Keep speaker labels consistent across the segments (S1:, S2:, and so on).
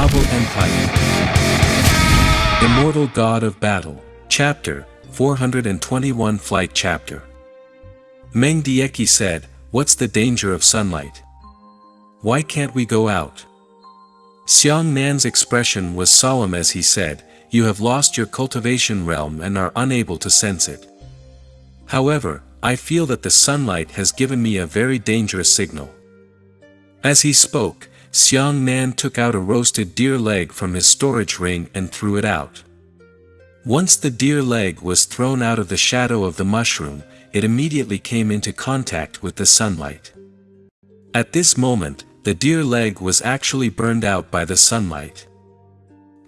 S1: Novel Empire. Immortal God of Battle. Chapter 421 Flight Chapter. Meng Dieki said, "What's the danger of sunlight? Why can't we go out?" Xiang Nan's expression was solemn as he said, "You have lost your cultivation realm and are unable to sense it. However, I feel that the sunlight has given me a very dangerous signal." As he spoke, Xiang Nan took out a roasted deer leg from his storage ring and threw it out. Once the deer leg was thrown out of the shadow of the mushroom, it immediately came into contact with the sunlight. At this moment, the deer leg was actually burned out by the sunlight.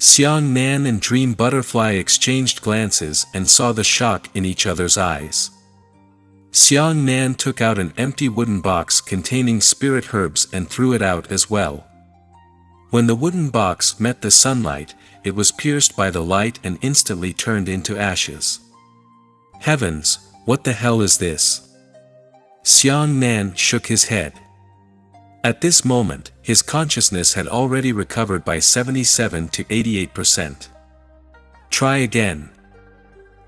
S1: Xiang Nan and Dream Butterfly exchanged glances and saw the shock in each other's eyes. Xiang Nan took out an empty wooden box containing spirit herbs and threw it out as well. When the wooden box met the sunlight, it was pierced by the light and instantly turned into ashes. Heavens, what the hell is this? Xiang Nan shook his head. At this moment, his consciousness had already recovered by 77 to 88%. Try again.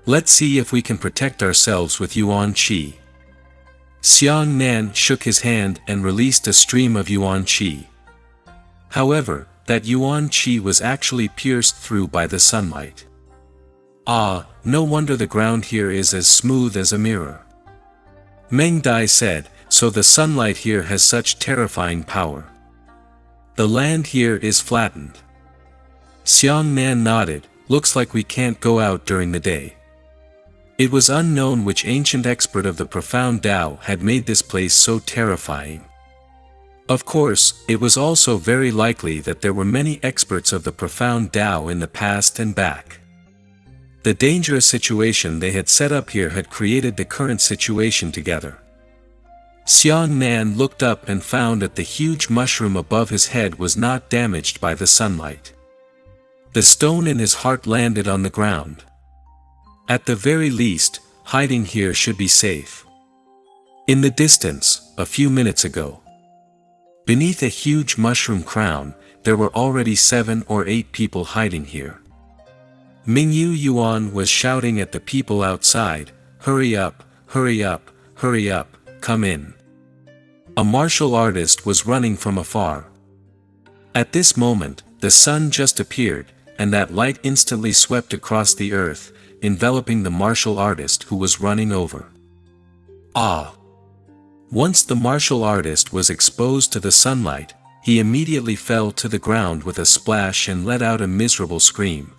S1: Let's see if we can protect ourselves with Yuan Qi. Xiang Nan shook his hand and released a stream of Yuan Qi. However, that Yuan Qi was actually pierced through by the sunlight. Ah, no wonder the ground here is as smooth as a mirror. Meng Dai said, "So the sunlight here has such terrifying power. The land here is flattened." Xiang Nan nodded, "Looks like we can't go out during the day." It was unknown which ancient expert of the profound Tao had made this place so terrifying. Of course, it was also very likely that there were many experts of the profound Tao in the past and back. The dangerous situation they had set up here had created the current situation together. Xiang Nan looked up and found that the huge mushroom above his head was not damaged by the sunlight. The stone in his heart landed on the ground. At the very least, hiding here should be safe. In the distance, a few minutes ago, beneath a huge mushroom crown, there were already 7 or 8 people hiding here. Mingyu Yuan was shouting at the people outside, "Hurry up, hurry up, hurry up, come in." A martial artist was running from afar. At this moment, the sun just appeared, and that light instantly swept across the earth, enveloping the martial artist who was running over. Ah! Once the martial artist was exposed to the sunlight, he immediately fell to the ground with a splash and let out a miserable scream.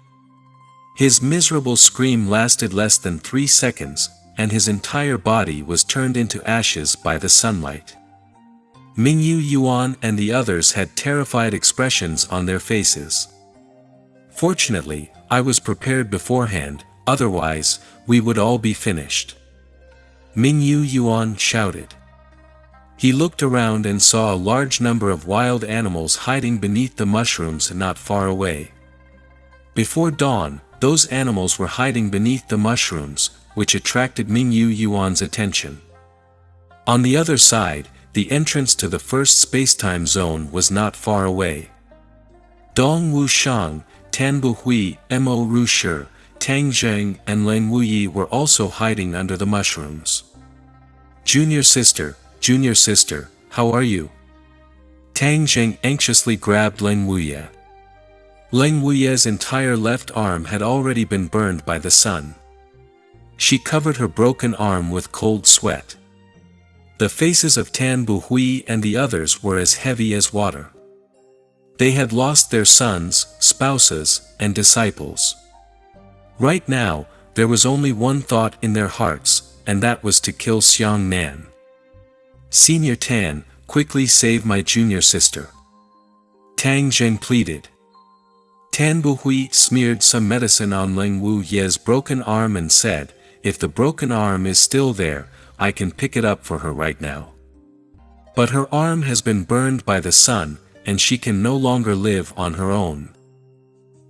S1: His miserable scream lasted less than 3 seconds, and his entire body was turned into ashes by the sunlight. Mingyu Yuan and the others had terrified expressions on their faces. Fortunately, I was prepared beforehand, otherwise, we would all be finished. Mingyu Yuan shouted. He looked around and saw a large number of wild animals hiding beneath the mushrooms not far away. Before dawn, those animals were hiding beneath the mushrooms, which attracted Mingyu Yuan's attention. On the other side, the entrance to the first spacetime zone was not far away. Dong Wushang, Tan Buhui, Mo Rushi, Tang Zheng and Leng Wuyi were also hiding under the mushrooms. Junior sister, how are you?" Tang Zheng anxiously grabbed Leng Wuyi. Leng Wuyi's entire left arm had already been burned by the sun. She covered her broken arm with cold sweat. The faces of Tan Buhui and the others were as heavy as water. They had lost their sons, spouses, and disciples. Right now, there was only one thought in their hearts, and that was to kill Xiang Nan. "Senior Tan, quickly save my junior sister," Tang Zheng pleaded. Tan Buhui smeared some medicine on Leng Wuyi's broken arm and said, "If the broken arm is still there, I can pick it up for her right now. But her arm has been burned by the sun, and she can no longer live on her own."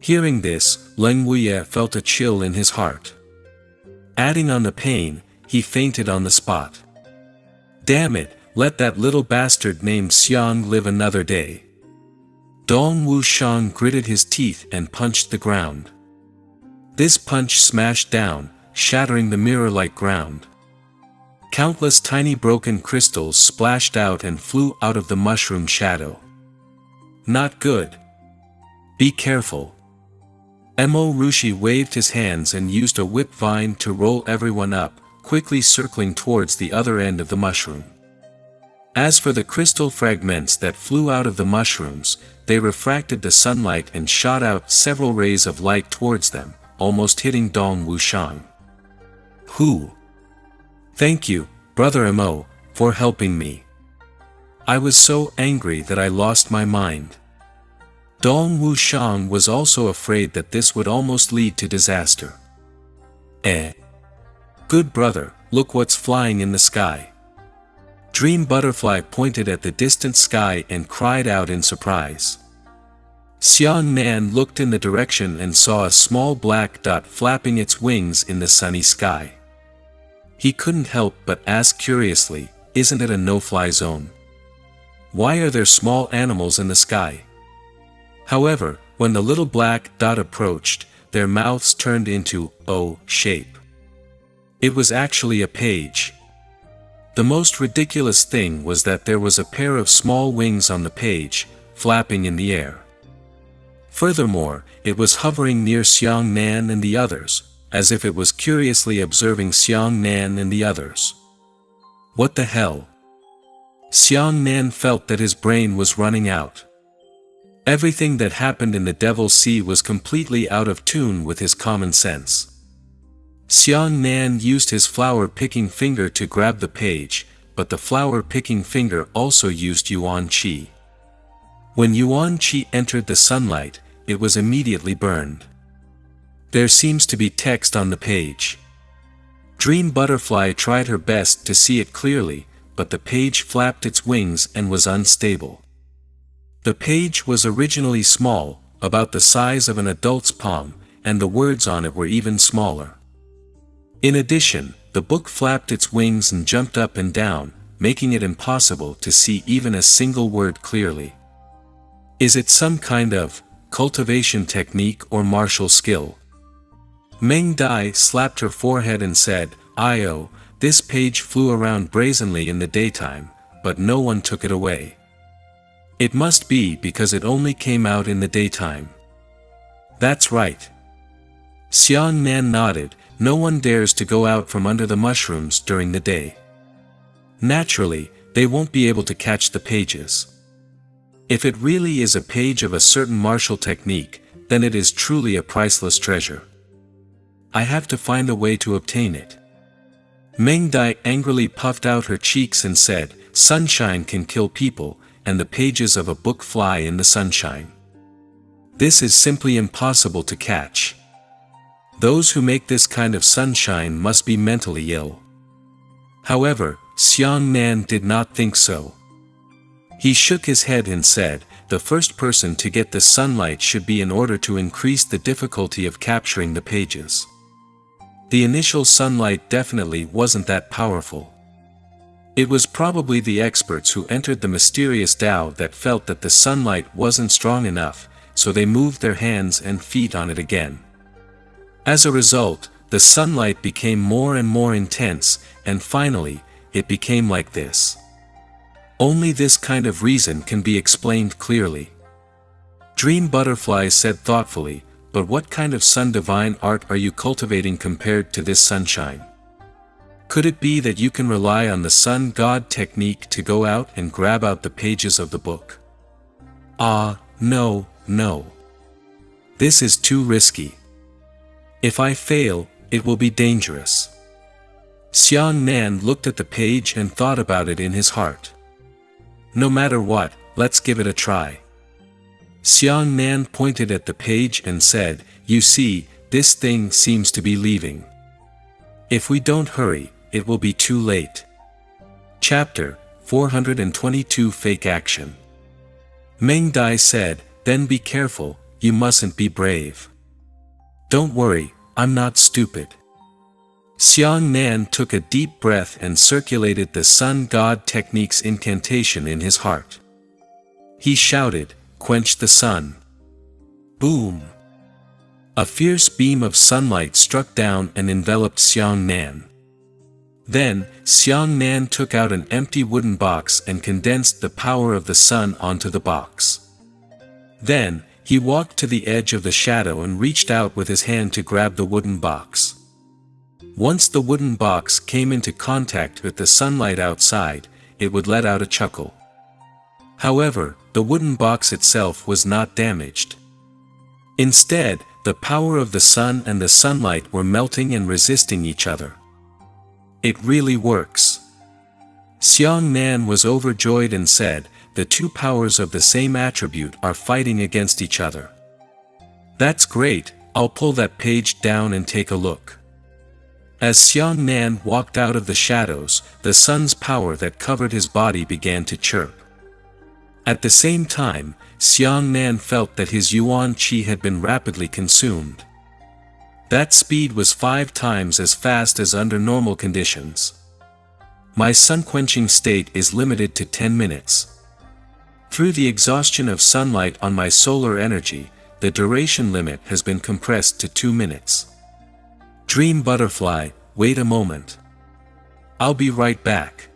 S1: Hearing this, Leng Wuyi felt a chill in his heart. Adding on the pain, he fainted on the spot. Damn it, let that little bastard named Xiang live another day. Dong Wushang gritted his teeth and punched the ground. This punch smashed down, shattering the mirror-like ground. Countless tiny broken crystals splashed out and flew out of the mushroom shadow. Not good. Be careful. Emo Rushi waved his hands and used a whip vine to roll everyone up, quickly circling towards the other end of the mushroom. As for the crystal fragments that flew out of the mushrooms, they refracted the sunlight and shot out several rays of light towards them, almost hitting Dong Wushang. Who? Thank you, Brother Emo, for helping me. I was so angry that I lost my mind. Dong Wushang was also afraid that this would almost lead to disaster. Good brother, look what's flying in the sky. Dream Butterfly pointed at the distant sky and cried out in surprise. Xiang Nan looked in the direction and saw a small black dot flapping its wings in the sunny sky. He couldn't help but ask curiously, isn't it a no-fly zone? Why are there small animals in the sky? However, when the little black dot approached, their mouths turned into O shape. It was actually a page. The most ridiculous thing was that there was a pair of small wings on the page, flapping in the air. Furthermore, it was hovering near Xiang Nan and the others, as if it was curiously observing Xiang Nan and the others. What the hell? Xiang Nan felt that his brain was running out. Everything that happened in the Devil's Sea was completely out of tune with his common sense. Xiang Nan used his flower-picking finger to grab the page, but the flower-picking finger also used Yuan Qi. When Yuan Qi entered the sunlight, it was immediately burned. There seems to be text on the page. Dream Butterfly tried her best to see it clearly, but the page flapped its wings and was unstable. The page was originally small, about the size of an adult's palm, and the words on it were even smaller. In addition, the book flapped its wings and jumped up and down, making it impossible to see even a single word clearly. Is it some kind of cultivation technique or martial skill? Meng Dai slapped her forehead and said, "Io, this page flew around brazenly in the daytime, but no one took it away. It must be because it only came out in the daytime." That's right. Xiang Nan nodded. No one dares to go out from under the mushrooms during the day. Naturally, they won't be able to catch the pages. If it really is a page of a certain martial technique, then it is truly a priceless treasure. I have to find a way to obtain it. Meng Dai angrily puffed out her cheeks and said, "Sunshine can kill people, and the pages of a book fly in the sunshine. This is simply impossible to catch. Those who make this kind of sunshine must be mentally ill." However, Xiang Nan did not think so. He shook his head and said, "The first person to get the sunlight should be in order to increase the difficulty of capturing the pages. The initial sunlight definitely wasn't that powerful. It was probably the experts who entered the mysterious Tao that felt that the sunlight wasn't strong enough, so they moved their hands and feet on it again. As a result, the sunlight became more and more intense, and finally, it became like this. Only this kind of reason can be explained clearly." Dream Butterfly said thoughtfully, "But what kind of sun divine art are you cultivating compared to this sunshine? Could it be that you can rely on the sun god technique to go out and grab out the pages of the book?" No. This is too risky. If I fail, it will be dangerous." Xiang Nan looked at the page and thought about it in his heart. "No matter what, let's give it a try." Xiang Nan pointed at the page and said, "You see, this thing seems to be leaving. If we don't hurry, it will be too late." Chapter 422 Fake Action. Meng Dai said, "Then be careful, you mustn't be brave." "Don't worry, I'm not stupid." Xiang Nan took a deep breath and circulated the sun god technique's incantation in his heart. He shouted, quench the sun. Boom! A fierce beam of sunlight struck down and enveloped Xiang Nan. Then, Xiang Nan took out an empty wooden box and condensed the power of the sun onto the box. Then, he walked to the edge of the shadow and reached out with his hand to grab the wooden box. Once the wooden box came into contact with the sunlight outside, it would let out a chuckle. However, the wooden box itself was not damaged. Instead, the power of the sun and the sunlight were melting and resisting each other. It really works. Xiang Nan was overjoyed and said, the two powers of the same attribute are fighting against each other. That's great, I'll pull that page down and take a look. As Xiang Nan walked out of the shadows, the sun's power that covered his body began to chirp. At the same time, Xiang Nan felt that his yuan qi had been rapidly consumed. That speed was 5 times as fast as under normal conditions. My sun-quenching state is limited to 10 minutes. Through the exhaustion of sunlight on my solar energy, the duration limit has been compressed to 2 minutes. Dream butterfly, wait a moment. I'll be right back.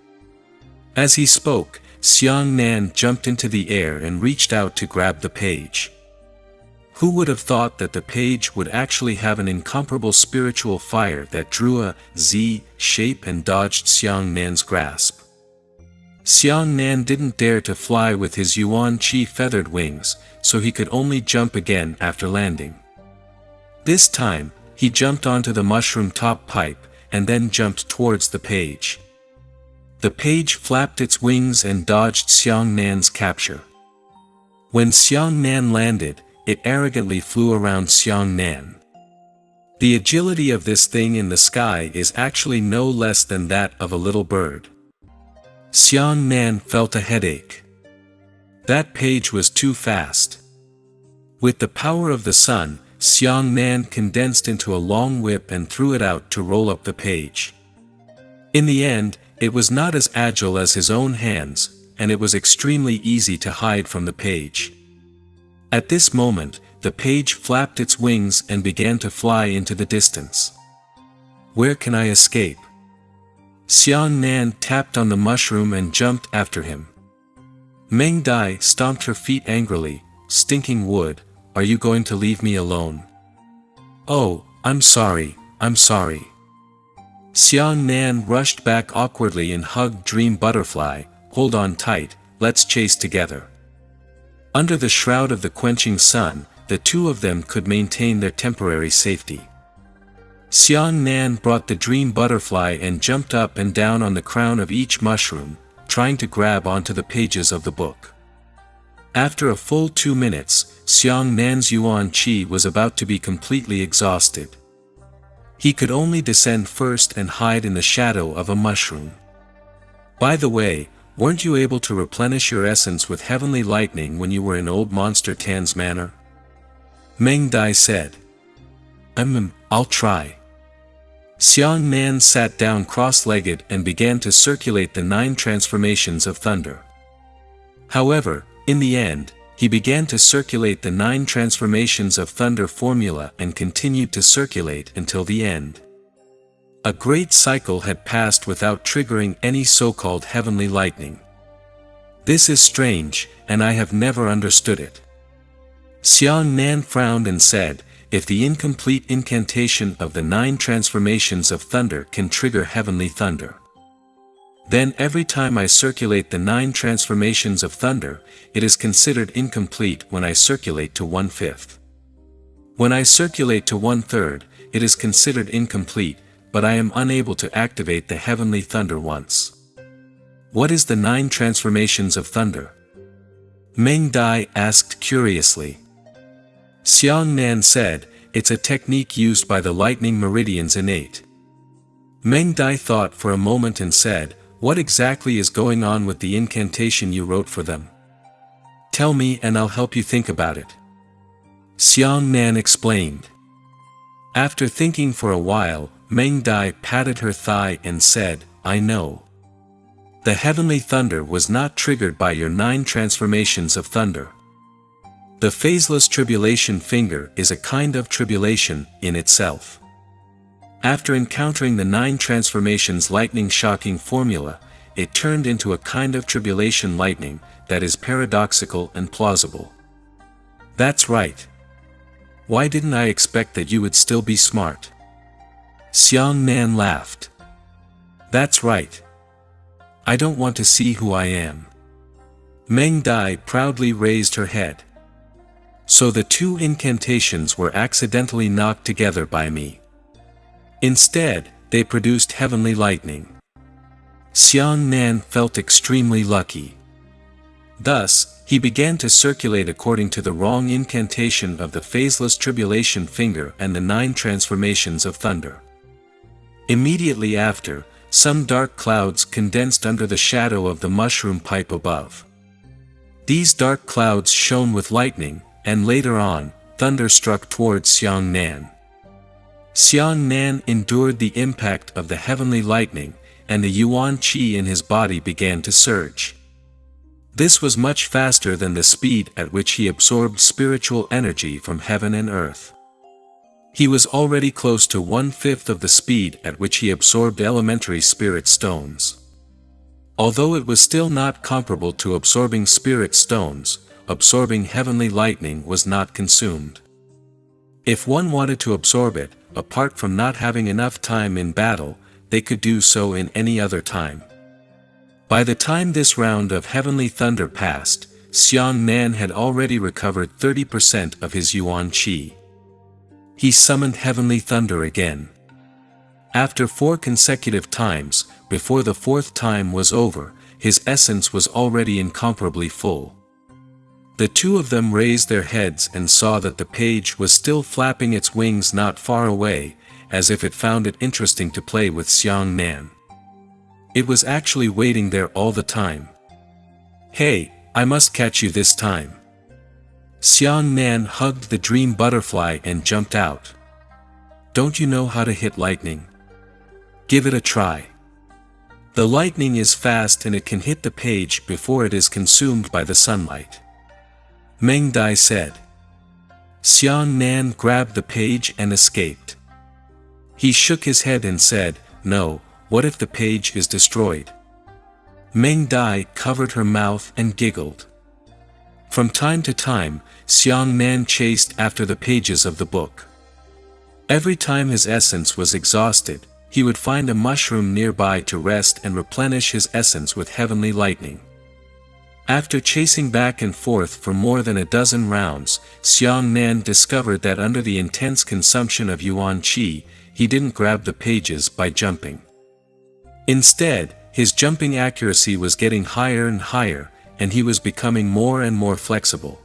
S1: As he spoke, Xiang Nan jumped into the air and reached out to grab the page. Who would have thought that the page would actually have an incomparable spiritual fire that drew a Z shape and dodged Xiang Nan's grasp? Xiang Nan didn't dare to fly with his yuan qi feathered wings, so he could only jump again after landing. This time, he jumped onto the mushroom top pipe, and then jumped towards the page. The page flapped its wings and dodged Xiang Nan's capture. When Xiang Nan landed, it arrogantly flew around Xiang Nan. The agility of this thing in the sky is actually no less than that of a little bird. Xiang Nan felt a headache. That page was too fast. With the power of the sun, Xiang Nan condensed into a long whip and threw it out to roll up the page. In the end, it was not as agile as his own hands, and it was extremely easy to hide from the page. At this moment, the page flapped its wings and began to fly into the distance. Where can I escape? Xiang Nan tapped on the mushroom and jumped after him. Meng Dai stomped her feet angrily. Stinking wood, are you going to leave me alone? Oh, I'm sorry. Xiang Nan rushed back awkwardly and hugged Dream Butterfly. Hold on tight, let's chase together. Under the shroud of the quenching sun, the two of them could maintain their temporary safety. Xiang Nan brought the Dream Butterfly and jumped up and down on the crown of each mushroom, trying to grab onto the pages of the book. After a full 2 minutes, Xiang Nan's yuan qi was about to be completely exhausted. He could only descend first and hide in the shadow of a mushroom. By the way, weren't you able to replenish your essence with heavenly lightning when you were in Old Monster Tan's manor? Meng Dai said. I'll try. Xiang Nan sat down cross-legged and began to circulate the 9 transformations of thunder. However, in the end, he began to circulate the 9 transformations of thunder formula and continued to circulate until the end. A great cycle had passed without triggering any so-called heavenly lightning. This is strange, and I have never understood it. Xiang Nan frowned and said, if the incomplete incantation of the 9 transformations of thunder can trigger heavenly thunder, then every time I circulate the 9 transformations of thunder, it is considered incomplete when I circulate to 1/5. When I circulate to 1/3, it is considered incomplete, but I am unable to activate the heavenly thunder once. What is the 9 transformations of thunder? Meng Dai asked curiously. Xiang Nan said, it's a technique used by the lightning meridians innate. Meng Dai thought for a moment and said, what exactly is going on with the incantation you wrote for them? Tell me and I'll help you think about it. Xiang Nan explained. After thinking for a while, Meng Dai patted her thigh and said, I know. The heavenly thunder was not triggered by your 9 transformations of thunder. The phaseless tribulation finger is a kind of tribulation in itself. After encountering the 9 transformations lightning shocking formula, it turned into a kind of tribulation lightning that is paradoxical and plausible. That's right. Why didn't I expect that you would still be smart? Xiang Nan laughed. That's right. I don't want to see who I am. Meng Dai proudly raised her head. So the 2 incantations were accidentally knocked together by me. Instead, they produced heavenly lightning. Xiang Nan felt extremely lucky. Thus, he began to circulate according to the wrong incantation of the phaseless tribulation finger and the 9 transformations of thunder. Immediately after, some dark clouds condensed under the shadow of the mushroom pipe above. These dark clouds shone with lightning, and later on, thunder struck towards Xiang Nan. Xiang Nan endured the impact of the heavenly lightning, and the yuan qi in his body began to surge. This was much faster than the speed at which he absorbed spiritual energy from heaven and earth. He was already close to 1/5 of the speed at which he absorbed elementary spirit stones. Although it was still not comparable to absorbing spirit stones, absorbing heavenly lightning was not consumed. If one wanted to absorb it, apart from not having enough time in battle, they could do so in any other time. By the time this round of heavenly thunder passed, Xiang Nan had already recovered 30% of his yuan qi. He summoned heavenly thunder again. After 4 consecutive times, before the 4th time was over, his essence was already incomparably full. The 2 of them raised their heads and saw that the page was still flapping its wings not far away, as if it found it interesting to play with Xiang Nan. It was actually waiting there all the time. Hey, I must catch you this time. Xiang Nan hugged the dream butterfly and jumped out. Don't you know how to hit lightning? Give it a try. The lightning is fast and it can hit the page before it is consumed by the sunlight. Meng Dai said. Xiang Nan grabbed the page and escaped. He shook his head and said, No, what if the page is destroyed? Meng Dai covered her mouth and giggled. From time to time, Xiang Nan chased after the pages of the book. Every time his essence was exhausted, he would find a mushroom nearby to rest and replenish his essence with heavenly lightning. After chasing back and forth for more than a dozen rounds, Xiang Nan discovered that under the intense consumption of yuan qi, he didn't grab the pages by jumping. Instead, his jumping accuracy was getting higher and higher, and he was becoming more and more flexible.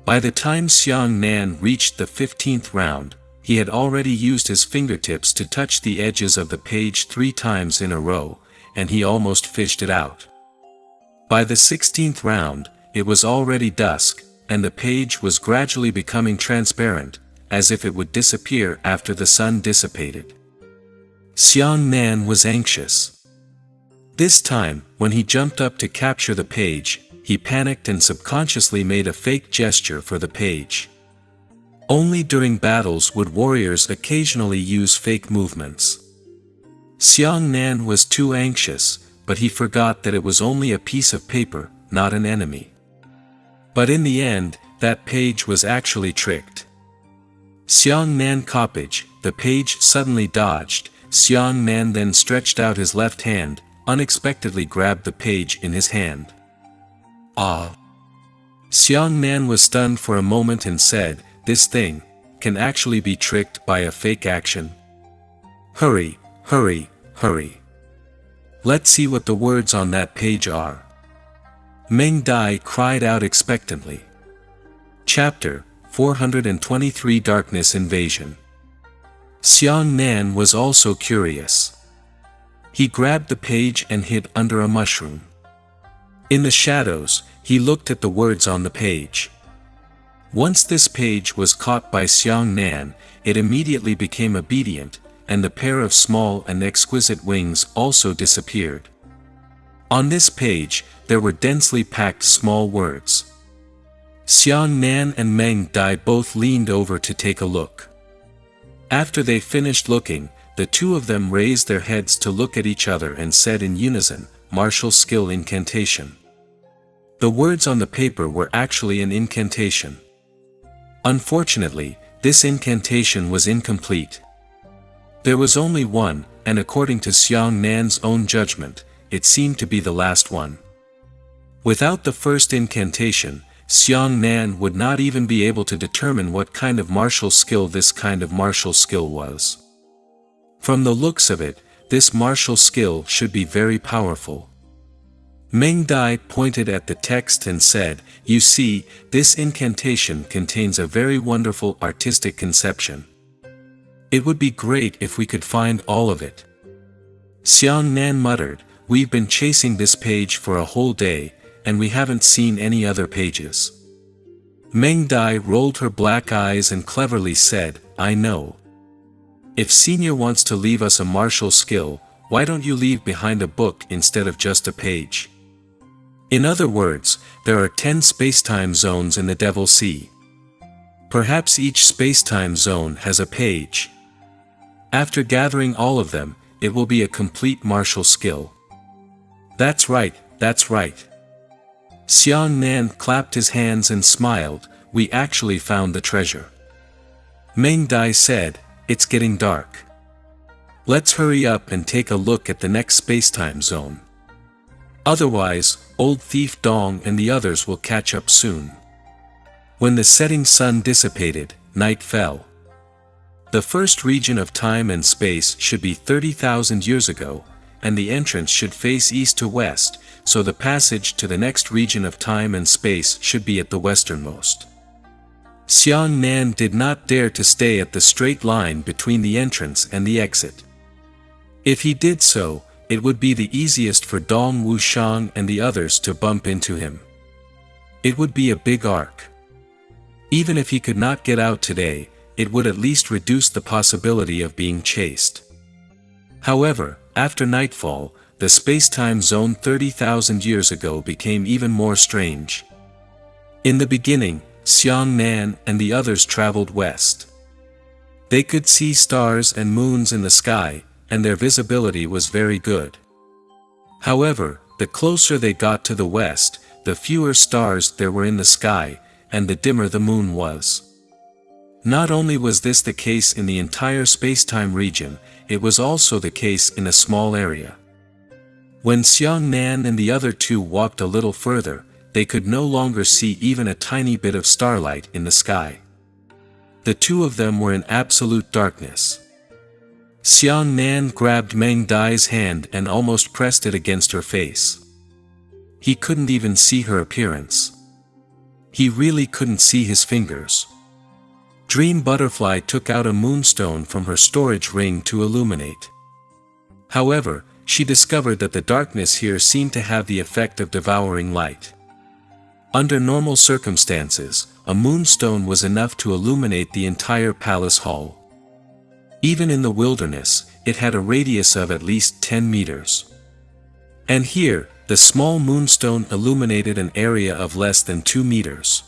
S1: By the time Xiang Nan reached the 15th round, he had already used his fingertips to touch the edges of the page 3 times in a row, and he almost fished it out. By the 16th round, it was already dusk, and the page was gradually becoming transparent, as if it would disappear after the sun dissipated. Xiang Nan was anxious. This time, when he jumped up to capture the page, he panicked and subconsciously made a fake gesture for the page. Only during battles would warriors occasionally use fake movements. Xiang Nan was too anxious, but he forgot that it was only a piece of paper, not an enemy. But in the end, that page was actually tricked. Xiang Nan coppage, the page suddenly dodged. Xiang Nan then stretched out his left hand, unexpectedly grabbed the page in his hand. Ah! Xiang Nan was stunned for a moment and said, This thing can actually be tricked by a fake action. Hurry, hurry, hurry. Let's see what the words on that page are. Meng Dai cried out expectantly. Chapter 423 Darkness Invasion. Xiang Nan was also curious. He grabbed the page and hid under a mushroom. In the shadows, he looked at the words on the page. Once this page was caught by Xiang Nan, it immediately became obedient, and the pair of small and exquisite wings also disappeared. On this page, there were densely packed small words. Xiang Nan and Meng Dai both leaned over to take a look. After they finished looking, the two of them raised their heads to look at each other and said in unison, "Martial skill incantation." The words on the paper were actually an incantation. Unfortunately, this incantation was incomplete. There was only one, and according to Xiang Nan's own judgment, it seemed to be the last one. Without the first incantation, Xiang Nan would not even be able to determine what kind of martial skill this kind of martial skill was. From the looks of it, this martial skill should be very powerful. Meng Dai pointed at the text and said, "You see, this incantation contains a very wonderful artistic conception. It would be great if we could find all of it." Xiang Nan muttered, "We've been chasing this page for a whole day, and we haven't seen any other pages." Meng Dai rolled her black eyes and cleverly said, "I know. If Senior wants to leave us a martial skill, why don't you leave behind a book instead of just a page? In other words, there are 10 spacetime zones in the Devil Sea. Perhaps each spacetime zone has a page. After gathering all of them, it will be a complete martial skill." "That's right, that's right." Xiang Nan clapped his hands and smiled, "We actually found the treasure." Meng Dai said, "It's getting dark. Let's hurry up and take a look at the next spacetime zone. Otherwise, Old Thief Dong and the others will catch up soon." When the setting sun dissipated, night fell. The first region of time and space should be 30,000 years ago, and the entrance should face east to west, so the passage to the next region of time and space should be at the westernmost. Xiang Nan did not dare to stay at the straight line between the entrance and the exit. If he did so, it would be the easiest for Dong Wushang and the others to bump into him. It would be a big arc. Even if he could not get out today, it would at least reduce the possibility of being chased. However, after nightfall, the spacetime zone 30,000 years ago became even more strange. In the beginning, Xiang Nan and the others traveled west. They could see stars and moons in the sky, and their visibility was very good. However, the closer they got to the west, the fewer stars there were in the sky, and the dimmer the moon was. Not only was this the case in the entire spacetime region, it was also the case in a small area. When Xiang Nan and the other two walked a little further, they could no longer see even a tiny bit of starlight in the sky. The two of them were in absolute darkness. Xiang Nan grabbed Meng Dai's hand and almost pressed it against her face. He couldn't even see her appearance. He really couldn't see his fingers. Dream Butterfly took out a moonstone from her storage ring to illuminate. However, she discovered that the darkness here seemed to have the effect of devouring light. Under normal circumstances, a moonstone was enough to illuminate the entire palace hall. Even in the wilderness, it had a radius of at least 10 meters. And here, the small moonstone illuminated an area of less than 2 meters.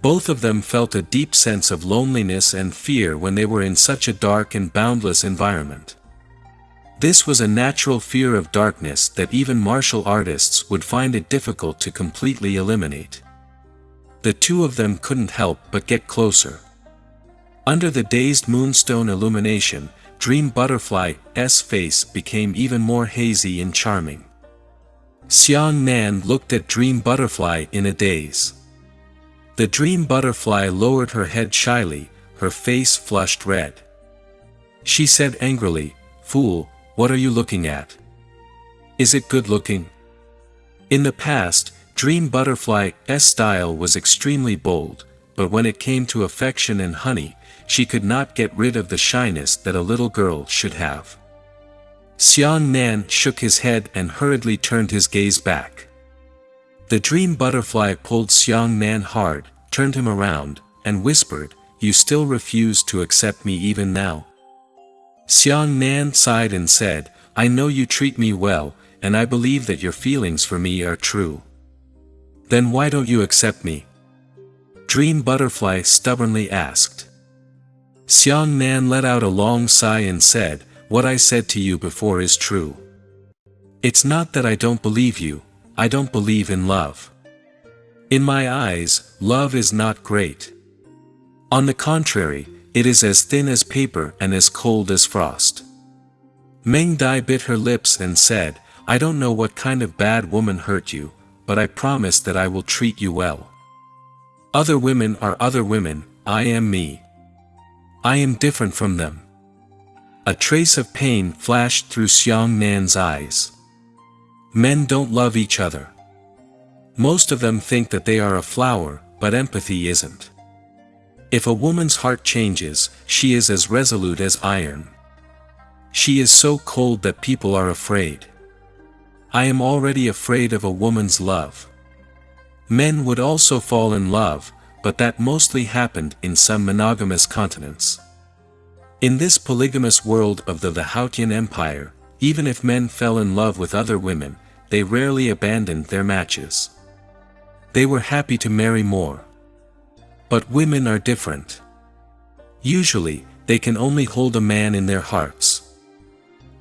S1: Both of them felt a deep sense of loneliness and fear when they were in such a dark and boundless environment. This was a natural fear of darkness that even martial artists would find it difficult to completely eliminate. The two of them couldn't help but get closer. Under the dazed moonstone illumination, Dream Butterfly's face became even more hazy and charming. Xiang Nan looked at Dream Butterfly in a daze. The Dream Butterfly lowered her head shyly, her face flushed red. She said angrily, "Fool, what are you looking at? Is it good looking?" In the past, Dream Butterfly's style was extremely bold, but when it came to affection and honey, she could not get rid of the shyness that a little girl should have. Xiang Nan shook his head and hurriedly turned his gaze back. The Dream Butterfly pulled Xiang Nan hard, turned him around, and whispered, "You still refuse to accept me even now?" Xiang Nan sighed and said, "I know you treat me well, and I believe that your feelings for me are true. Then why don't you accept me?" Dream Butterfly stubbornly asked. Xiang Nan let out a long sigh and said, "What I said to you before is true. It's not that I don't believe you, I don't believe in love. In my eyes, love is not great. On the contrary, it is as thin as paper and as cold as frost." Meng Dai bit her lips and said, "I don't know what kind of bad woman hurt you, but I promise that I will treat you well. Other women are other women, I am me. I am different from them." A trace of pain flashed through Xiang Nan's eyes. Men don't love each other. Most of them think that they are a flower, but empathy isn't. If a woman's heart changes, she is as resolute as iron. She is so cold that people are afraid. I am already afraid of a woman's love. Men would also fall in love, but that mostly happened in some monogamous continents. In this polygamous world of the Hautian Empire, even if men fell in love with other women, they rarely abandoned their matches. They were happy to marry more. But women are different. Usually, they can only hold a man in their hearts.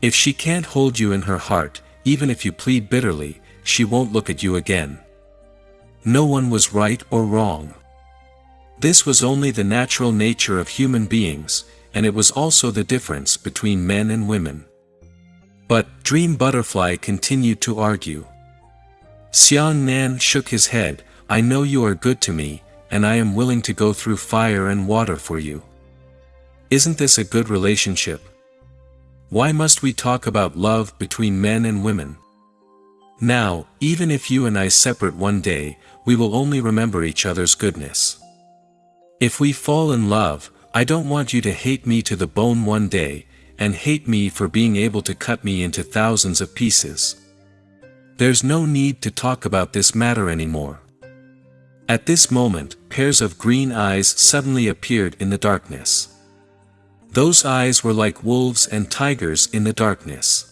S1: If she can't hold you in her heart, even if you plead bitterly, she won't look at you again. No one was right or wrong. This was only the natural nature of human beings, and it was also the difference between men and women. But Dream Butterfly continued to argue. Xiang Nan shook his head. "I know you are good to me, and I am willing to go through fire and water for you. Isn't this a good relationship? Why must we talk about love between men and women? Now, even if you and I separate one day, we will only remember each other's goodness. If we fall in love, I don't want you to hate me to the bone one day, and hate me for being able to cut me into thousands of pieces. There's no need to talk about this matter anymore." At this moment, pairs of green eyes suddenly appeared in the darkness. Those eyes were like wolves and tigers in the darkness.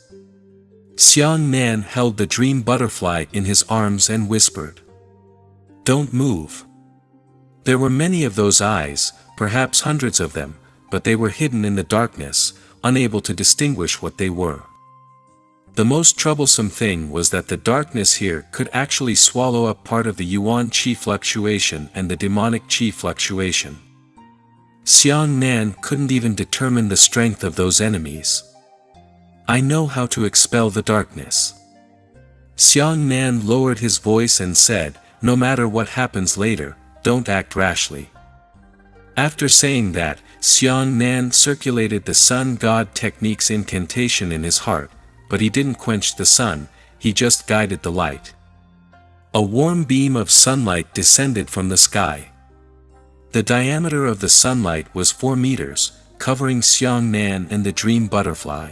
S1: Xiang Nan held the Dream Butterfly in his arms and whispered, "Don't move." There were many of those eyes, perhaps hundreds of them, but they were hidden in the darkness, unable to distinguish what they were. The most troublesome thing was that the darkness here could actually swallow up part of the Yuan Qi fluctuation and the demonic Qi fluctuation. Xiang Nan couldn't even determine the strength of those enemies. "I know how to expel the darkness." Xiang Nan lowered his voice and said, "No matter what happens later, don't act rashly." After saying that, Xiang Nan circulated the Sun God Technique's incantation in his heart, but he didn't quench the sun, he just guided the light. A warm beam of sunlight descended from the sky. The diameter of the sunlight was 4 meters, covering Xiang Nan and the Dream Butterfly.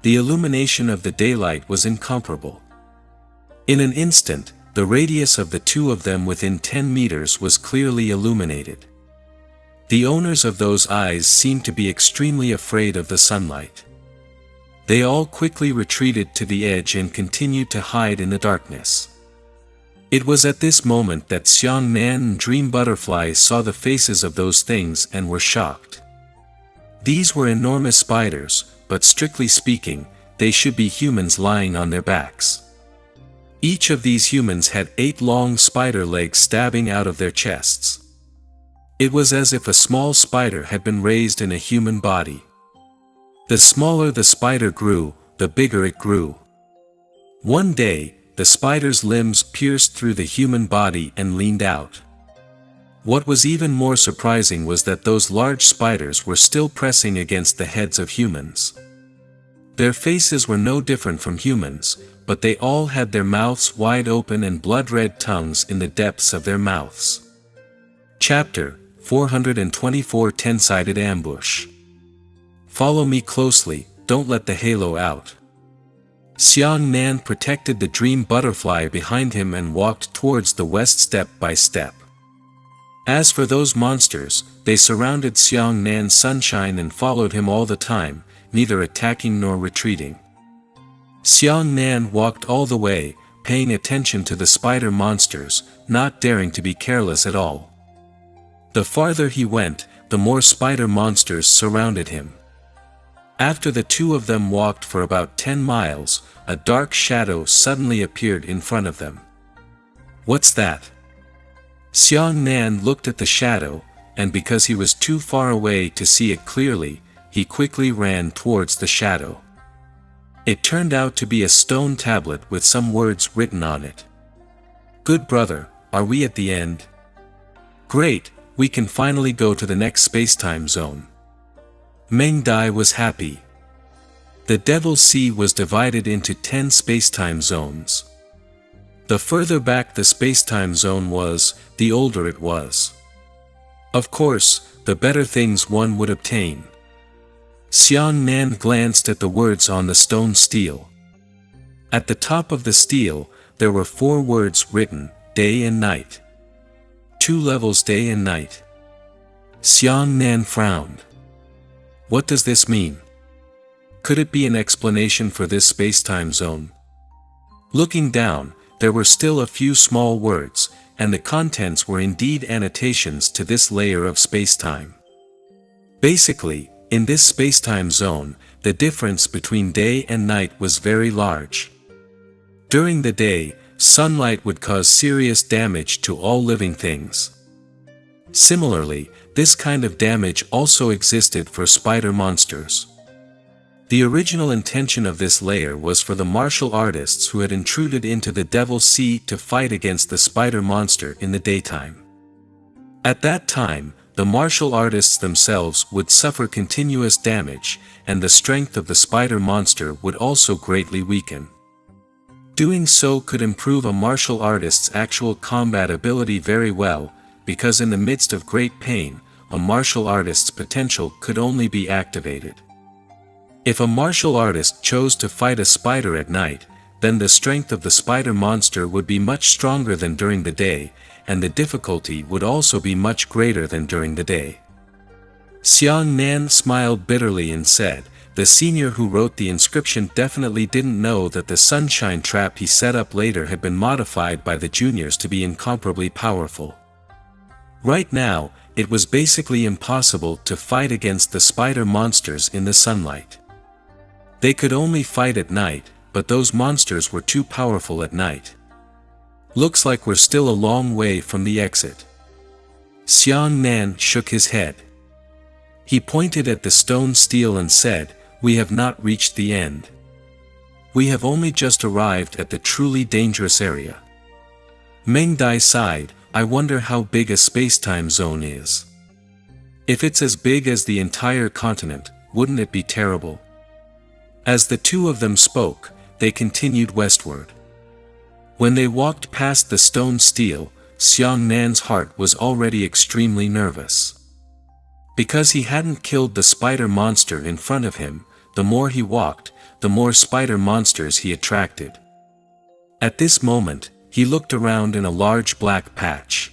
S1: The illumination of the daylight was incomparable. In an instant, the radius of the two of them within 10 meters was clearly illuminated. The owners of those eyes seemed to be extremely afraid of the sunlight. They all quickly retreated to the edge and continued to hide in the darkness. It was at this moment that Xiang Nan and Dream Butterfly saw the faces of those things and were shocked. These were enormous spiders, but strictly speaking, they should be humans lying on their backs. Each of these humans had 8 long spider legs stabbing out of their chests. It was as if a small spider had been raised in a human body. The smaller the spider grew, the bigger it grew. One day, the spider's limbs pierced through the human body and leaned out. What was even more surprising was that those large spiders were still pressing against the heads of humans. Their faces were no different from humans, but they all had their mouths wide open and blood-red tongues in the depths of their mouths. Chapter 424 Ten-Sided Ambush. Follow me closely, don't let the halo out. Xiang Nan protected the Dream Butterfly behind him and walked towards the west step by step. As for those monsters, they surrounded Xiang Nan's sunshine and followed him all the time, neither attacking nor retreating. Xiang Nan walked all the way, paying attention to the spider monsters, not daring to be careless at all. The farther he went, the more spider monsters surrounded him. After the two of them walked for about 10 miles, a dark shadow suddenly appeared in front of them. "What's that?" Xiang Nan looked at the shadow, and because he was too far away to see it clearly, he quickly ran towards the shadow. It turned out to be a stone tablet with some words written on it. "Good brother, are we at the end? Great, we can finally go to the next spacetime zone." Meng Dai was happy. The Devil's Sea was divided into 10 spacetime zones. The further back the spacetime zone was, the older it was. Of course, the better things one would obtain. Xiang Nan glanced at the words on the stone stele. At the top of the stele, there were 4 words written, day and night. 2 levels day and night. Xiang Nan frowned. What does this mean? Could it be an explanation for this spacetime zone? Looking down, there were still a few small words, and the contents were indeed annotations to this layer of spacetime. Basically, in this spacetime zone, the difference between day and night was very large. During the day, sunlight would cause serious damage to all living things. Similarly, this kind of damage also existed for spider monsters. The original intention of this layer was for the martial artists who had intruded into the Devil's Sea to fight against the spider monster in the daytime. At that time, the martial artists themselves would suffer continuous damage, and the strength of the spider monster would also greatly weaken. Doing so could improve a martial artist's actual combat ability very well, because in the midst of great pain, a martial artist's potential could only be activated. If a martial artist chose to fight a spider at night, then the strength of the spider monster would be much stronger than during the day, and the difficulty would also be much greater than during the day. Xiang Nan smiled bitterly and said, "The senior who wrote the inscription definitely didn't know that the sunshine trap he set up later had been modified by the juniors to be incomparably powerful. Right now, it was basically impossible to fight against the spider monsters in the sunlight. They could only fight at night, but those monsters were too powerful at night. Looks like we're still a long way from the exit." Xiang Nan shook his head. He pointed at the stone stele and said, "We have not reached the end. We have only just arrived at the truly dangerous area." Meng Dai sighed, "I wonder how big a spacetime zone is. If it's as big as the entire continent, wouldn't it be terrible?" As the two of them spoke, they continued westward. When they walked past the stone stele, Xiang Nan's heart was already extremely nervous. Because he hadn't killed the spider monster in front of him, the more he walked, the more spider monsters he attracted. At this moment, he looked around in a large black patch.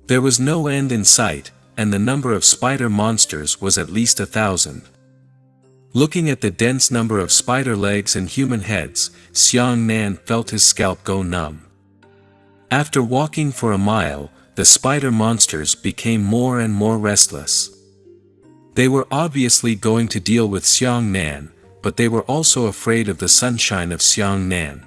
S1: There was no end in sight, and the number of spider monsters was at least 1,000. Looking at the dense number of spider legs and human heads, Xiang Nan felt his scalp go numb. After walking for a mile, the spider monsters became more and more restless. They were obviously going to deal with Xiang Nan, but they were also afraid of the sunshine of Xiang Nan.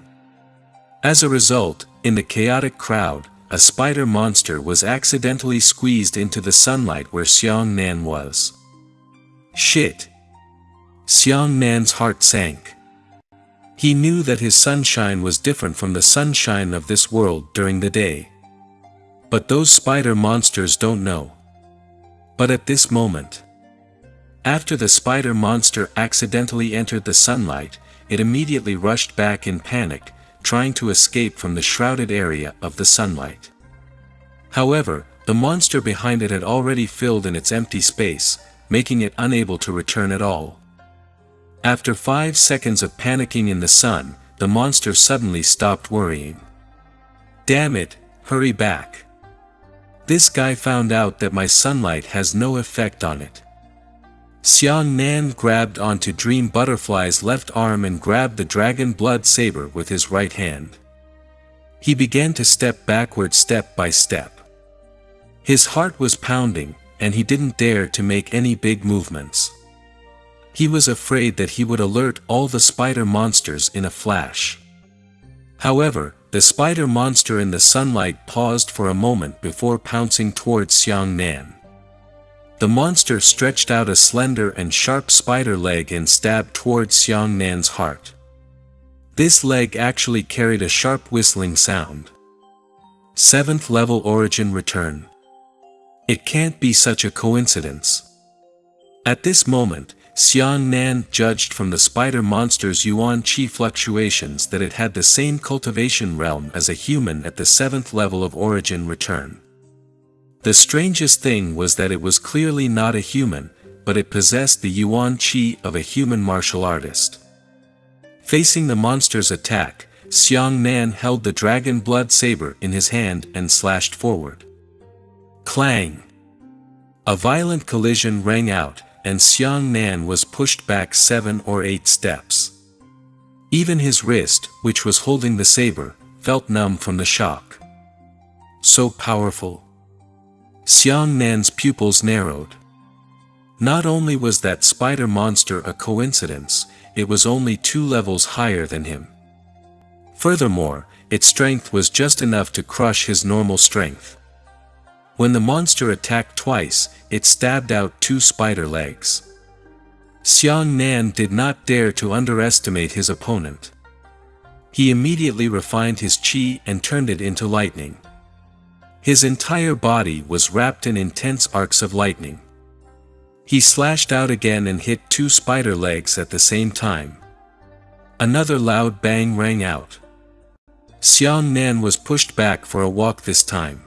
S1: As a result, in the chaotic crowd, a spider monster was accidentally squeezed into the sunlight where Xiang Nan was. Shit! Xiang Nan's heart sank. He knew that his sunshine was different from the sunshine of this world during the day. But those spider monsters don't know. But at this moment, after the spider monster accidentally entered the sunlight, it immediately rushed back in panic, trying to escape from the shrouded area of the sunlight. However, the monster behind it had already filled in its empty space, making it unable to return at all. After 5 seconds of panicking in the sun, the monster suddenly stopped worrying. "Damn it, hurry back. This guy found out that my sunlight has no effect on it." Xiang Nan grabbed onto Dream Butterfly's left arm and grabbed the dragon blood saber with his right hand. He began to step backward step by step. His heart was pounding, and he didn't dare to make any big movements. He was afraid that he would alert all the spider monsters in a flash. However, the spider monster in the sunlight paused for a moment before pouncing towards Xiang Nan. The monster stretched out a slender and sharp spider leg and stabbed towards Xiang Nan's heart. This leg actually carried a sharp whistling sound. 7th level origin return. It can't be such a coincidence. At this moment, Xiang Nan judged from the spider monster's yuan qi fluctuations that it had the same cultivation realm as a human at the 7th level of origin return. The strangest thing was that it was clearly not a human, but it possessed the yuan qi of a human martial artist. Facing the monster's attack, Xiang Nan held the dragon blood saber in his hand and slashed forward. Clang! A violent collision rang out, and Xiang Nan was pushed back 7 or 8 steps. Even his wrist, which was holding the saber, felt numb from the shock. So powerful. Xiang Nan's pupils narrowed. Not only was that spider monster a coincidence, it was only 2 levels higher than him. Furthermore, its strength was just enough to crush his normal strength. When the monster attacked twice, it stabbed out 2 spider legs. Xiang Nan did not dare to underestimate his opponent. He immediately refined his qi and turned it into lightning. His entire body was wrapped in intense arcs of lightning. He slashed out again and hit 2 spider legs at the same time. Another loud bang rang out. Xiang Nan was pushed back for a walk this time.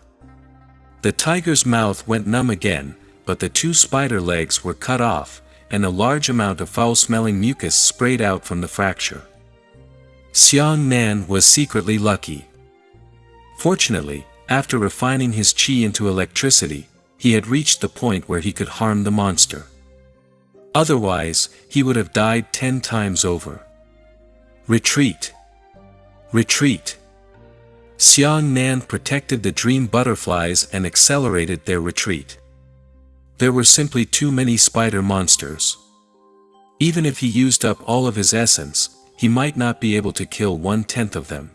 S1: The tiger's mouth went numb again, but the 2 spider legs were cut off, and a large amount of foul-smelling mucus sprayed out from the fracture. Xiang Nan was secretly lucky. Fortunately, after refining his qi into electricity, he had reached the point where he could harm the monster. Otherwise, he would have died 10 times over. Retreat! Retreat! Xiang Nan protected the dream butterflies and accelerated their retreat. There were simply too many spider monsters. Even if he used up all of his essence, he might not be able to kill 1/10 of them.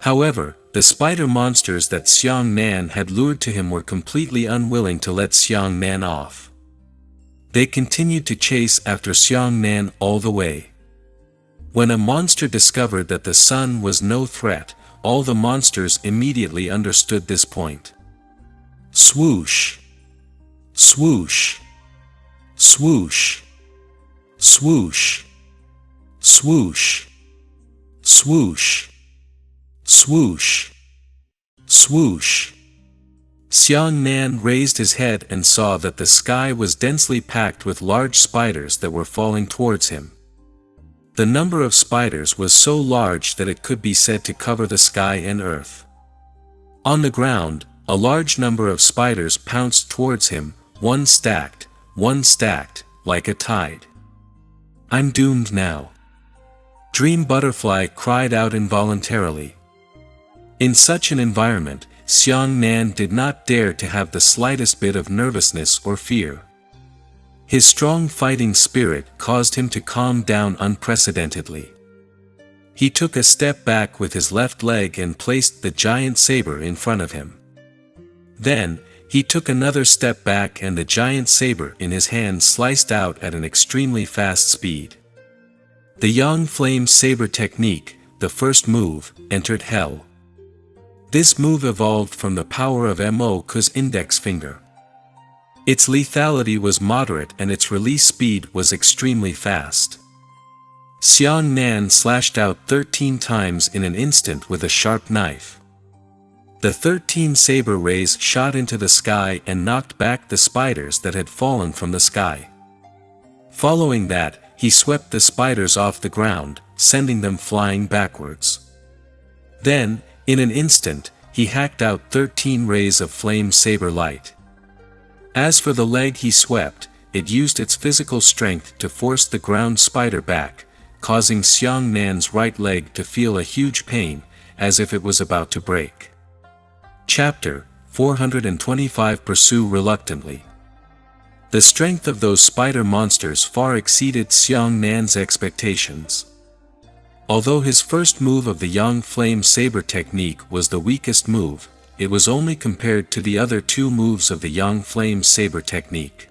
S1: However, the spider monsters that Xiang Nan had lured to him were completely unwilling to let Xiang Nan off. They continued to chase after Xiang Nan all the way. When a monster discovered that the sun was no threat, all the monsters immediately understood this point. Swoosh! Swoosh! Swoosh! Swoosh! Swoosh! Swoosh! Swoosh! Swoosh! Xiang Nan raised his head and saw that the sky was densely packed with large spiders that were falling towards him. The number of spiders was so large that it could be said to cover the sky and earth. On the ground, a large number of spiders pounced towards him, one stacked, like a tide. I'm doomed now. Dream Butterfly cried out involuntarily. In such an environment, Xiang Nan did not dare to have the slightest bit of nervousness or fear. His strong fighting spirit caused him to calm down unprecedentedly. He took a step back with his left leg and placed the giant saber in front of him. Then, he took another step back and the giant saber in his hand sliced out at an extremely fast speed. The Yang Flame Saber technique, the first move, entered hell. This move evolved from the power of IMMORTAL's index finger. Its lethality was moderate and its release speed was extremely fast. Xiang Nan slashed out 13 times in an instant with a sharp knife. The 13 saber rays shot into the sky and knocked back the spiders that had fallen from the sky. Following that, he swept the spiders off the ground, sending them flying backwards. Then, in an instant, he hacked out 13 rays of flame saber light. As for the leg he swept, it used its physical strength to force the ground spider back, causing Xiang Nan's right leg to feel a huge pain, as if it was about to break. Chapter 425 pursue reluctantly. The strength of those spider monsters far exceeded Xiang Nan's expectations. Although his first move of the Yang Flame Saber technique was the weakest move, it was only compared to the other two moves of the Yang Flame Saber technique.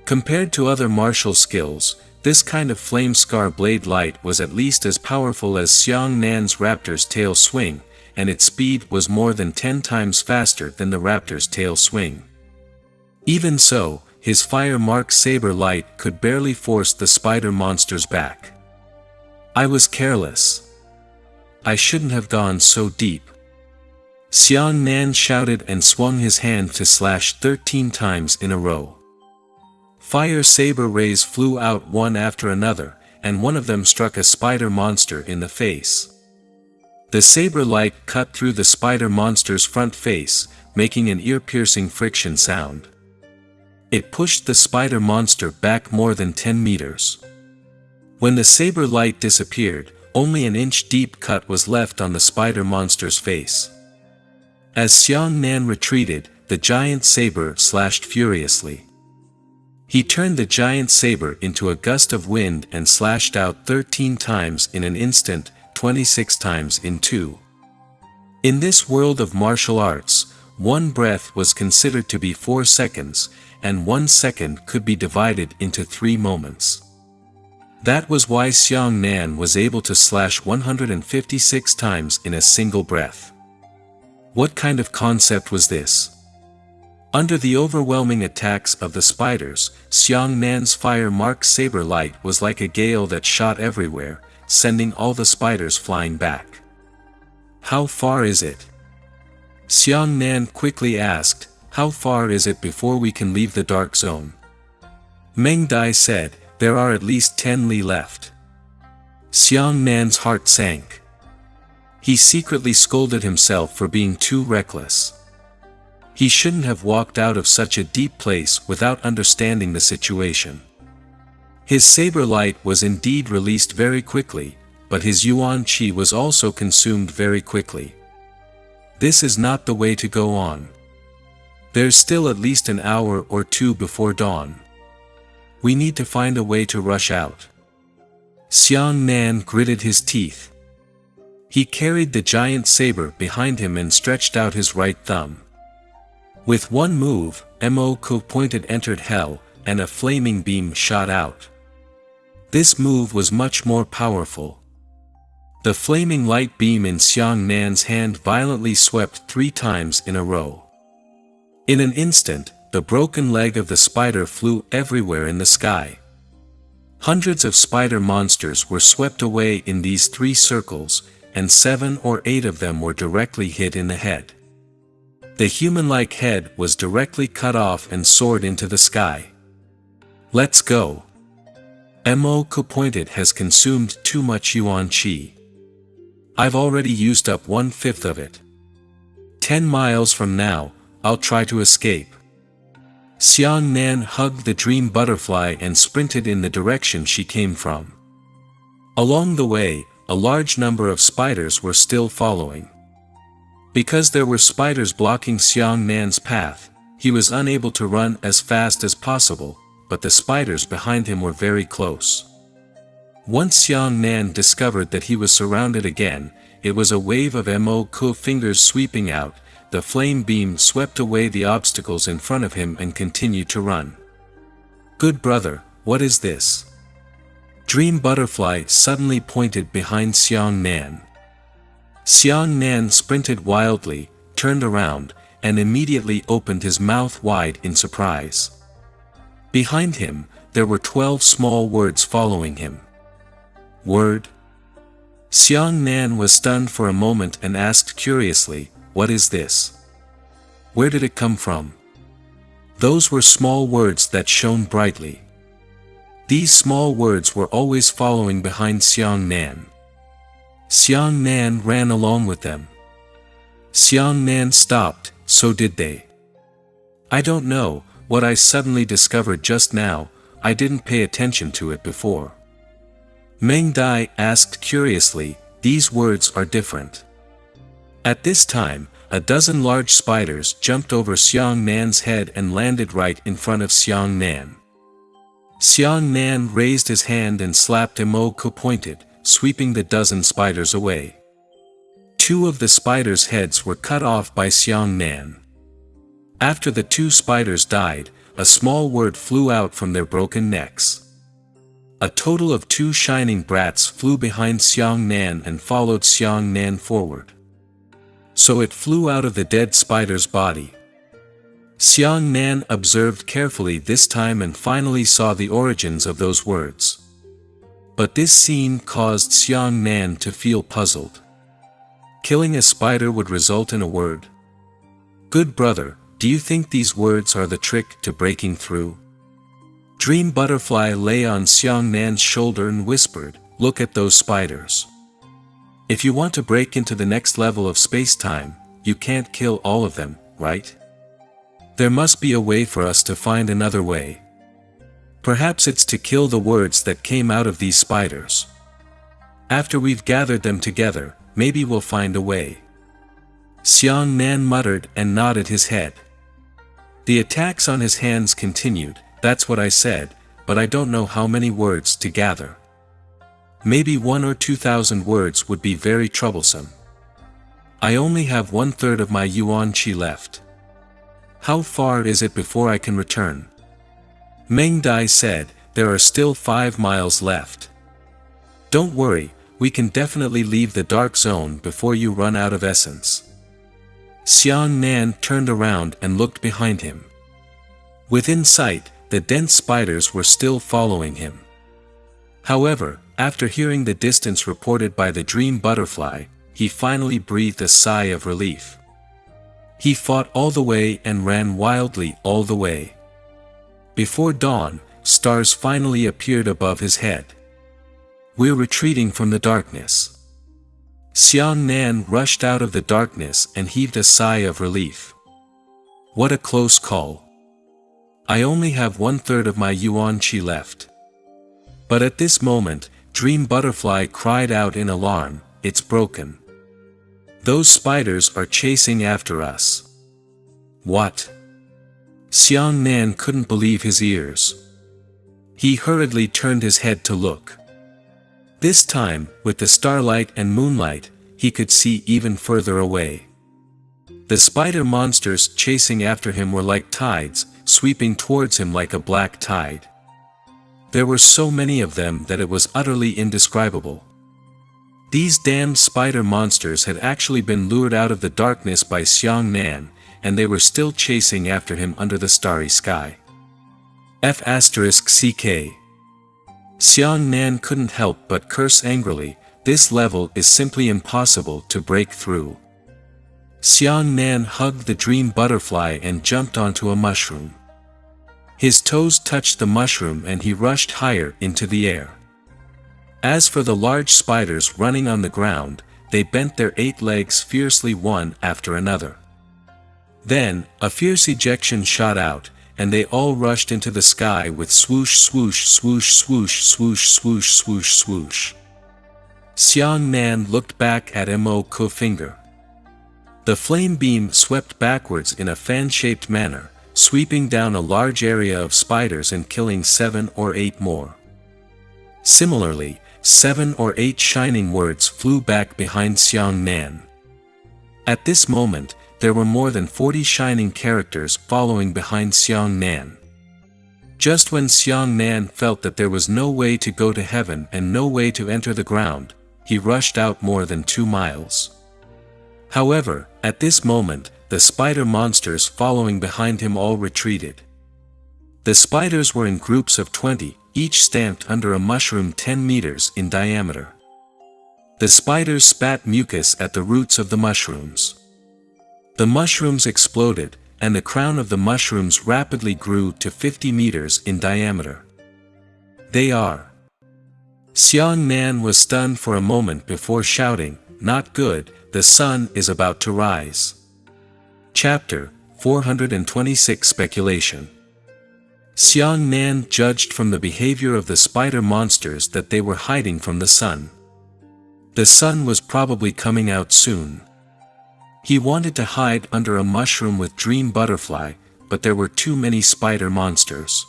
S1: Compared to other martial skills, this kind of flame scar blade light was at least as powerful as Xiang Nan's raptor's tail swing, and its speed was more than 10 times faster than the raptor's tail swing. Even so, his fire mark saber light could barely force the spider monsters back. I was careless. I shouldn't have gone so deep. Xiang Nan shouted and swung his hand to slash 13 times in a row. Fire saber rays flew out one after another, and one of them struck a spider monster in the face. The saber light cut through the spider monster's front face, making an ear-piercing friction sound. It pushed the spider monster back more than 10 meters. When the saber light disappeared, only an inch-deep cut was left on the spider monster's face. As Xiang Nan retreated, the giant saber slashed furiously. He turned the giant saber into a gust of wind and slashed out 13 times in an instant, 26 times in two. In this world of martial arts, one breath was considered to be 4 seconds, and 1 second could be divided into 3 moments. That was why Xiang Nan was able to slash 156 times in a single breath. What kind of concept was this? Under the overwhelming attacks of the spiders, Xiang Nan's fire mark saber light was like a gale that shot everywhere, sending all the spiders flying back. How far is it? Xiang Nan quickly asked, how far is it before we can leave the dark zone? Meng Dai said, there are at least 10 li left. Xiang Nan's heart sank. He secretly scolded himself for being too reckless. He shouldn't have walked out of such a deep place without understanding the situation. His saber light was indeed released very quickly, but his yuan qi was also consumed very quickly. This is not the way to go on. There's still at least an hour or two before dawn. We need to find a way to rush out. Xiang Nan gritted his teeth. He carried the giant saber behind him and stretched out his right thumb. With one move, Mo-Ku pointed entered hell, and a flaming beam shot out. This move was much more powerful. The flaming light beam in Xiang Nan's hand violently swept 3 times in a row. In an instant, the broken leg of the spider flew everywhere in the sky. Hundreds of spider monsters were swept away in these 3 circles, and 7 or 8 of them were directly hit in the head. The human-like head was directly cut off and soared into the sky. Let's go. Mo-Ku pointed has consumed too much yuan qi. I've already used up 1/5 of it. 10 miles from now, I'll try to escape. Xiang Nan hugged the dream butterfly and sprinted in the direction she came from. Along the way, a large number of spiders were still following. Because there were spiders blocking Xiang Nan's path, he was unable to run as fast as possible, but the spiders behind him were very close. Once Xiang Nan discovered that he was surrounded again, it was a wave of Mo-Ku fingers sweeping out. The flame beam swept away the obstacles in front of him and continued to run. Good brother, what is this? Dream Butterfly suddenly pointed behind Xiang Nan. Xiang Nan sprinted wildly, turned around, and immediately opened his mouth wide in surprise. Behind him, there were 12 small words following him. Word? Xiang Nan was stunned for a moment and asked curiously, what is this? Where did it come from? Those were small words that shone brightly. These small words were always following behind Xiang Nan. Xiang Nan ran along with them. Xiang Nan stopped, so did they. I don't know, what I suddenly discovered just now, I didn't pay attention to it before. Meng Dai asked curiously, these words are different. At this time, a dozen large spiders jumped over Xiang Nan's head and landed right in front of Xiang Nan. Xiang Nan raised his hand and slapped IMMORTAL pointed, sweeping the dozen spiders away. Two of the spiders' heads were cut off by Xiang Nan. After the two spiders died, a small word flew out from their broken necks. A total of 2 shining brats flew behind Xiang Nan and followed Xiang Nan forward. So it flew out of the dead spider's body. Xiang Nan observed carefully this time and finally saw the origins of those words. But this scene caused Xiang Nan to feel puzzled. Killing a spider would result in a word. Good brother, do you think these words are the trick to breaking through? Dream Butterfly lay on Xiang Nan's shoulder and whispered, look at those spiders. If you want to break into the next level of space-time, you can't kill all of them, right? There must be a way for us to find another way. Perhaps it's to kill the words that came out of these spiders. After we've gathered them together, maybe we'll find a way. Xiang Nan muttered and nodded his head. The attacks on his hands continued. That's what I said, but I don't know how many words to gather. Maybe 1,000 or 2,000 words would be very troublesome. I only have 1/3 of my yuan qi left. How far is it before I can return? Meng Dai said, there are still 5 miles left. Don't worry, we can definitely leave the dark zone before you run out of essence. Xiang Nan turned around and looked behind him. Within sight, the dense spiders were still following him. However, after hearing the distance reported by the Dream Butterfly, he finally breathed a sigh of relief. He fought all the way and ran wildly all the way. Before dawn, stars finally appeared above his head. We're retreating from the darkness. Xiang Nan rushed out of the darkness and heaved a sigh of relief. What a close call. I only have 1/3 of my yuan qi left. But at this moment, Dream Butterfly cried out in alarm, it's broken. Those spiders are chasing after us. What? Xiang Nan couldn't believe his ears. He hurriedly turned his head to look. This time, with the starlight and moonlight, he could see even further away. The spider monsters chasing after him were like tides, sweeping towards him like a black tide. There were so many of them that it was utterly indescribable. These damned spider monsters had actually been lured out of the darkness by Xiang Nan, and they were still chasing after him under the starry sky. F***CK. Xiang Nan couldn't help but curse angrily, this level is simply impossible to break through. Xiang Nan hugged the Dream Butterfly and jumped onto a mushroom. His toes touched the mushroom and he rushed higher into the air. As for the large spiders running on the ground, they bent their 8 legs fiercely one after another. Then, a fierce ejection shot out, and they all rushed into the sky with swoosh swoosh swoosh swoosh swoosh swoosh swoosh swoosh. Xiang Nan looked back at IMMORTAL finger. The flame beam swept backwards in a fan-shaped manner, sweeping down a large area of spiders and killing 7 or 8 more. Similarly, 7 or 8 shining words flew back behind Xiang Nan. At this moment, there were more than 40 shining characters following behind Xiang Nan. Just when Xiang Nan felt that there was no way to go to heaven and no way to enter the ground, he rushed out more than 2 miles. However, at this moment, the spider monsters following behind him all retreated. The spiders were in groups of 20, each stamped under a mushroom 10 meters in diameter. The spiders spat mucus at the roots of the mushrooms. The mushrooms exploded, and the crown of the mushrooms rapidly grew to 50 meters in diameter. They are. Xiang Nan was stunned for a moment before shouting, "Not good, the sun is about to rise." Chapter 426 Speculation. Xiang Nan judged from the behavior of the spider monsters that they were hiding from the sun. The sun was probably coming out soon. He wanted to hide under a mushroom with Dream Butterfly, but there were too many spider monsters.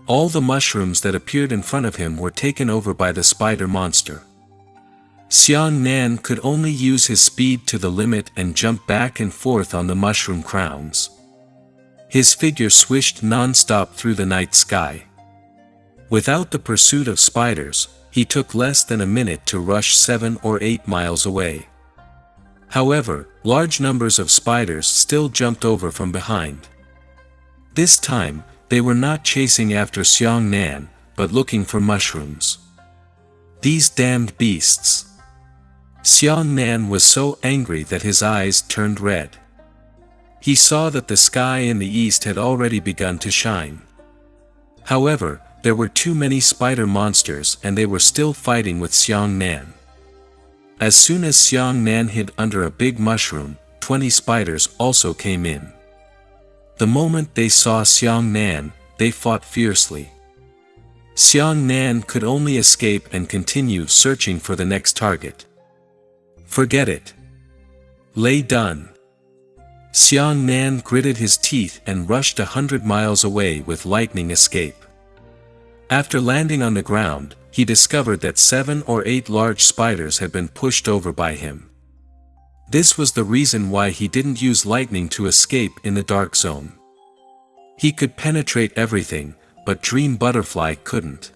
S1: All the mushrooms that appeared in front of him were taken over by the spider monster. Xiang Nan could only use his speed to the limit and jump back and forth on the mushroom crowns. His figure swished non-stop through the night sky. Without the pursuit of spiders, he took less than a minute to rush 7 or 8 miles away. However, large numbers of spiders still jumped over from behind. This time, they were not chasing after Xiang Nan, but looking for mushrooms. These damned beasts! Xiang Nan was so angry that his eyes turned red. He saw that the sky in the east had already begun to shine. However, there were too many spider monsters and they were still fighting with Xiang Nan. As soon as Xiang Nan hid under a big mushroom, 20 spiders also came in. The moment they saw Xiang Nan, they fought fiercely. Xiang Nan could only escape and continue searching for the next target. Forget it. Lay done. Xiang Nan gritted his teeth and rushed 100 miles away with lightning escape. After landing on the ground, he discovered that 7 or 8 large spiders had been pushed over by him. This was the reason why he didn't use lightning to escape in the dark zone. He could penetrate everything, but Dream Butterfly couldn't.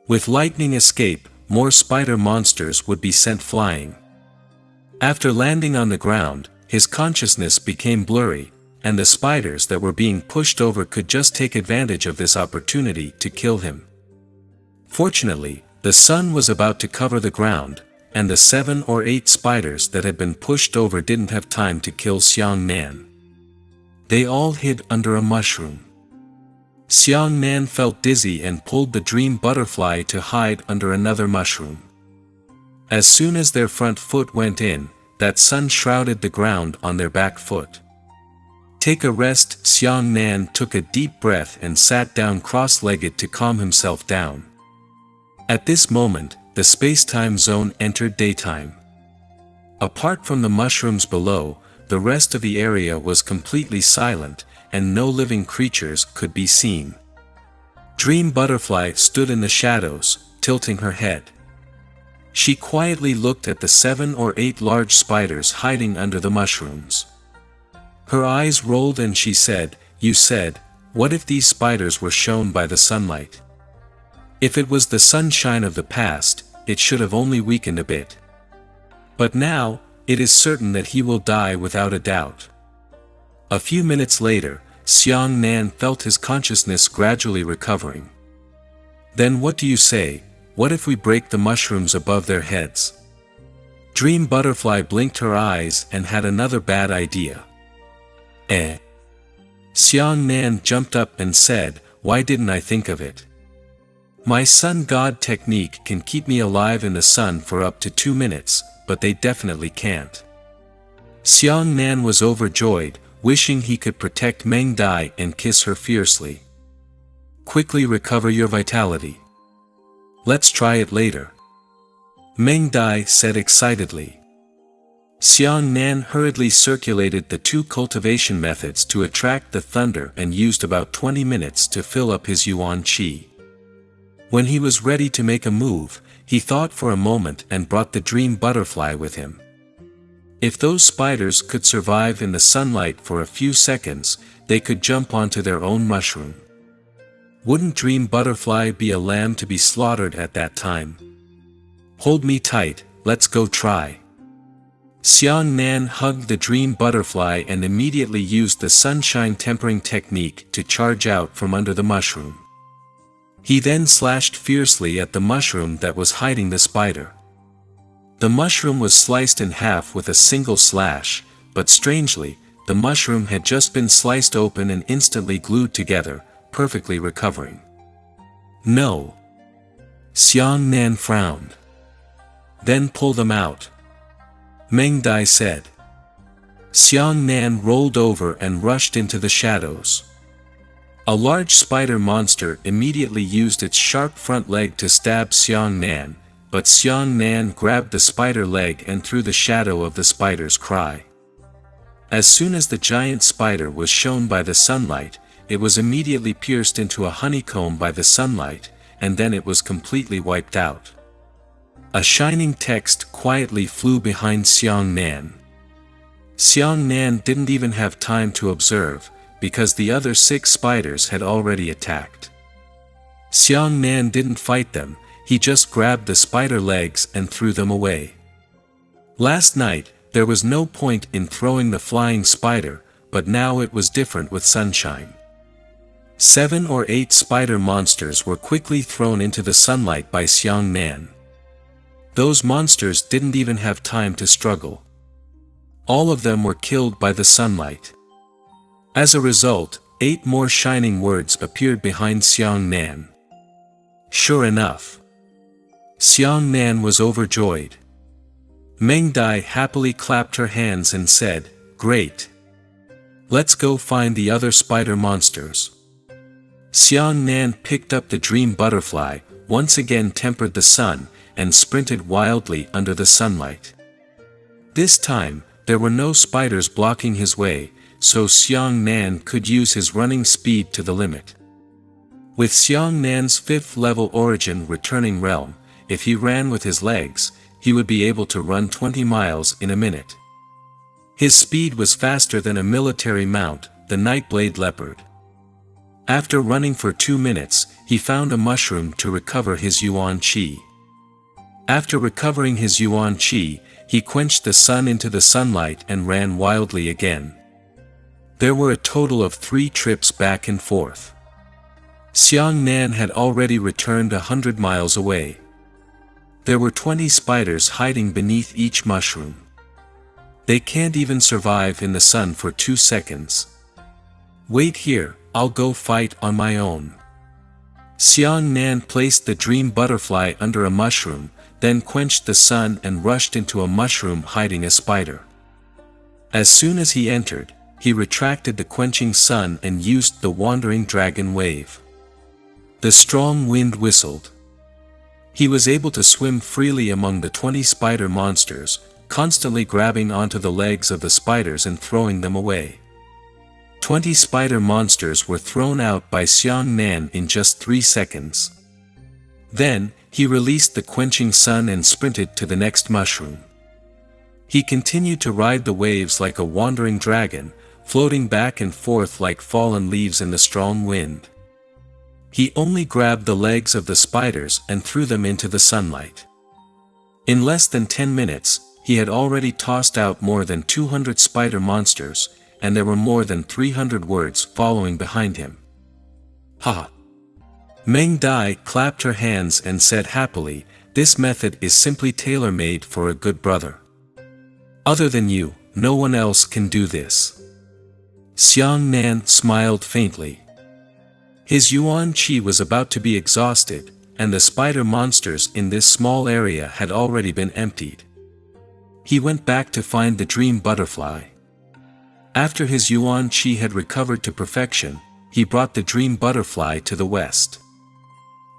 S1: With lightning escape, more spider monsters would be sent flying. After landing on the ground, his consciousness became blurry, and the spiders that were being pushed over could just take advantage of this opportunity to kill him. Fortunately, the sun was about to cover the ground, and the 7 or 8 spiders that had been pushed over didn't have time to kill Xiang Nan. They all hid under a mushroom. Xiang Nan felt dizzy and pulled the Dream Butterfly to hide under another mushroom. As soon as their front foot went in, that sun shrouded the ground on their back foot. Take a rest. Xiang Nan took a deep breath and sat down cross-legged to calm himself down. At this moment, the space-time zone entered daytime. Apart from the mushrooms below, the rest of the area was completely silent, and no living creatures could be seen. Dream Butterfly stood in the shadows, tilting her head. She quietly looked at the 7 or 8 large spiders hiding under the mushrooms. Her eyes rolled and she said, "You said, what if these spiders were shown by the sunlight? If it was the sunshine of the past, it should have only weakened a bit. But now, it is certain that he will die without a doubt." A few minutes later, Xiang Nan felt his consciousness gradually recovering. "Then what do you say? What if we break the mushrooms above their heads?" Dream Butterfly blinked her eyes and had another bad idea. Xiang Nan jumped up and said, "Why didn't I think of it? My sun god technique can keep me alive in the sun for up to 2 minutes, but they definitely can't." Xiang Nan was overjoyed, wishing he could protect Meng Dai and kiss her fiercely. "Quickly recover your vitality. Let's try it later," Meng Dai said excitedly. Xiang Nan hurriedly circulated the 2 cultivation methods to attract the thunder and used about 20 minutes to fill up his yuan qi. When he was ready to make a move, he thought for a moment and brought the Dream Butterfly with him. If those spiders could survive in the sunlight for a few seconds, they could jump onto their own mushroom. Wouldn't Dream Butterfly be a lamb to be slaughtered at that time? "Hold me tight, let's go try." Xiang Nan hugged the Dream Butterfly and immediately used the sunshine tempering technique to charge out from under the mushroom. He then slashed fiercely at the mushroom that was hiding the spider. The mushroom was sliced in half with a single slash, but strangely, the mushroom had just been sliced open and instantly glued together, perfectly recovering. "No." Xiang Nan frowned. "Then pull them out," Meng Dai said. Xiang Nan rolled over and rushed into the shadows. A large spider monster immediately used its sharp front leg to stab Xiang Nan, but Xiang Nan grabbed the spider leg and threw the shadow of the spider's cry. As soon as the giant spider was shown by the sunlight, it was immediately pierced into a honeycomb by the sunlight, and then it was completely wiped out. A shining text quietly flew behind Xiang Nan. Xiang Nan didn't even have time to observe, because the other 6 spiders had already attacked. Xiang Nan didn't fight them, he just grabbed the spider legs and threw them away. Last night, there was no point in throwing the flying spider, but now it was different with sunshine. 7 or 8 spider monsters were quickly thrown into the sunlight by Xiang Nan. Those monsters didn't even have time to struggle. All of them were killed by the sunlight. As a result, 8 more shining words appeared behind Xiang Nan. Sure enough, Xiang Nan was overjoyed. Meng Dai happily clapped her hands and said, "Great! Let's go find the other spider monsters." Xiang Nan picked up the dream butterfly, once again tempered the sun, and sprinted wildly under the sunlight. This time, there were no spiders blocking his way, so Xiang Nan could use his running speed to the limit. With Xiang Nan's 5th level origin returning realm, if he ran with his legs, he would be able to run 20 miles in a minute. His speed was faster than a military mount, the Nightblade Leopard. After running for 2 minutes, he found a mushroom to recover his Yuan Qi. After recovering his Yuan Qi, he quenched the sun into the sunlight and ran wildly again. There were a total of 3 trips back and forth. Xiang Nan had already returned 100 miles away. There were 20 spiders hiding beneath each mushroom. They can't even survive in the sun for 2 seconds. Wait here, I'll go fight on my own. Xiang Nan placed the dream butterfly under a mushroom, then quenched the sun and rushed into a mushroom hiding a spider. As soon as he entered, he retracted the quenching sun and used the wandering dragon wave. The strong wind whistled. He was able to swim freely among the 20 spider monsters, constantly grabbing onto the legs of the spiders and throwing them away. 20 spider monsters were thrown out by Xiang Nan in just 3 seconds. Then, he released the quenching sun and sprinted to the next mushroom. He continued to ride the waves like a wandering dragon, floating back and forth like fallen leaves in the strong wind. He only grabbed the legs of the spiders and threw them into the sunlight. In less than 10 minutes, he had already tossed out more than 200 spider monsters, and there were more than 300 words following behind him. Ha! Meng Dai clapped her hands and said happily, "This method is simply tailor-made for a good brother. Other than you, no one else can do this." Xiang Nan smiled faintly. His Yuan Qi was about to be exhausted, and the spider monsters in this small area had already been emptied. He went back to find the dream butterfly. After his Yuan Qi had recovered to perfection, he brought the dream butterfly to the west.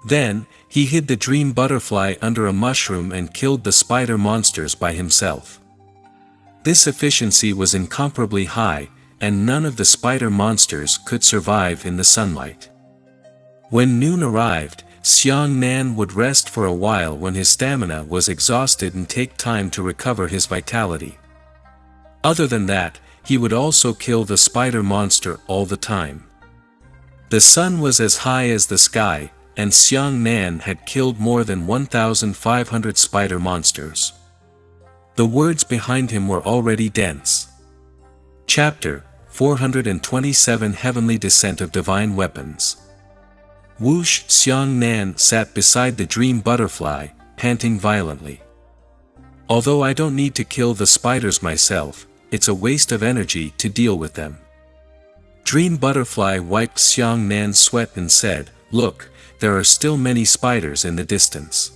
S1: Then, he hid the dream butterfly under a mushroom and killed the spider monsters by himself. This efficiency was incomparably high, and none of the spider monsters could survive in the sunlight. When noon arrived, Xiang Nan would rest for a while when his stamina was exhausted and take time to recover his vitality. Other than that, he would also kill the spider monster all the time. The sun was as high as the sky, and Xiang Nan had killed more than 1,500 spider monsters. The words behind him were already dense. Chapter 427 Heavenly Descent of Divine Weapons. Whoosh! Xiang Nan sat beside the dream butterfly, panting violently. Although I don't need to kill the spiders myself, it's a waste of energy to deal with them. Dream butterfly wiped Xiang Nan's sweat and said, "Look, there are still many spiders in the distance.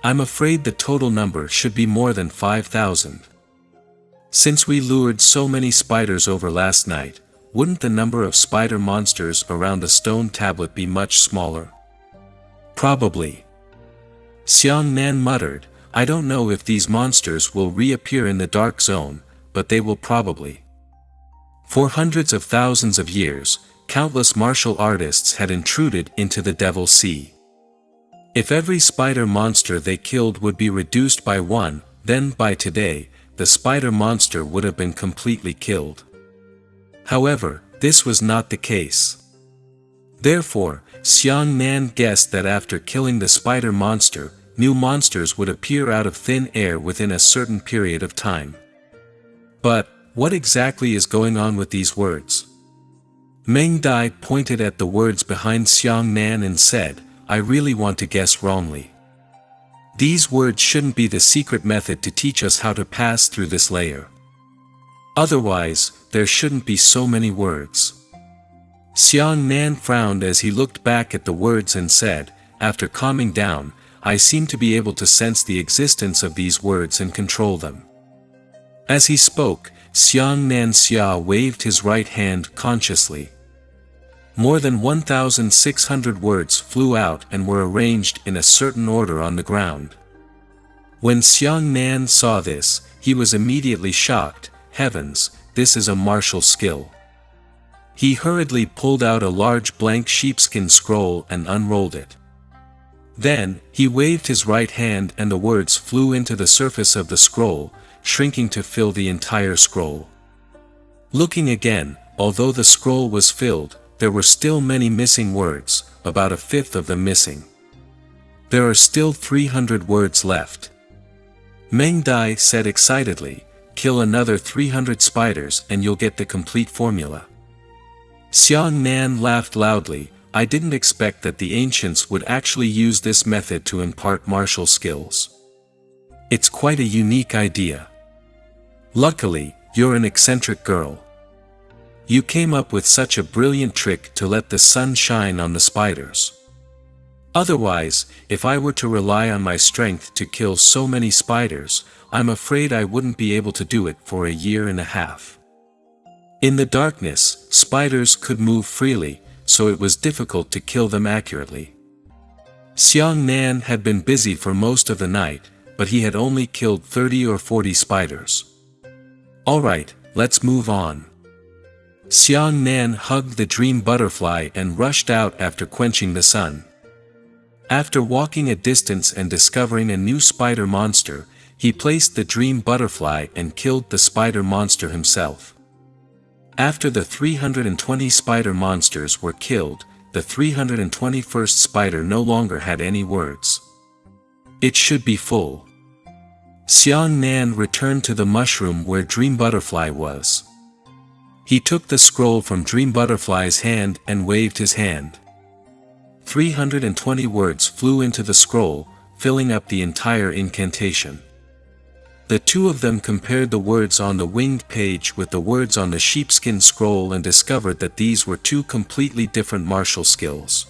S1: I'm afraid the total number should be more than 5,000. Since we lured so many spiders over last night, wouldn't the number of spider monsters around the stone tablet be much smaller?" "Probably." Xiang Nan muttered, I don't know if these monsters will reappear in the dark zone, but they will probably. For hundreds of thousands of years, countless martial artists had intruded into the Devil's Sea. If every spider monster they killed would be reduced by one, then by today, the spider monster would have been completely killed. However, this was not the case. Therefore, Xiang Nan guessed that after killing the spider monster, new monsters would appear out of thin air within a certain period of time. But, what exactly is going on with these words? Meng Dai pointed at the words behind Xiang Nan and said, I really want to guess wrongly. These words shouldn't be the secret method to teach us how to pass through this layer. Otherwise, there shouldn't be so many words. Xiang Nan frowned as he looked back at the words and said, after calming down, I seem to be able to sense the existence of these words and control them. As he spoke, Xiang Nan Xia waved his right hand consciously. More than 1,600 words flew out and were arranged in a certain order on the ground. When Xiang Nan saw this, he was immediately shocked. Heavens, this is a martial skill. He hurriedly pulled out a large blank sheepskin scroll and unrolled it. Then, he waved his right hand and the words flew into the surface of the scroll, shrinking to fill the entire scroll. Looking again, although the scroll was filled, there were still many missing words, about a fifth of them missing. There are still 300 words left. Meng Dai said excitedly, kill another 300 spiders and you'll get the complete formula. Xiang Nan laughed loudly, I didn't expect that the ancients would actually use this method to impart martial skills. It's quite a unique idea. Luckily, you're an eccentric girl. You came up with such a brilliant trick to let the sun shine on the spiders. Otherwise, if I were to rely on my strength to kill so many spiders, I'm afraid I wouldn't be able to do it for a year and a half. In the darkness, spiders could move freely, so it was difficult to kill them accurately. Xiang Nan had been busy for most of the night, but he had only killed 30 or 40 spiders. Alright, let's move on. Xiang Nan hugged the dream butterfly and rushed out after quenching the sun. After walking a distance and discovering a new spider monster, he placed the dream butterfly and killed the spider monster himself. After the 320 spider monsters were killed, the 321st spider no longer had any words. It should be full. Xiang Nan returned to the mushroom where Dream Butterfly was. He took the scroll from Dream Butterfly's hand and waved his hand. 320 words flew into the scroll, filling up the entire incantation. The two of them compared the words on the winged page with the words on the sheepskin scroll and discovered that these were two completely different martial skills.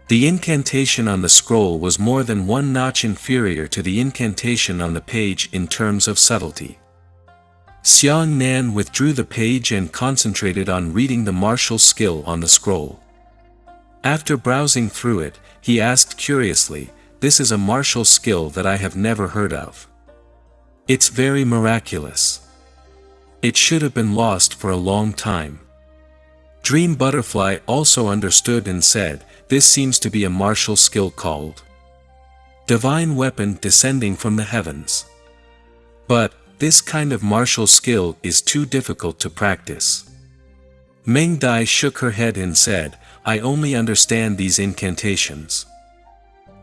S1: The incantation on the scroll was more than one notch inferior to the incantation on the page in terms of subtlety. Xiang Nan withdrew the page and concentrated on reading the martial skill on the scroll. After browsing through it, he asked curiously, "This is a martial skill that I have never heard of. It's very miraculous. It should have been lost for a long time." Dream Butterfly also understood and said, "This seems to be a martial skill called Divine Weapon descending from the heavens. But, this kind of martial skill is too difficult to practice." Meng Dai shook her head and said, "I only understand these incantations.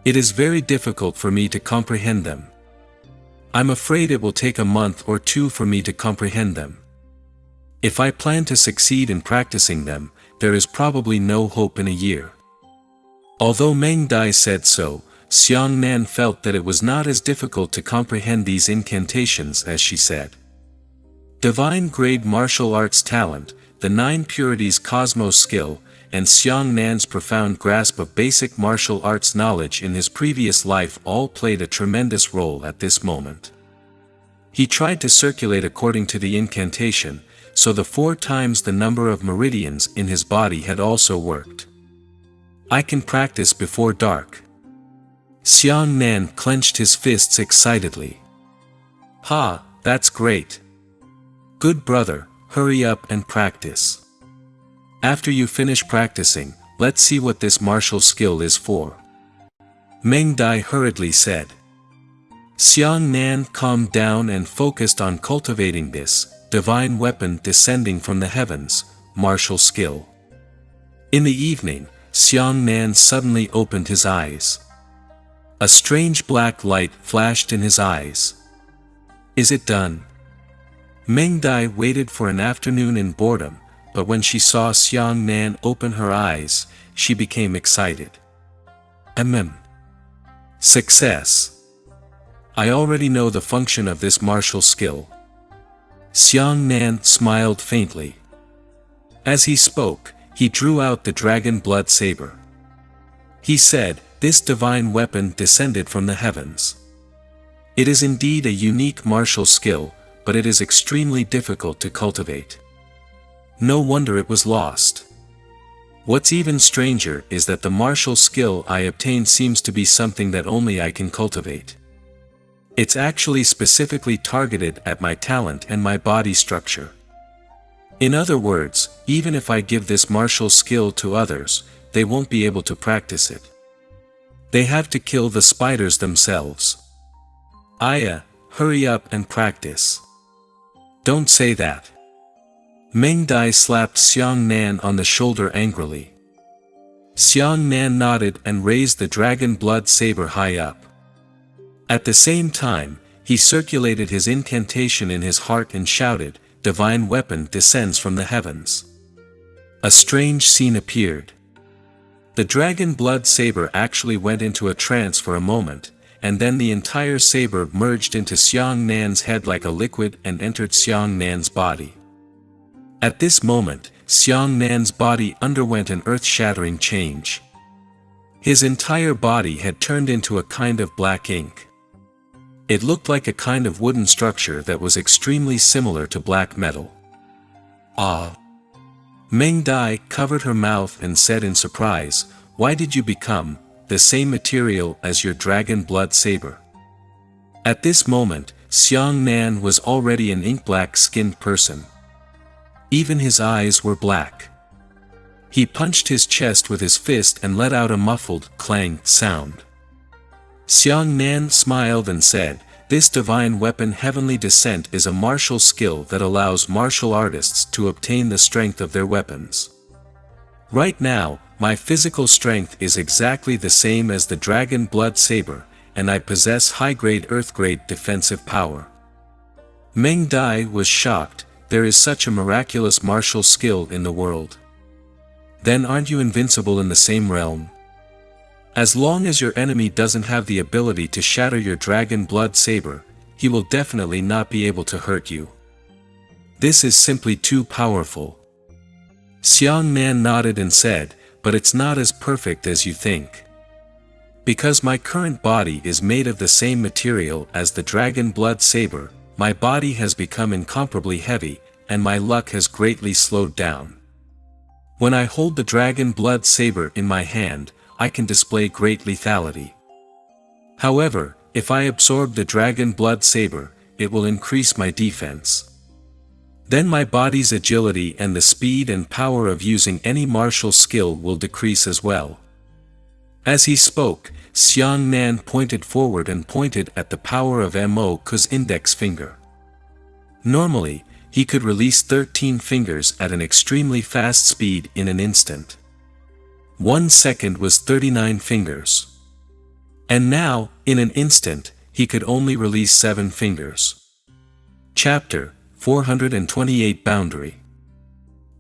S1: It is very difficult for me to comprehend them. I'm afraid it will take a month or two for me to comprehend them. If I plan to succeed in practicing them, there is probably no hope in a year." Although Meng Dai said so, Xiang Nan felt that it was not as difficult to comprehend these incantations as she said. Divine grade martial arts talent, the 9 purities cosmos skill, and Xiang Nan's profound grasp of basic martial arts knowledge in his previous life all played a tremendous role at this moment. He tried to circulate according to the incantation, so the 4 times the number of meridians in his body had also worked. "I can practice before dark." Xiang Nan clenched his fists excitedly. Ha, that's great. Good brother, hurry up and practice. After you finish practicing, let's see what this martial skill is for. Meng Dai hurriedly said. Xiang Nan calmed down and focused on cultivating this divine weapon descending from the heavens, martial skill. In the evening, Xiang Nan suddenly opened his eyes. A strange black light flashed in his eyes. Is it done? Meng Dai waited for an afternoon in boredom, but when she saw Xiang Nan open her eyes, she became excited. Success. I already know the function of this martial skill. Xiang Nan smiled faintly. As he spoke, he drew out the dragon blood saber. He said, this divine weapon descended from the heavens. It is indeed a unique martial skill, but it is extremely difficult to cultivate. No wonder it was lost. What's even stranger is that the martial skill I obtained seems to be something that only I can cultivate. It's actually specifically targeted at my talent and my body structure. In other words, even if I give this martial skill to others, they won't be able to practice it. They have to kill the spiders themselves. Aya, hurry up and practice. Don't say that. Meng Dai slapped Xiang Nan on the shoulder angrily. Xiang Nan nodded and raised the dragon blood saber high up. At the same time, he circulated his incantation in his heart and shouted, divine weapon descends from the heavens. A strange scene appeared. The dragon blood saber actually went into a trance for a moment, and then the entire saber merged into Xiang Nan's head like a liquid and entered Xiang Nan's body. At this moment, Xiang Nan's body underwent an earth-shattering change. His entire body had turned into a kind of black ink. It looked like a kind of wooden structure that was extremely similar to black metal. Ah! Meng Dai covered her mouth and said in surprise, why did you become the same material as your dragon blood saber? At this moment, Xiang Nan was already an ink-black-skinned person. Even his eyes were black. He punched his chest with his fist and let out a muffled clang sound. Xiang Nan smiled and said, this divine weapon heavenly descent is a martial skill that allows martial artists to obtain the strength of their weapons. Right now, my physical strength is exactly the same as the dragon blood saber, and I possess high-grade earth-grade defensive power. Meng Dai was shocked. There is such a miraculous martial skill in the world. Then aren't you invincible in the same realm? As long as your enemy doesn't have the ability to shatter your dragon blood saber, he will definitely not be able to hurt you. This is simply too powerful. Xiang Nan nodded and said, but it's not as perfect as you think. Because my current body is made of the same material as the dragon blood saber, my body has become incomparably heavy, and my luck has greatly slowed down. When I hold the dragon blood saber in my hand, I can display great lethality. However, if I absorb the dragon blood saber, it will increase my defense. Then my body's agility and the speed and power of using any martial skill will decrease as well. As he spoke, Xiang Nan pointed forward and pointed at the power of Mo's index finger. Normally, he could release 13 fingers at an extremely fast speed in an instant. 1 second was 39 fingers. And now, in an instant, he could only release 7 fingers. Chapter 428 Boundary.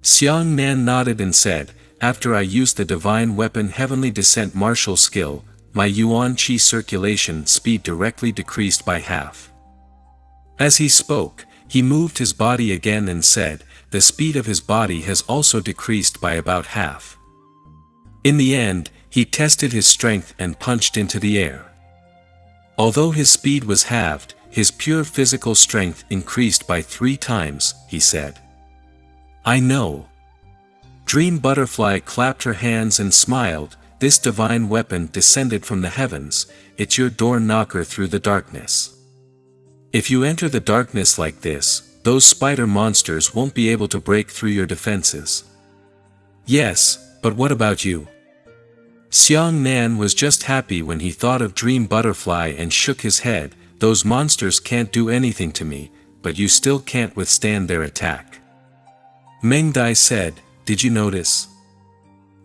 S1: Xiang Nan nodded and said, after I used the divine weapon heavenly descent martial skill, my yuan qi circulation speed directly decreased by half. As he spoke, he moved his body again and said, the speed of his body has also decreased by about half. In the end, he tested his strength and punched into the air. Although his speed was halved, his pure physical strength increased by 3 times, he said. I know. Dream Butterfly clapped her hands and smiled, this divine weapon descended from the heavens, it's your door knocker through the darkness. If you enter the darkness like this, those spider monsters won't be able to break through your defenses. Yes, but what about you? Xiang Nan was just happy when he thought of Dream Butterfly and shook his head. Those monsters can't do anything to me, but you still can't withstand their attack. Meng Dai said, did you notice?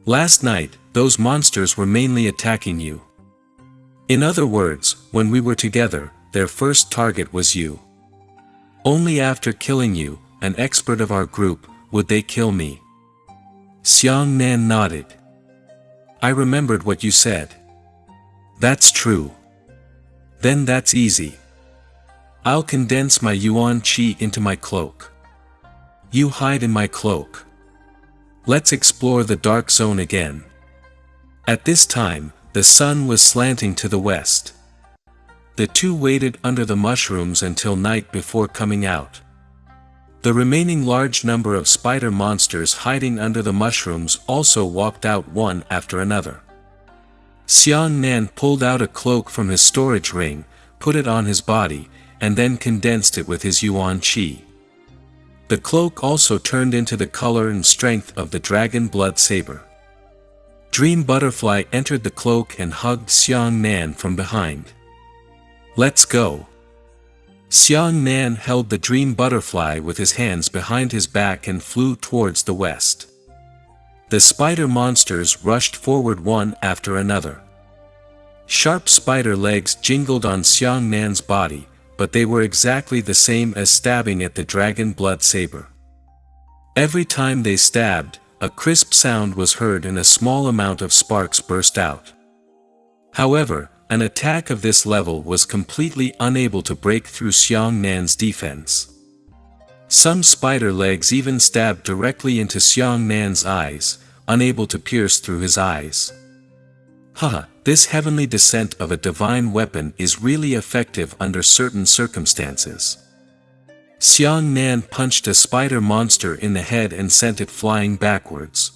S1: Last night, those monsters were mainly attacking you. In other words, when we were together, their first target was you. Only after killing you, an expert of our group, would they kill me. Xiang Nan nodded. I remembered what you said. That's true. Then that's easy. I'll condense my Yuan Qi into my cloak. You hide in my cloak. Let's explore the dark zone again. At this time, the sun was slanting to the west. The two waited under the mushrooms until night before coming out. The remaining large number of spider monsters hiding under the mushrooms also walked out one after another. Xiang Nan pulled out a cloak from his storage ring, put it on his body, and then condensed it with his Yuan Qi. The cloak also turned into the color and strength of the dragon blood saber. Dream Butterfly entered the cloak and hugged Xiang Nan from behind. Let's go. Xiang Nan held the Dream Butterfly with his hands behind his back and flew towards the west. The spider monsters rushed forward one after another. Sharp spider legs jingled on Xiang Nan's body, but they were exactly the same as stabbing at the dragon blood saber. Every time they stabbed, a crisp sound was heard and a small amount of sparks burst out. However, an attack of this level was completely unable to break through Xiang Nan's defense. Some spider legs even stabbed directly into Xiang Nan's eyes, unable to pierce through his eyes. Haha, this heavenly descent of a divine weapon is really effective under certain circumstances. Xiang Nan punched a spider monster in the head and sent it flying backwards.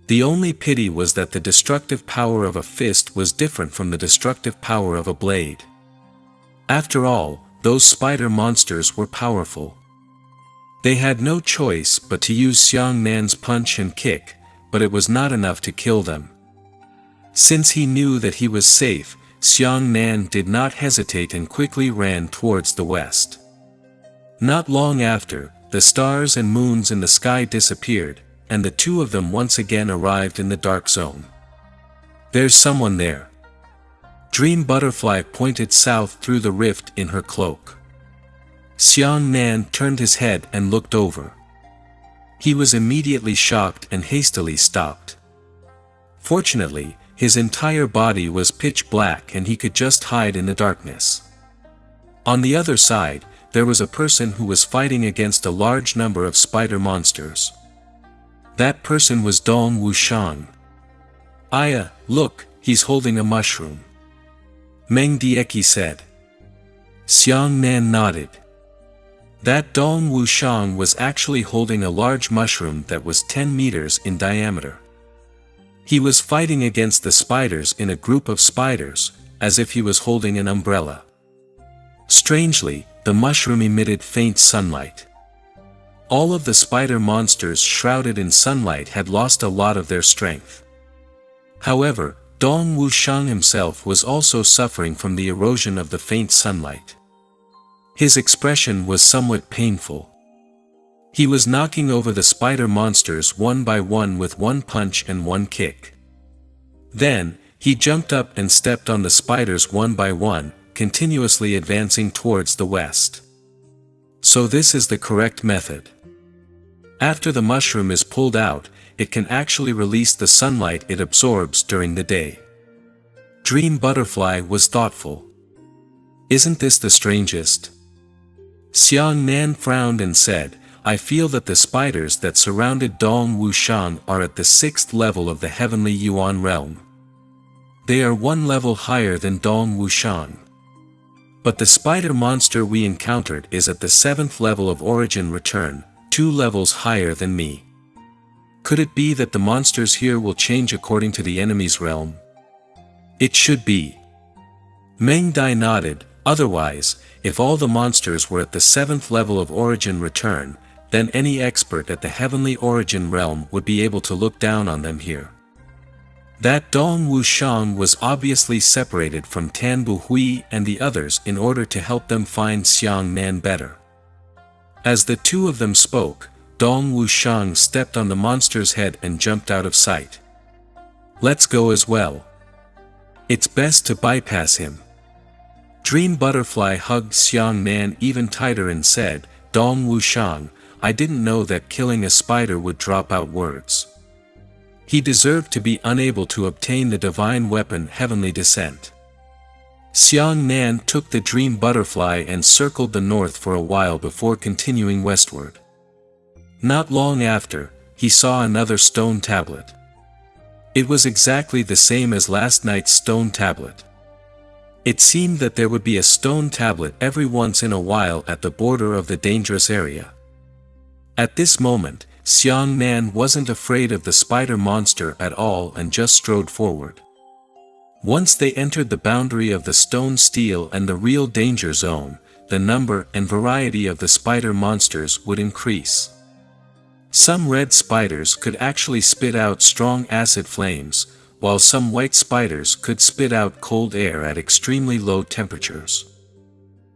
S1: The only pity was that the destructive power of a fist was different from the destructive power of a blade. After all, those spider monsters were powerful. They had no choice but to use Xiang Nan's punch and kick, but it was not enough to kill them. Since he knew that he was safe, Xiang Nan did not hesitate and quickly ran towards the west. Not long after, the stars and moons in the sky disappeared, and the two of them once again arrived in the dark zone. There's someone there. Dream Butterfly pointed south through the rift in her cloak. Xiang Nan turned his head and looked over. He was immediately shocked and hastily stopped. Fortunately, his entire body was pitch black and he could just hide in the darkness. On the other side, there was a person who was fighting against a large number of spider monsters. That person was Dong Wushang. Aya, look, he's holding a mushroom. Meng Dieki said. Xiang Nan nodded. That Dong Wushang was actually holding a large mushroom that was 10 meters in diameter. He was fighting against the spiders in a group of spiders, as if he was holding an umbrella. Strangely, the mushroom emitted faint sunlight. All of the spider monsters shrouded in sunlight had lost a lot of their strength. However, Dong Wushang himself was also suffering from the erosion of the faint sunlight. His expression was somewhat painful. He was knocking over the spider monsters one by one with one punch and one kick. Then, he jumped up and stepped on the spiders one by one, continuously advancing towards the west. So this is the correct method. After the mushroom is pulled out, it can actually release the sunlight it absorbs during the day. Dream Butterfly was thoughtful. Isn't this the strangest? Xiang Nan frowned and said, I feel that the spiders that surrounded Dong Wushang are at the 6th level of the heavenly Yuan realm. They are one level higher than Dong Wushang. But the spider monster we encountered is at the 7th level of origin return, 2 levels higher than me. Could it be that the monsters here will change according to the enemy's realm? It should be. Meng Dai nodded. Otherwise, if all the monsters were at the 7th level of origin return, then any expert at the heavenly origin realm would be able to look down on them here. That Dong Wushang was obviously separated from Tan Buhui and the others in order to help them find Xiang Nan better. As the two of them spoke, Dong Wushang stepped on the monster's head and jumped out of sight. Let's go as well. It's best to bypass him. Dream Butterfly hugged Xiang Nan even tighter and said, Dong Wushang, I didn't know that killing a spider would drop out words. He deserved to be unable to obtain the divine weapon Heavenly Descent. Xiang Nan took the Dream Butterfly and circled the north for a while before continuing westward. Not long after, he saw another stone tablet. It was exactly the same as last night's stone tablet. It seemed that there would be a stone tablet every once in a while at the border of the dangerous area. At this moment, Xiang Nan wasn't afraid of the spider monster at all and just strode forward. Once they entered the boundary of the stone steel and the real danger zone, the number and variety of the spider monsters would increase. Some red spiders could actually spit out strong acid flames, while some white spiders could spit out cold air at extremely low temperatures.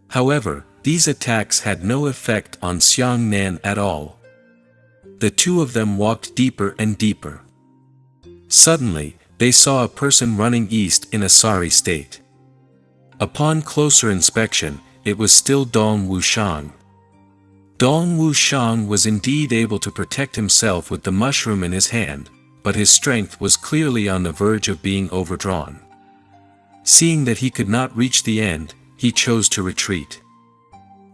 S1: However, these attacks had no effect on Xiang Nan at all. The two of them walked deeper and deeper. Suddenly, they saw a person running east in a sorry state. Upon closer inspection, it was still Dong Wushang. Dong Wushang was indeed able to protect himself with the mushroom in his hand, but his strength was clearly on the verge of being overdrawn. Seeing that he could not reach the end, he chose to retreat.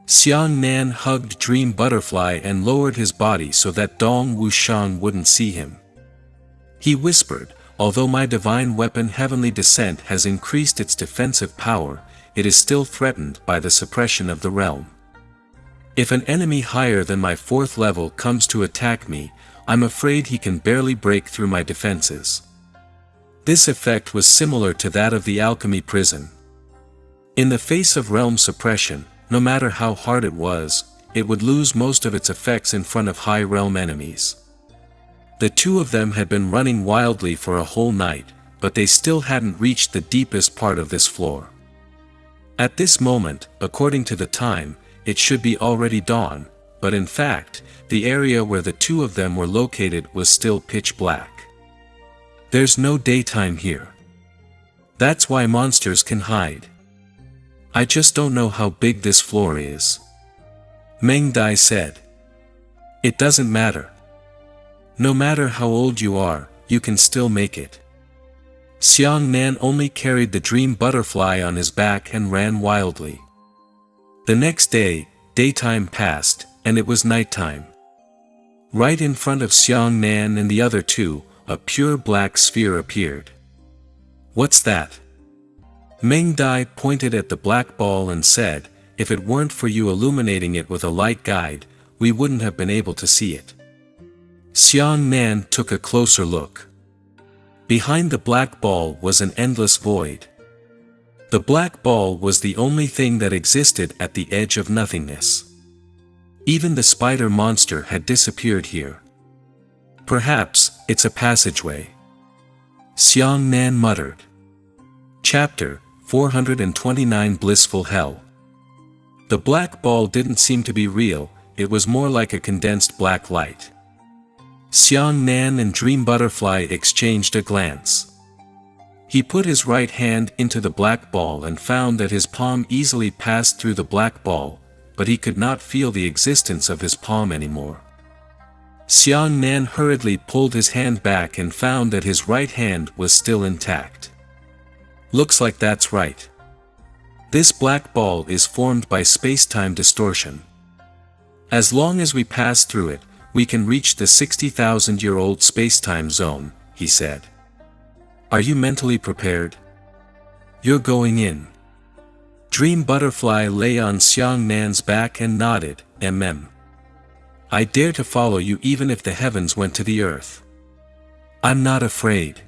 S1: Xiang Nan hugged Dream Butterfly and lowered his body so that Dong Wushang wouldn't see him. He whispered, although my divine weapon Heavenly Descent has increased its defensive power, it is still threatened by the suppression of the realm. If an enemy higher than my 4th level comes to attack me, I'm afraid he can barely break through my defenses. This effect was similar to that of the alchemy prison. In the face of realm suppression, no matter how hard it was, it would lose most of its effects in front of high realm enemies. The two of them had been running wildly for a whole night, but they still hadn't reached the deepest part of this floor. At this moment, according to the time, it should be already dawn, but in fact, the area where the two of them were located was still pitch black. There's no daytime here. That's why monsters can hide. I just don't know how big this floor is. Meng Dai said. It doesn't matter. No matter how old you are, you can still make it. Xiang Nan only carried the Dream Butterfly on his back and ran wildly. The next day, daytime passed, and it was nighttime. Right in front of Xiang Nan and the other two, a pure black sphere appeared. What's that? Meng Dai pointed at the black ball and said, if it weren't for you illuminating it with a light guide, we wouldn't have been able to see it. Xiang Nan took a closer look. Behind the black ball was an endless void. The black ball was the only thing that existed at the edge of nothingness. Even the spider monster had disappeared here. Perhaps it's a passageway. Xiang Nan muttered. Chapter 429 Blissful Hell. The black ball didn't seem to be real, it was more like a condensed black light. Xiang Nan and Dream Butterfly exchanged a glance. He put his right hand into the black ball and found that his palm easily passed through the black ball, but he could not feel the existence of his palm anymore. Xiang Nan hurriedly pulled his hand back and found that his right hand was still intact. Looks like that's right. This black ball is formed by space-time distortion. As long as we pass through it, we can reach the 60,000-year-old space-time zone, he said. Are you mentally prepared? You're going in. Dream Butterfly lay on Xiang Nan's back and nodded, I dare to follow you even if the heavens went to the earth. I'm not afraid.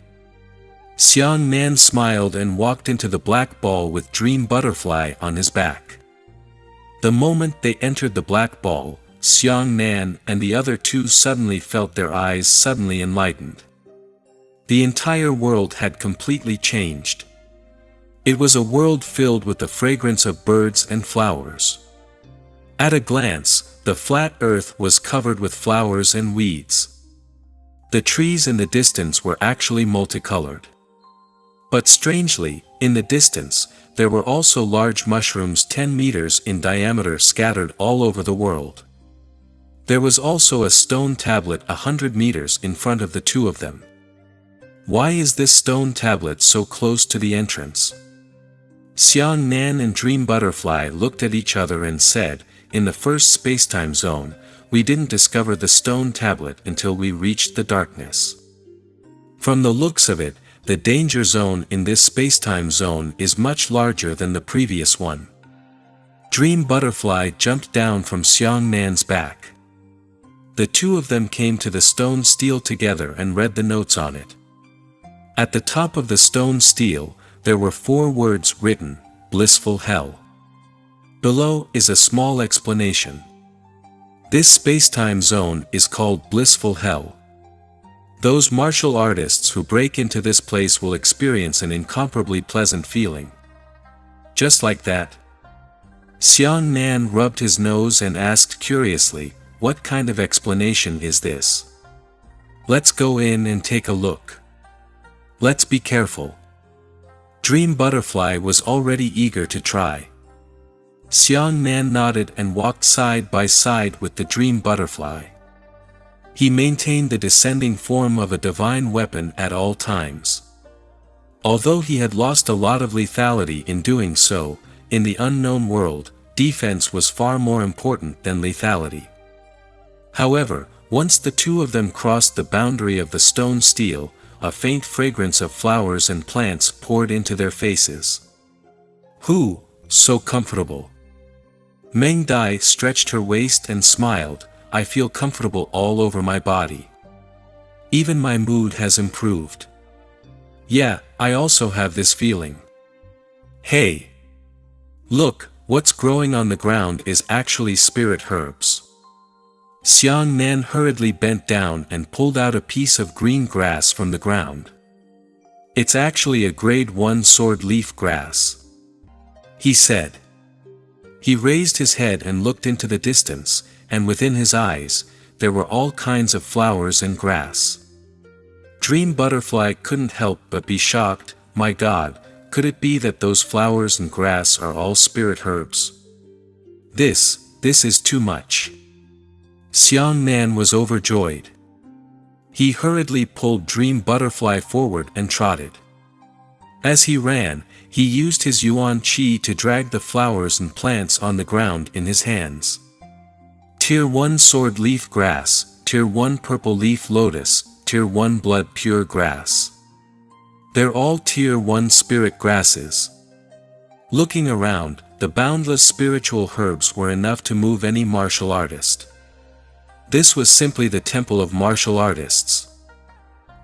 S1: Xiang Nan smiled and walked into the black ball with Dream Butterfly on his back. The moment they entered the black ball, Xiang Nan and the other two suddenly felt their eyes suddenly enlightened. The entire world had completely changed. It was a world filled with the fragrance of birds and flowers. At a glance, the flat earth was covered with flowers and weeds. The trees in the distance were actually multicolored. But strangely, in the distance, there were also large mushrooms 10 meters in diameter scattered all over the world. There was also a stone tablet 100 meters in front of the two of them. Why is this stone tablet so close to the entrance? Xiang Nan and Dream Butterfly looked at each other and said, in the first spacetime zone, we didn't discover the stone tablet until we reached the darkness. From the looks of it, the danger zone in this spacetime zone is much larger than the previous one. Dream Butterfly jumped down from Xiang Nan's back. The two of them came to the stone stele together and read the notes on it. At the top of the stone stele, there were 4 words written, Blissful Hell. Below is a small explanation. This spacetime zone is called Blissful Hell. Those martial artists who break into this place will experience an incomparably pleasant feeling. Just like that. Xiang Nan rubbed his nose and asked curiously, what kind of explanation is this? Let's go in and take a look. Let's be careful. Dream Butterfly was already eager to try. Xiang Nan nodded and walked side by side with the Dream Butterfly. He maintained the descending form of a divine weapon at all times. Although he had lost a lot of lethality in doing so, in the unknown world, defense was far more important than lethality. However, once the two of them crossed the boundary of the stone stele, a faint fragrance of flowers and plants poured into their faces. Whew, so comfortable. Meng Dai stretched her waist and smiled, I feel comfortable all over my body. Even my mood has improved. Yeah, I also have this feeling. Hey! Look, what's growing on the ground is actually spirit herbs. Xiang Nan hurriedly bent down and pulled out a piece of green grass from the ground. It's actually a grade 1 sword leaf grass, he said. He raised his head and looked into the distance, and within his eyes, there were all kinds of flowers and grass. Dream Butterfly couldn't help but be shocked, my God, could it be that those flowers and grass are all spirit herbs? This is too much. Xiang Nan was overjoyed. He hurriedly pulled Dream Butterfly forward and trotted. As he ran, he used his Yuan Qi to drag the flowers and plants on the ground in his hands. Tier 1 Sword Leaf Grass, Tier 1 Purple Leaf Lotus, Tier 1 Blood Pure Grass. They're all Tier 1 spirit grasses. Looking around, the boundless spiritual herbs were enough to move any martial artist. This was simply the temple of martial artists.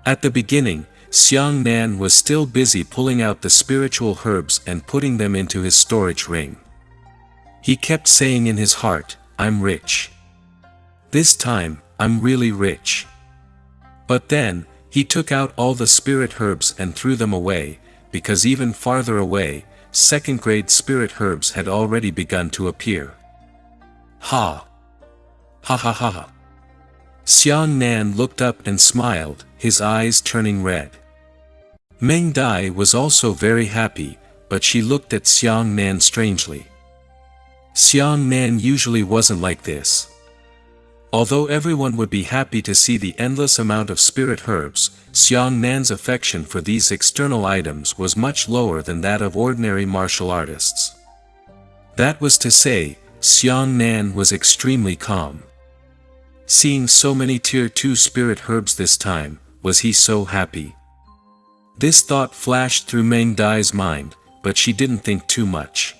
S1: At the beginning, Xiang Nan was still busy pulling out the spiritual herbs and putting them into his storage ring. He kept saying in his heart, I'm rich. This time, I'm really rich. But then, he took out all the spirit herbs and threw them away, because even farther away, second-grade spirit herbs had already begun to appear. Ha! Ha ha ha ha! Xiang Nan looked up and smiled, his eyes turning red. Meng Dai was also very happy, but she looked at Xiang Nan strangely. Xiang Nan usually wasn't like this. Although everyone would be happy to see the endless amount of spirit herbs, Xiang Nan's affection for these external items was much lower than that of ordinary martial artists. That was to say, Xiang Nan was extremely calm. Seeing so many Tier 2 spirit herbs this time, was he so happy? This thought flashed through Meng Dai's mind, but she didn't think too much.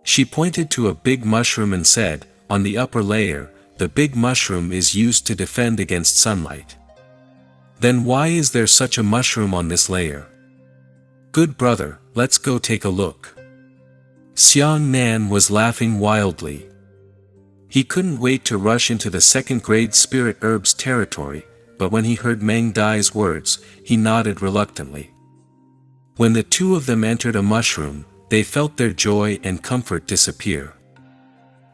S1: She pointed to a big mushroom and said, on the upper layer, the big mushroom is used to defend against sunlight. Then why is there such a mushroom on this layer? Good brother, let's go take a look. Xiang Nan was laughing wildly. He couldn't wait to rush into the second-grade spirit herbs territory, but when he heard Meng Dai's words, he nodded reluctantly. When the two of them entered a mushroom, they felt their joy and comfort disappear.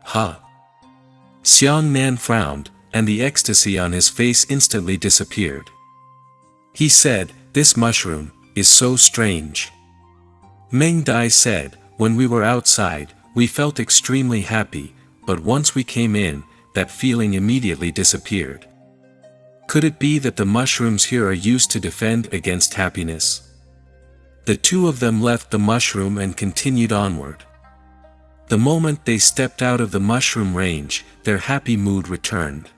S1: Ha! Xiang Nan frowned, and the ecstasy on his face instantly disappeared. He said, "This mushroom is so strange." Meng Dai said, "When we were outside, we felt extremely happy, but once we came in, that feeling immediately disappeared. Could it be that the mushrooms here are used to defend against happiness?" The two of them left the mushroom and continued onward. The moment they stepped out of the mushroom range, their happy mood returned.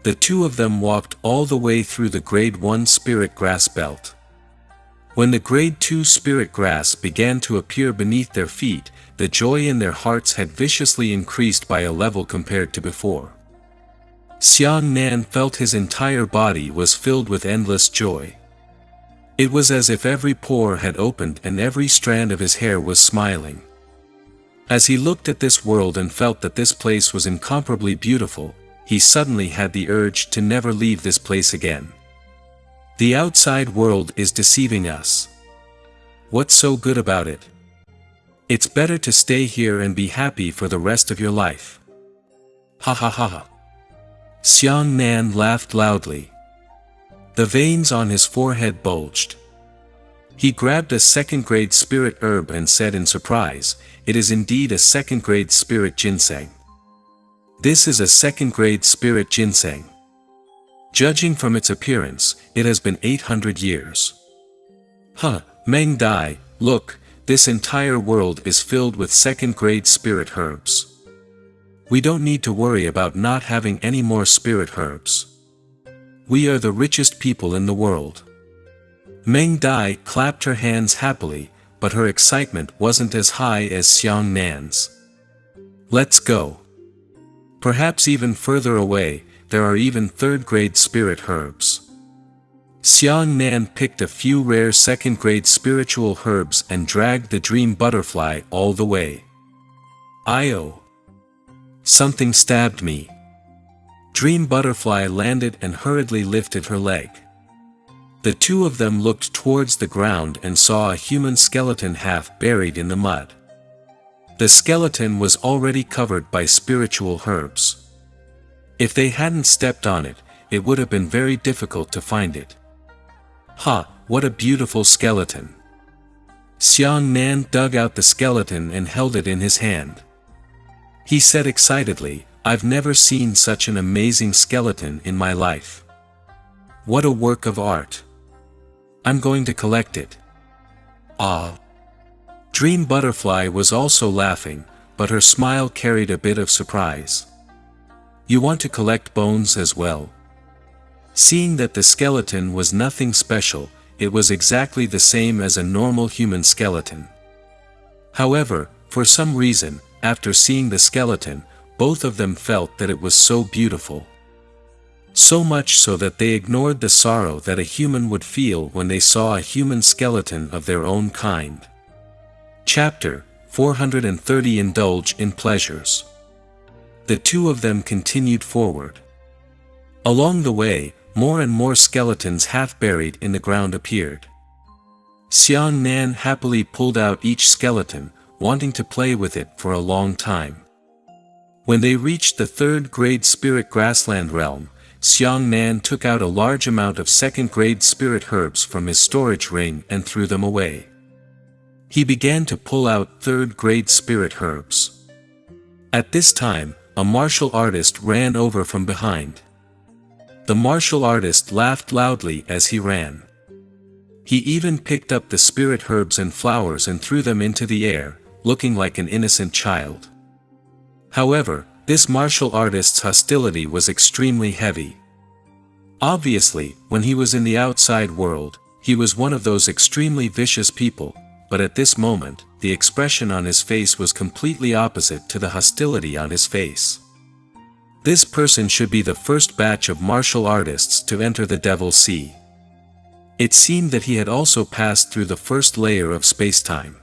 S1: The two of them walked all the way through the Grade 1 spirit grass belt. When the Grade 2 spirit grass began to appear beneath their feet, the joy in their hearts had viciously increased by a level compared to before. Xiang Nan felt his entire body was filled with endless joy. It was as if every pore had opened and every strand of his hair was smiling. As he looked at this world and felt that this place was incomparably beautiful, he suddenly had the urge to never leave this place again. The outside world is deceiving us. What's so good about it? It's better to stay here and be happy for the rest of your life. Ha ha ha ha. Xiang Nan laughed loudly. The veins on his forehead bulged. He grabbed a second-grade spirit herb and said in surprise, "It is indeed a second-grade spirit ginseng. This is a second-grade spirit ginseng. Judging from its appearance, it has been 800 years. Huh, Meng Dai, look, this entire world is filled with second-grade spirit herbs. We don't need to worry about not having any more spirit herbs. We are the richest people in the world." Meng Dai clapped her hands happily, but her excitement wasn't as high as Xiang Nan's. "Let's go. Perhaps even further away, there are even third-grade spirit herbs." Xiang Nan picked a few rare second-grade spiritual herbs and dragged the dream butterfly all the way. "Io! Something stabbed me." Dream butterfly landed and hurriedly lifted her leg. The two of them looked towards the ground and saw a human skeleton half buried in the mud. The skeleton was already covered by spiritual herbs. If they hadn't stepped on it, it would have been very difficult to find it. "Ha, what a beautiful skeleton." Xiang Nan dug out the skeleton and held it in his hand. He said excitedly, "I've never seen such an amazing skeleton in my life. What a work of art. I'm going to collect it." Ah. Dream Butterfly was also laughing, but her smile carried a bit of surprise. "You want to collect bones as well?" Seeing that the skeleton was nothing special, it was exactly the same as a normal human skeleton. However, for some reason, after seeing the skeleton, both of them felt that it was so beautiful. So much so that they ignored the sorrow that a human would feel when they saw a human skeleton of their own kind. Chapter 430 Indulge in Pleasures. The two of them continued forward. Along the way, more and more skeletons half buried in the ground appeared. Xiang Nan happily pulled out each skeleton, wanting to play with it for a long time. When they reached the third-grade spirit grassland realm, Xiang Nan took out a large amount of second-grade spirit herbs from his storage ring and threw them away. He began to pull out third-grade spirit herbs. At this time, a martial artist ran over from behind. The martial artist laughed loudly as he ran. He even picked up the spirit herbs and flowers and threw them into the air, looking like an innocent child. However, this martial artist's hostility was extremely heavy. Obviously, when he was in the outside world, he was one of those extremely vicious people, but at this moment, the expression on his face was completely opposite to the hostility on his face. This person should be the first batch of martial artists to enter the Devil's Sea. It seemed that he had also passed through the first layer of spacetime.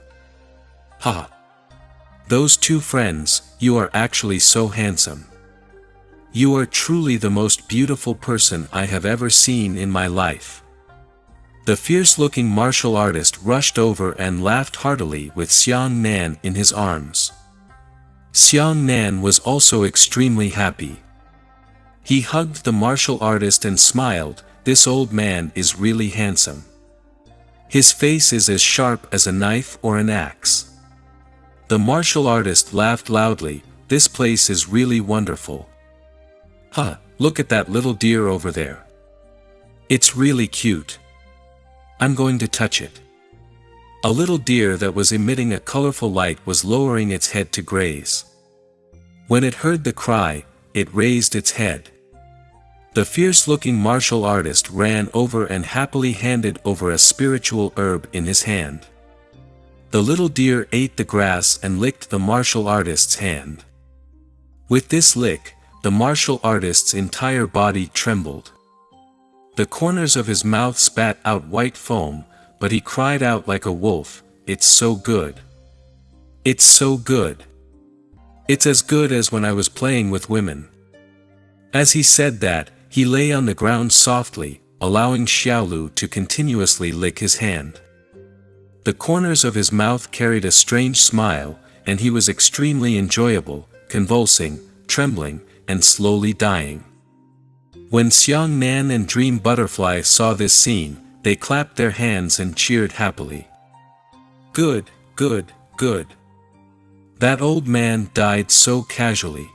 S1: Ha! Those two friends, you are actually so handsome. You are truly the most beautiful person I have ever seen in my life. The fierce-looking martial artist rushed over and laughed heartily with Xiang Nan in his arms. Xiang Nan was also extremely happy. He hugged the martial artist and smiled. This old man is really handsome. His face is as sharp as a knife or an axe. The martial artist laughed loudly. This place is really wonderful. Huh, look at that little deer over there. It's really cute. I'm going to touch it. A little deer that was emitting a colorful light was lowering its head to graze. When it heard the cry, it raised its head. The fierce-looking martial artist ran over and happily handed over a spiritual herb in his hand. The little deer ate the grass and licked the martial artist's hand. With this lick, the martial artist's entire body trembled. The corners of his mouth spat out white foam, but he cried out like a wolf, "It's so good. It's so good. It's as good as when I was playing with women." As he said that, he lay on the ground softly, allowing Xiaolu to continuously lick his hand. The corners of his mouth carried a strange smile, and he was extremely enjoyable, convulsing, trembling, and slowly dying. When Xiang Nan and Dream Butterfly saw this scene, they clapped their hands and cheered happily. Good, good, good. That old man died so casually.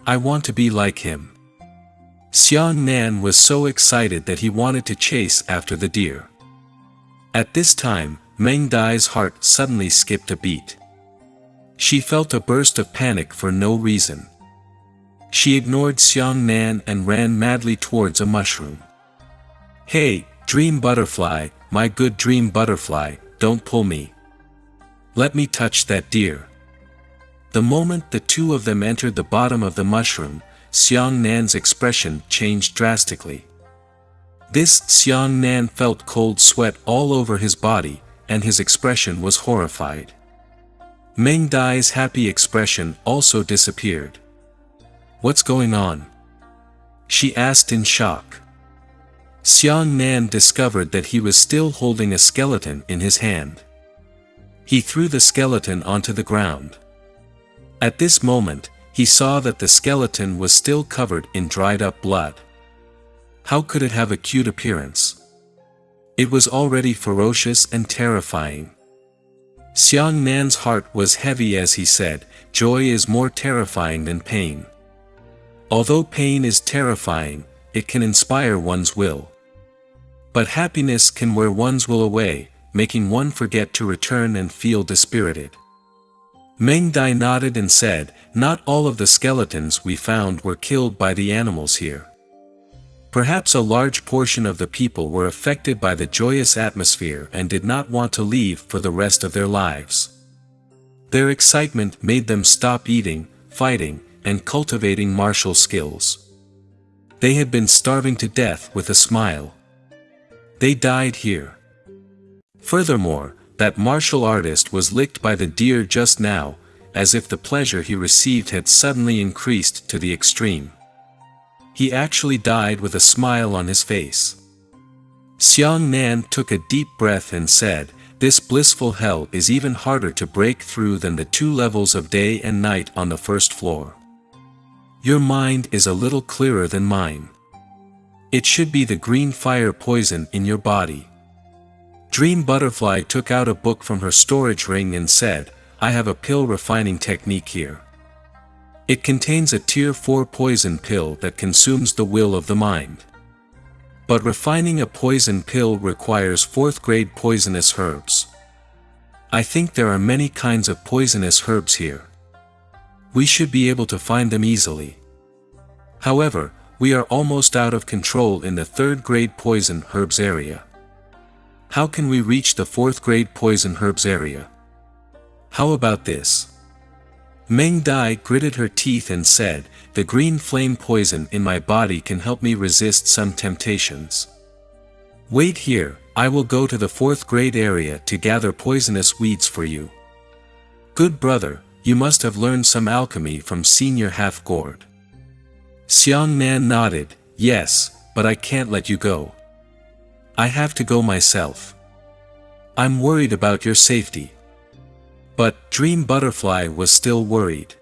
S1: I want to be like him. Xiang Nan was so excited that he wanted to chase after the deer. At this time, Meng Dai's heart suddenly skipped a beat. She felt a burst of panic for no reason. She ignored Xiang Nan and ran madly towards a mushroom. Hey, Dream Butterfly, my good Dream Butterfly, don't pull me. Let me touch that deer. The moment the two of them entered the bottom of the mushroom, Xiang Nan's expression changed drastically. This Xiang Nan felt cold sweat all over his body, and his expression was horrified. Meng Dai's happy expression also disappeared. What's going on? She asked in shock. Xiang Nan discovered that he was still holding a skeleton in his hand. He threw the skeleton onto the ground. At this moment, he saw that the skeleton was still covered in dried-up blood. How could it have a cute appearance? It was already ferocious and terrifying. Xiang Nan's heart was heavy as he said, "Joy is more terrifying than pain. Although pain is terrifying, it can inspire one's will. But happiness can wear one's will away, making one forget to return and feel dispirited." Meng Dai nodded and said, "Not all of the skeletons we found were killed by the animals here. Perhaps a large portion of the people were affected by the joyous atmosphere and did not want to leave for the rest of their lives. Their excitement made them stop eating, fighting, and cultivating martial skills. They had been starving to death with a smile. They died here. Furthermore, that martial artist was licked by the deer just now, as if the pleasure he received had suddenly increased to the extreme. He actually died with a smile on his face." Xiang Nan took a deep breath and said, "This blissful hell is even harder to break through than the 2 levels of day and night on the first floor. Your mind is a little clearer than mine. It should be the green fire poison in your body." Dream Butterfly took out a book from her storage ring and said, "I have a pill refining technique here. It contains a tier 4 poison pill that consumes the will of the mind. But refining a poison pill requires 4th grade poisonous herbs. I think there are many kinds of poisonous herbs here. We should be able to find them easily. However, we are almost out of control in the 3rd grade poison herbs area. How can we reach the 4th grade poison herbs area? How about this? Meng Dai gritted her teeth and said, "The green flame poison in my body can help me resist some temptations. Wait here, I will go to the 4th grade area to gather poisonous weeds for you." "Good brother, you must have learned some alchemy from Senior Half-Gourd." Xiang Nan nodded, "Yes, but I can't let you go. I have to go myself. I'm worried about your safety." But Dream Butterfly was still worried.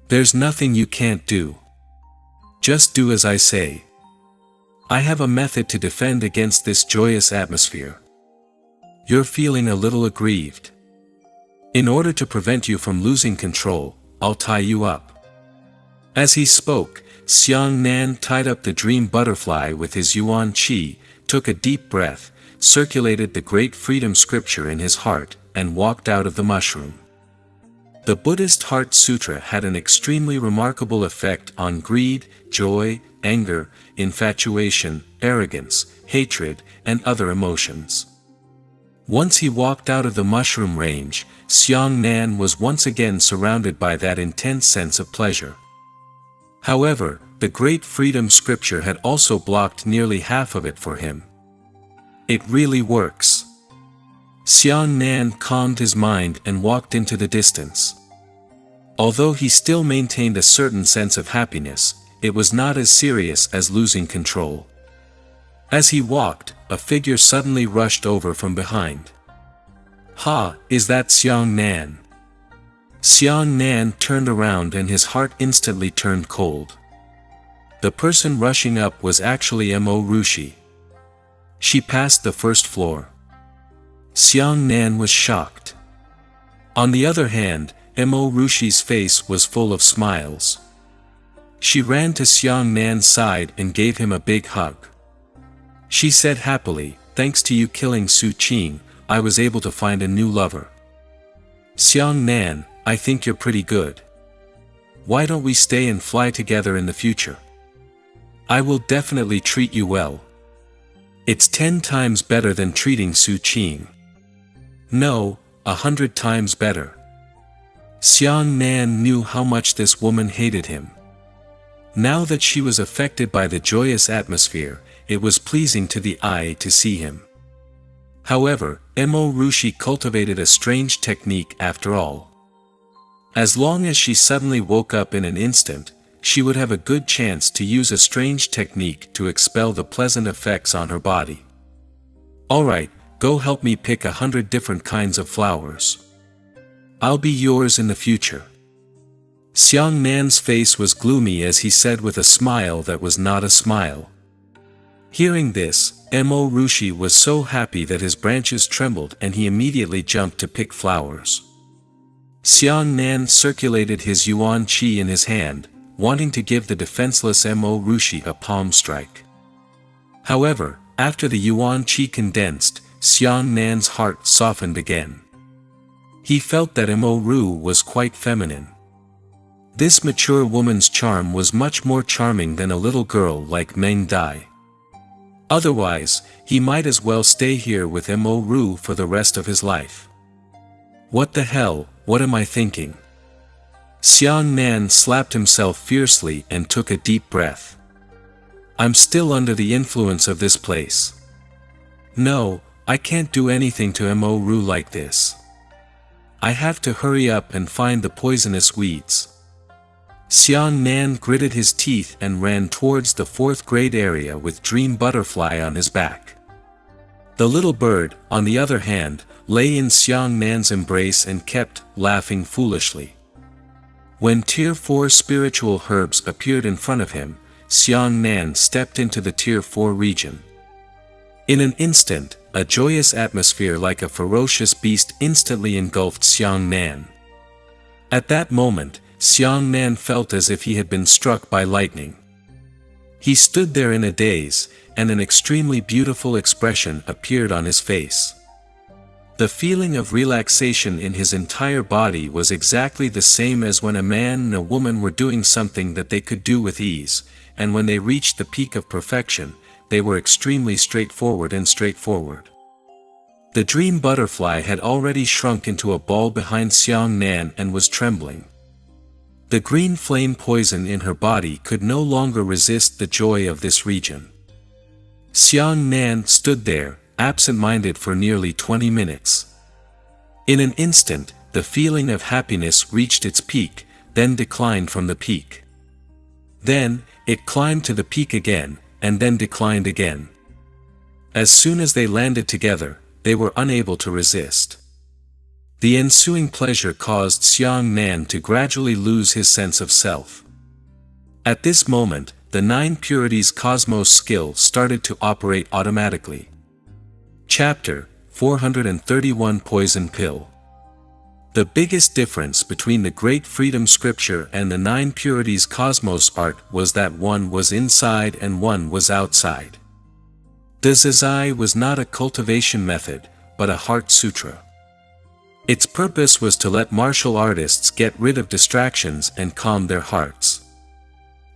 S1: "There's nothing you can't do. Just do as I say. I have a method to defend against this joyous atmosphere. You're feeling a little aggrieved. In order to prevent you from losing control, I'll tie you up." As he spoke, Xiang Nan tied up the Dream Butterfly with his Yuan Qi, took a deep breath, circulated the great freedom scripture in his heart, and walked out of the mushroom. The Buddhist Heart Sutra had an extremely remarkable effect on greed, joy, anger, infatuation, arrogance, hatred, and other emotions. Once he walked out of the mushroom range, Xiang Nan was once again surrounded by that intense sense of pleasure. However, the great freedom scripture had also blocked nearly half of it for him. It really works. Xiang Nan calmed his mind and walked into the distance. Although he still maintained a certain sense of happiness, it was not as serious as losing control. As he walked, a figure suddenly rushed over from behind. "Ha, is that Xiang Nan?" Xiang Nan turned around and his heart instantly turned cold. The person rushing up was actually Mo Rushi. She passed the 1st floor. Xiang Nan was shocked. On the other hand, Mo Rushi's face was full of smiles. She ran to Xiang Nan's side and gave him a big hug. She said happily, "Thanks to you killing Su Qing, I was able to find a new lover. Xiang Nan, I think you're pretty good. Why don't we stay and fly together in the future? I will definitely treat you well. It's 10 times better than treating Su Qing. No, 100 times better." Xiang Nan knew how much this woman hated him. Now that she was affected by the joyous atmosphere, it was pleasing to the eye to see him. However, Mo Rushi cultivated a strange technique after all. As long as she suddenly woke up in an instant, she would have a good chance to use a strange technique to expel the pleasant effects on her body. "Alright, go help me pick 100 different kinds of flowers. I'll be yours in the future." Xiang Nan's face was gloomy as he said with a smile that was not a smile. Hearing this, Mo Rushi was so happy that his branches trembled and he immediately jumped to pick flowers. Xiang Nan circulated his Yuan Qi in his hand, wanting to give the defenseless Mo Rushi a palm strike. However, after the Yuan Qi condensed, Xiang Nan's heart softened again. He felt that Mo Ru was quite feminine. This mature woman's charm was much more charming than a little girl like Meng Dai. Otherwise, he might as well stay here with Mo Ru for the rest of his life. What the hell, what am I thinking? Xiang Nan slapped himself fiercely and took a deep breath. I'm still under the influence of this place. No, I can't do anything to Mo Ru like this. I have to hurry up and find the poisonous weeds. Xiang Nan gritted his teeth and ran towards the 4th grade area with Dream Butterfly on his back. The little bird, on the other hand, lay in Xiang Nan's embrace and kept laughing foolishly. When Tier 4 spiritual herbs appeared in front of him, Xiang Nan stepped into the Tier 4 region. In an instant, a joyous atmosphere like a ferocious beast instantly engulfed Xiang Nan. At that moment, Xiang Nan felt as if he had been struck by lightning. He stood there in a daze, and an extremely beautiful expression appeared on his face. The feeling of relaxation in his entire body was exactly the same as when a man and a woman were doing something that they could do with ease, and when they reached the peak of perfection, they were extremely straightforward. The dream butterfly had already shrunk into a ball behind Xiang Nan and was trembling. The green flame poison in her body could no longer resist the joy of this region. Xiang Nan stood there, absent-minded for nearly 20 minutes. In an instant, the feeling of happiness reached its peak, then declined from the peak. Then, it climbed to the peak again, and then declined again. As soon as they landed together, they were unable to resist. The ensuing pleasure caused Xiang Nan to gradually lose his sense of self. At this moment, the 9 purities cosmos skill started to operate automatically. Chapter 431 Poison Pill. The biggest difference between the Great Freedom Scripture and the 9 purities cosmos art was that one was inside and one was outside. The Zizai was not a cultivation method, but a heart sutra. Its purpose was to let martial artists get rid of distractions and calm their hearts.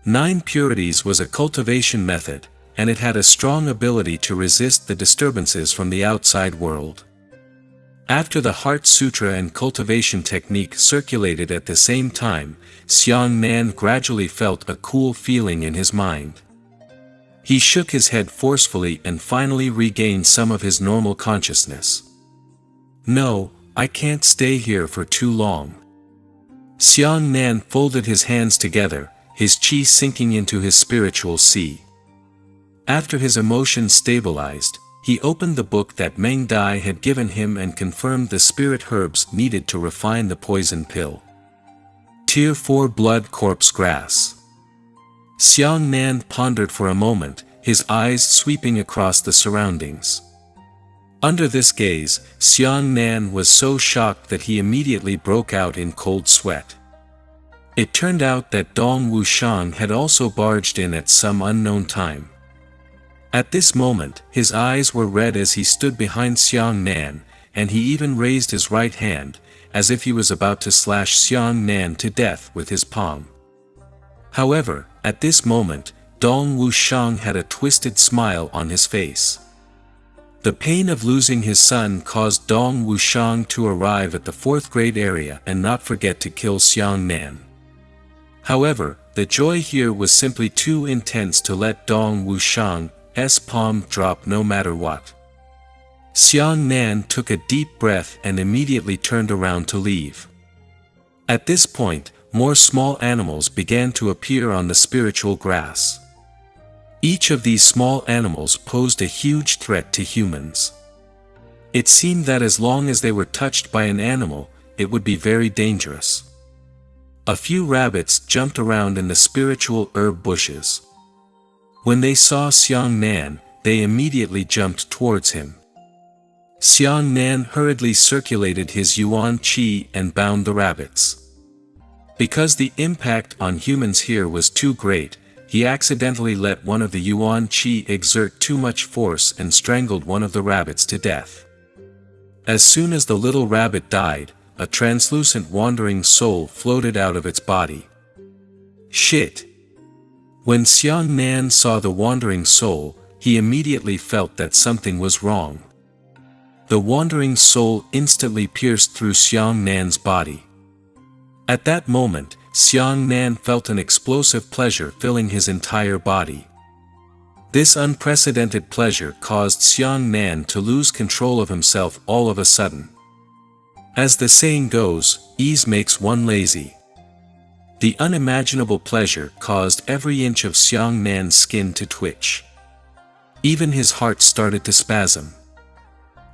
S1: 9 purities was a cultivation method, and it had a strong ability to resist the disturbances from the outside world. After the Heart Sutra and cultivation technique circulated at the same time, Xiang Nan gradually felt a cool feeling in his mind. He shook his head forcefully and finally regained some of his normal consciousness. "No, I can't stay here for too long." Xiang Nan folded his hands together, his chi sinking into his spiritual sea. After his emotions stabilized, he opened the book that Meng Dai had given him and confirmed the spirit herbs needed to refine the poison pill. Tier 4 Blood Corpse Grass. Xiang Nan pondered for a moment, his eyes sweeping across the surroundings. Under this gaze, Xiang Nan was so shocked that he immediately broke out in cold sweat. It turned out that Dong Wushang had also barged in at some unknown time. At this moment, his eyes were red as he stood behind Xiang Nan, and he even raised his right hand, as if he was about to slash Xiang Nan to death with his palm. However, at this moment, Dong Wushang had a twisted smile on his face. The pain of losing his son caused Dong Wushang to arrive at the 4th grade area and not forget to kill Xiang Nan. However, the joy here was simply too intense to let Dong Wushang's palm drop no matter what. Xiang Nan took a deep breath and immediately turned around to leave. At this point, more small animals began to appear on the spiritual grass. Each of these small animals posed a huge threat to humans. It seemed that as long as they were touched by an animal, it would be very dangerous. A few rabbits jumped around in the spiritual herb bushes. When they saw Xiang Nan, they immediately jumped towards him. Xiang Nan hurriedly circulated his yuan qi and bound the rabbits. Because the impact on humans here was too great, he accidentally let one of the yuan qi exert too much force and strangled one of the rabbits to death. As soon as the little rabbit died, a translucent wandering soul floated out of its body. Shit! When Xiang Nan saw the wandering soul, he immediately felt that something was wrong. The wandering soul instantly pierced through Xiang Nan's body. At that moment, Xiang Nan felt an explosive pleasure filling his entire body. This unprecedented pleasure caused Xiang Nan to lose control of himself all of a sudden. As the saying goes, ease makes one lazy. The unimaginable pleasure caused every inch of Xiang Nan's skin to twitch. Even his heart started to spasm.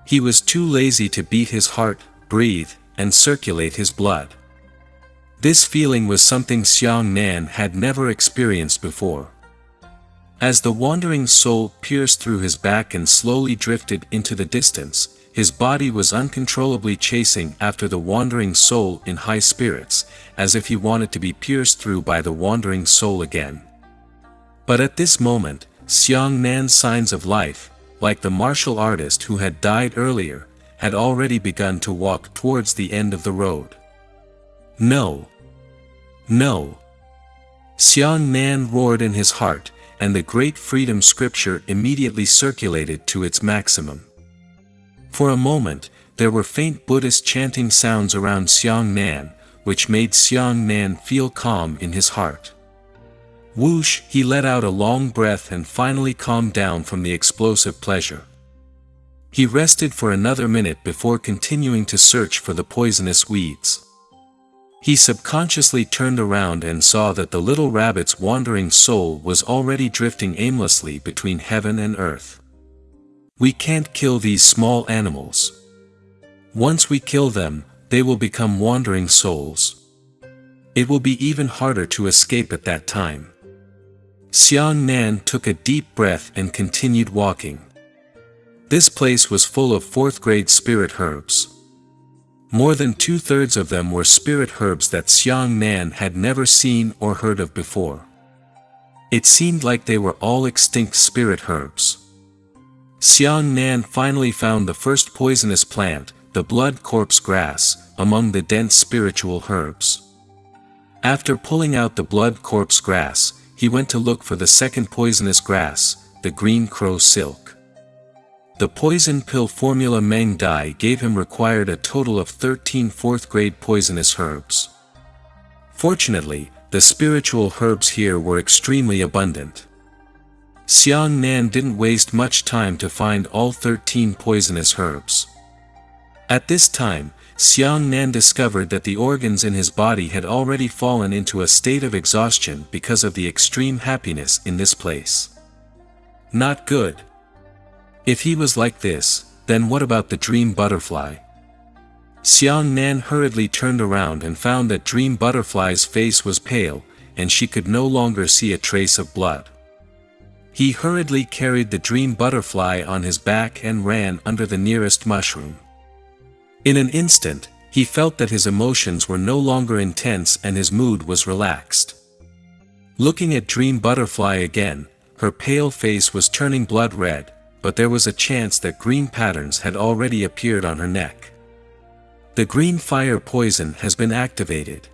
S1: He was too lazy to beat his heart, breathe, and circulate his blood. This feeling was something Xiang Nan had never experienced before. As the wandering soul pierced through his back and slowly drifted into the distance, his body was uncontrollably chasing after the wandering soul in high spirits, as if he wanted to be pierced through by the wandering soul again. But at this moment, Xiang Nan's signs of life, like the martial artist who had died earlier, had already begun to walk towards the end of the road. No! No! Xiang Nan roared in his heart, and the Great Freedom Scripture immediately circulated to its maximum. For a moment, there were faint Buddhist chanting sounds around Xiang Nan, which made Xiang Nan feel calm in his heart. Whoosh, he let out a long breath and finally calmed down from the explosive pleasure. He rested for another minute before continuing to search for the poisonous weeds. He subconsciously turned around and saw that the little rabbit's wandering soul was already drifting aimlessly between heaven and earth. We can't kill these small animals. Once we kill them, they will become wandering souls. It will be even harder to escape at that time. Xiang Nan took a deep breath and continued walking. This place was full of fourth-grade spirit herbs. More than 2/3 of them were spirit herbs that Xiang Nan had never seen or heard of before. It seemed like they were all extinct spirit herbs. Xiang Nan finally found the first poisonous plant, the blood corpse grass, among the dense spiritual herbs. After pulling out the blood corpse grass, he went to look for the second poisonous grass, the green crow silk. The poison pill formula Meng Dai gave him required a total of 13 fourth-grade poisonous herbs. Fortunately, the spiritual herbs here were extremely abundant. Xiang Nan didn't waste much time to find all 13 poisonous herbs. At this time, Xiang Nan discovered that the organs in his body had already fallen into a state of exhaustion because of the extreme happiness in this place. Not good. If he was like this, then what about the dream butterfly? Xiang Nan hurriedly turned around and found that Dream Butterfly's face was pale, and she could no longer see a trace of blood. He hurriedly carried the Dream Butterfly on his back and ran under the nearest mushroom. In an instant, he felt that his emotions were no longer intense and his mood was relaxed. Looking at Dream Butterfly again, her pale face was turning blood red, but there was a chance that green patterns had already appeared on her neck. The green fire poison has been activated.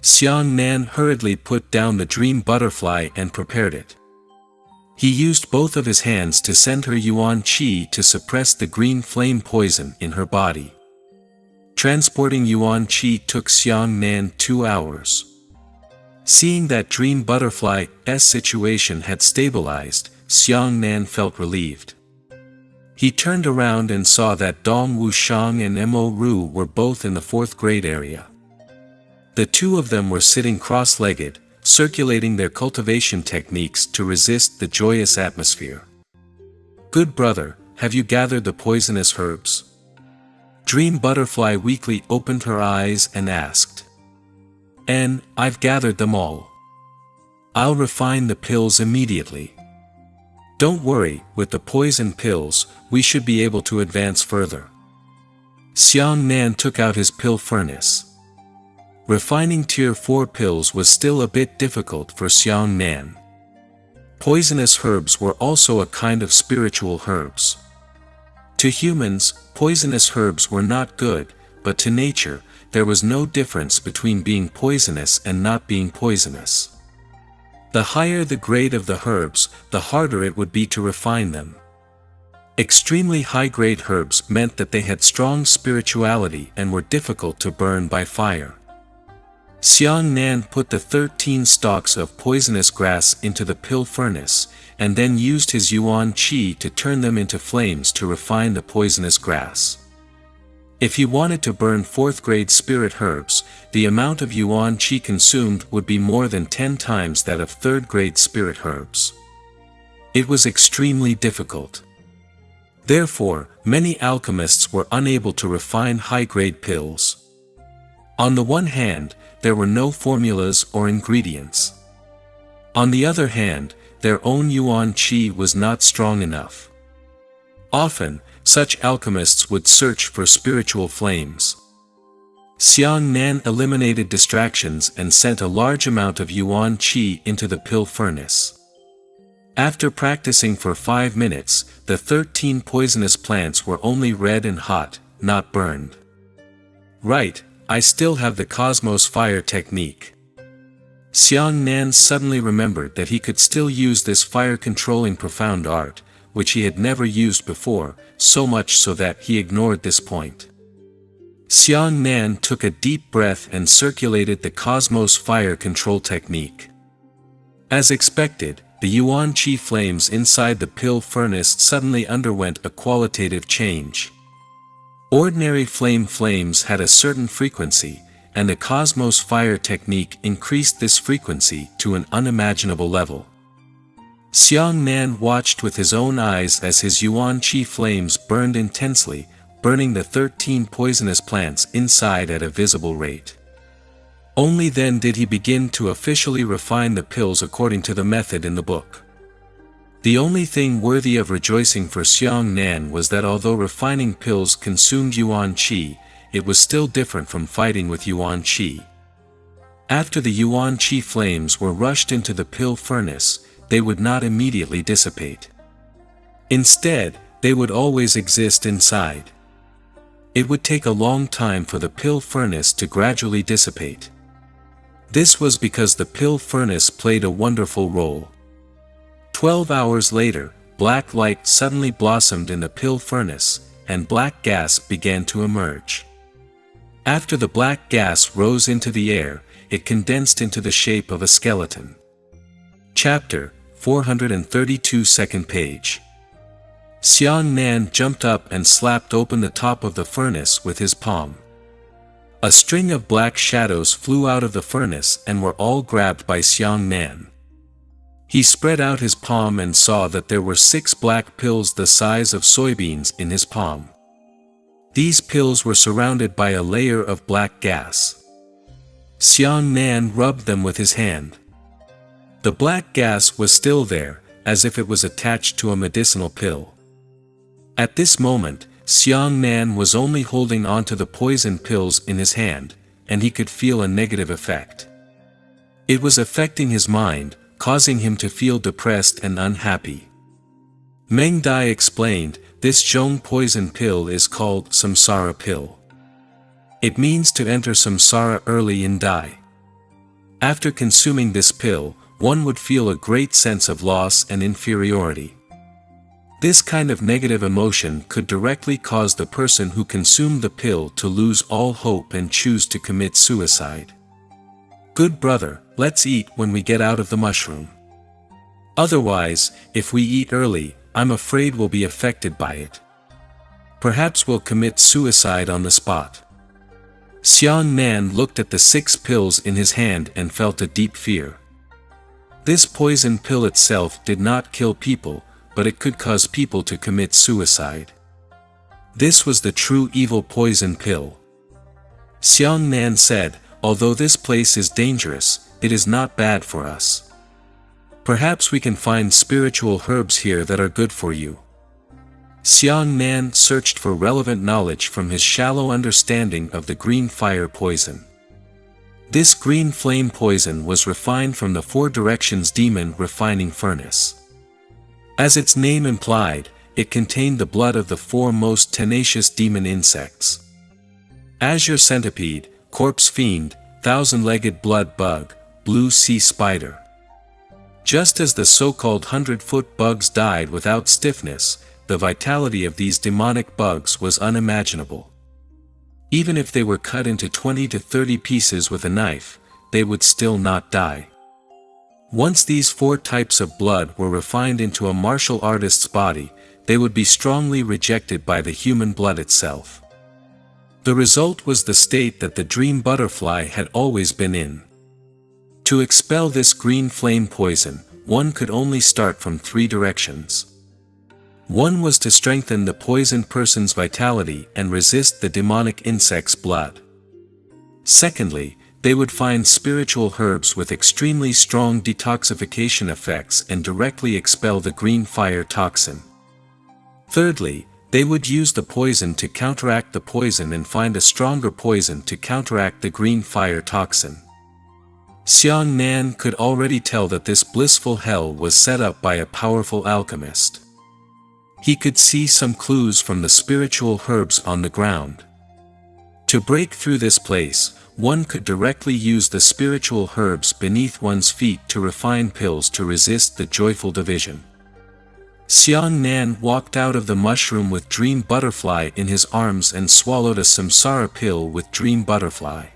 S1: Xiang Nan hurriedly put down the Dream Butterfly and prepared it. He used both of his hands to send her yuan qi to suppress the green flame poison in her body. Transporting yuan qi took Xiang Nan 2 hours. Seeing that Dream Butterfly's situation had stabilized, Xiang Nan felt relieved. He turned around and saw that Dong Wushang and Mo Ru were both in the 4th grade area. The two of them were sitting cross-legged, circulating their cultivation techniques to resist the joyous atmosphere. "Good brother, have you gathered the poisonous herbs?" Dream Butterfly weakly opened her eyes and asked. "I've gathered them all. I'll refine the pills immediately. Don't worry, with the poison pills, we should be able to advance further." Xiang Nan took out his pill furnace. Refining Tier 4 pills was still a bit difficult for Xiang Nan. Poisonous herbs were also a kind of spiritual herbs. To humans, poisonous herbs were not good, but to nature, there was no difference between being poisonous and not being poisonous. The higher the grade of the herbs, the harder it would be to refine them. Extremely high-grade herbs meant that they had strong spirituality and were difficult to burn by fire. Xiang Nan put the 13 stalks of poisonous grass into the pill furnace, and then used his yuan qi to turn them into flames to refine the poisonous grass. If he wanted to burn 4th-grade spirit herbs, the amount of yuan qi consumed would be more than 10 times that of 3rd-grade spirit herbs. It was extremely difficult. Therefore, many alchemists were unable to refine high-grade pills. On the one hand, there were no formulas or ingredients. On the other hand, their own yuan qi was not strong enough. Often, such alchemists would search for spiritual flames. Xiang Nan eliminated distractions and sent a large amount of yuan qi into the pill furnace. After practicing for 5 minutes, the 13 poisonous plants were only red and hot, not burned. Right, I still have the Cosmos Fire technique. Xiang Nan suddenly remembered that he could still use this fire-controlling profound art, which he had never used before, so much so that he ignored this point. Xiang Nan took a deep breath and circulated the Cosmos fire control technique. As expected, the Yuan Qi flames inside the pill furnace suddenly underwent a qualitative change. Ordinary flames had a certain frequency, and the Cosmos fire technique increased this frequency to an unimaginable level. Xiang Nan watched with his own eyes as his Yuan Qi flames burned intensely, burning the 13 poisonous plants inside at a visible rate. Only then did he begin to officially refine the pills according to the method in the book. The only thing worthy of rejoicing for Xiang Nan was that although refining pills consumed Yuan Qi, it was still different from fighting with Yuan Qi. After the Yuan Qi flames were rushed into the pill furnace, they would not immediately dissipate. Instead, they would always exist inside. It would take a long time for the pill furnace to gradually dissipate. This was because the pill furnace played a wonderful role. 12 hours later, black light suddenly blossomed in the pill furnace, and black gas began to emerge. After the black gas rose into the air, it condensed into the shape of a skeleton. Chapter 432, second page. Xiang Nan jumped up and slapped open the top of the furnace with his palm. A string of black shadows flew out of the furnace and were all grabbed by Xiang Nan. He spread out his palm and saw that there were 6 black pills the size of soybeans in his palm. These pills were surrounded by a layer of black gas. Xiang Nan rubbed them with his hand. The black gas was still there, as if it was attached to a medicinal pill. At this moment, Xiang Nan was only holding onto the poison pills in his hand, and he could feel a negative effect. It was affecting his mind, causing him to feel depressed and unhappy. Meng Dai explained, this Zhong poison pill is called Samsara pill. It means to enter samsara early in Dai. After consuming this pill, one would feel a great sense of loss and inferiority. This kind of negative emotion could directly cause the person who consumed the pill to lose all hope and choose to commit suicide. Good brother, let's eat when we get out of the mushroom. Otherwise, if we eat early, I'm afraid we'll be affected by it. Perhaps we'll commit suicide on the spot. Xiang Nan looked at the 6 pills in his hand and felt a deep fear. This poison pill itself did not kill people, but it could cause people to commit suicide. This was the true evil poison pill. Xiang Nan said, although this place is dangerous, it is not bad for us. Perhaps we can find spiritual herbs here that are good for you. Xiang Nan searched for relevant knowledge from his shallow understanding of the green fire poison. This green flame poison was refined from the 4 directions demon refining furnace. As its name implied, it contained the blood of the 4 most tenacious demon insects: azure centipede, corpse fiend, thousand-legged blood bug, blue sea spider. Just as the so-called 100-foot bugs died without stiffness, the vitality of these demonic bugs was unimaginable. Even if they were cut into 20 to 30 pieces with a knife, they would still not die. Once these 4 types of blood were refined into a martial artist's body, they would be strongly rejected by the human blood itself. The result was the state that the dream butterfly had always been in. To expel this green flame poison, one could only start from 3 directions. One was to strengthen the poisoned person's vitality and resist the demonic insect's blood. Secondly, they would find spiritual herbs with extremely strong detoxification effects and directly expel the green fire toxin. Thirdly, they would use the poison to counteract the poison and find a stronger poison to counteract the green fire toxin. Xiang Nan could already tell that this blissful hell was set up by a powerful alchemist. He could see some clues from the spiritual herbs on the ground. To break through this place, one could directly use the spiritual herbs beneath one's feet to refine pills to resist the joyful division. Xiang Nan walked out of the mushroom with Dream Butterfly in his arms and swallowed a samsara pill with Dream Butterfly.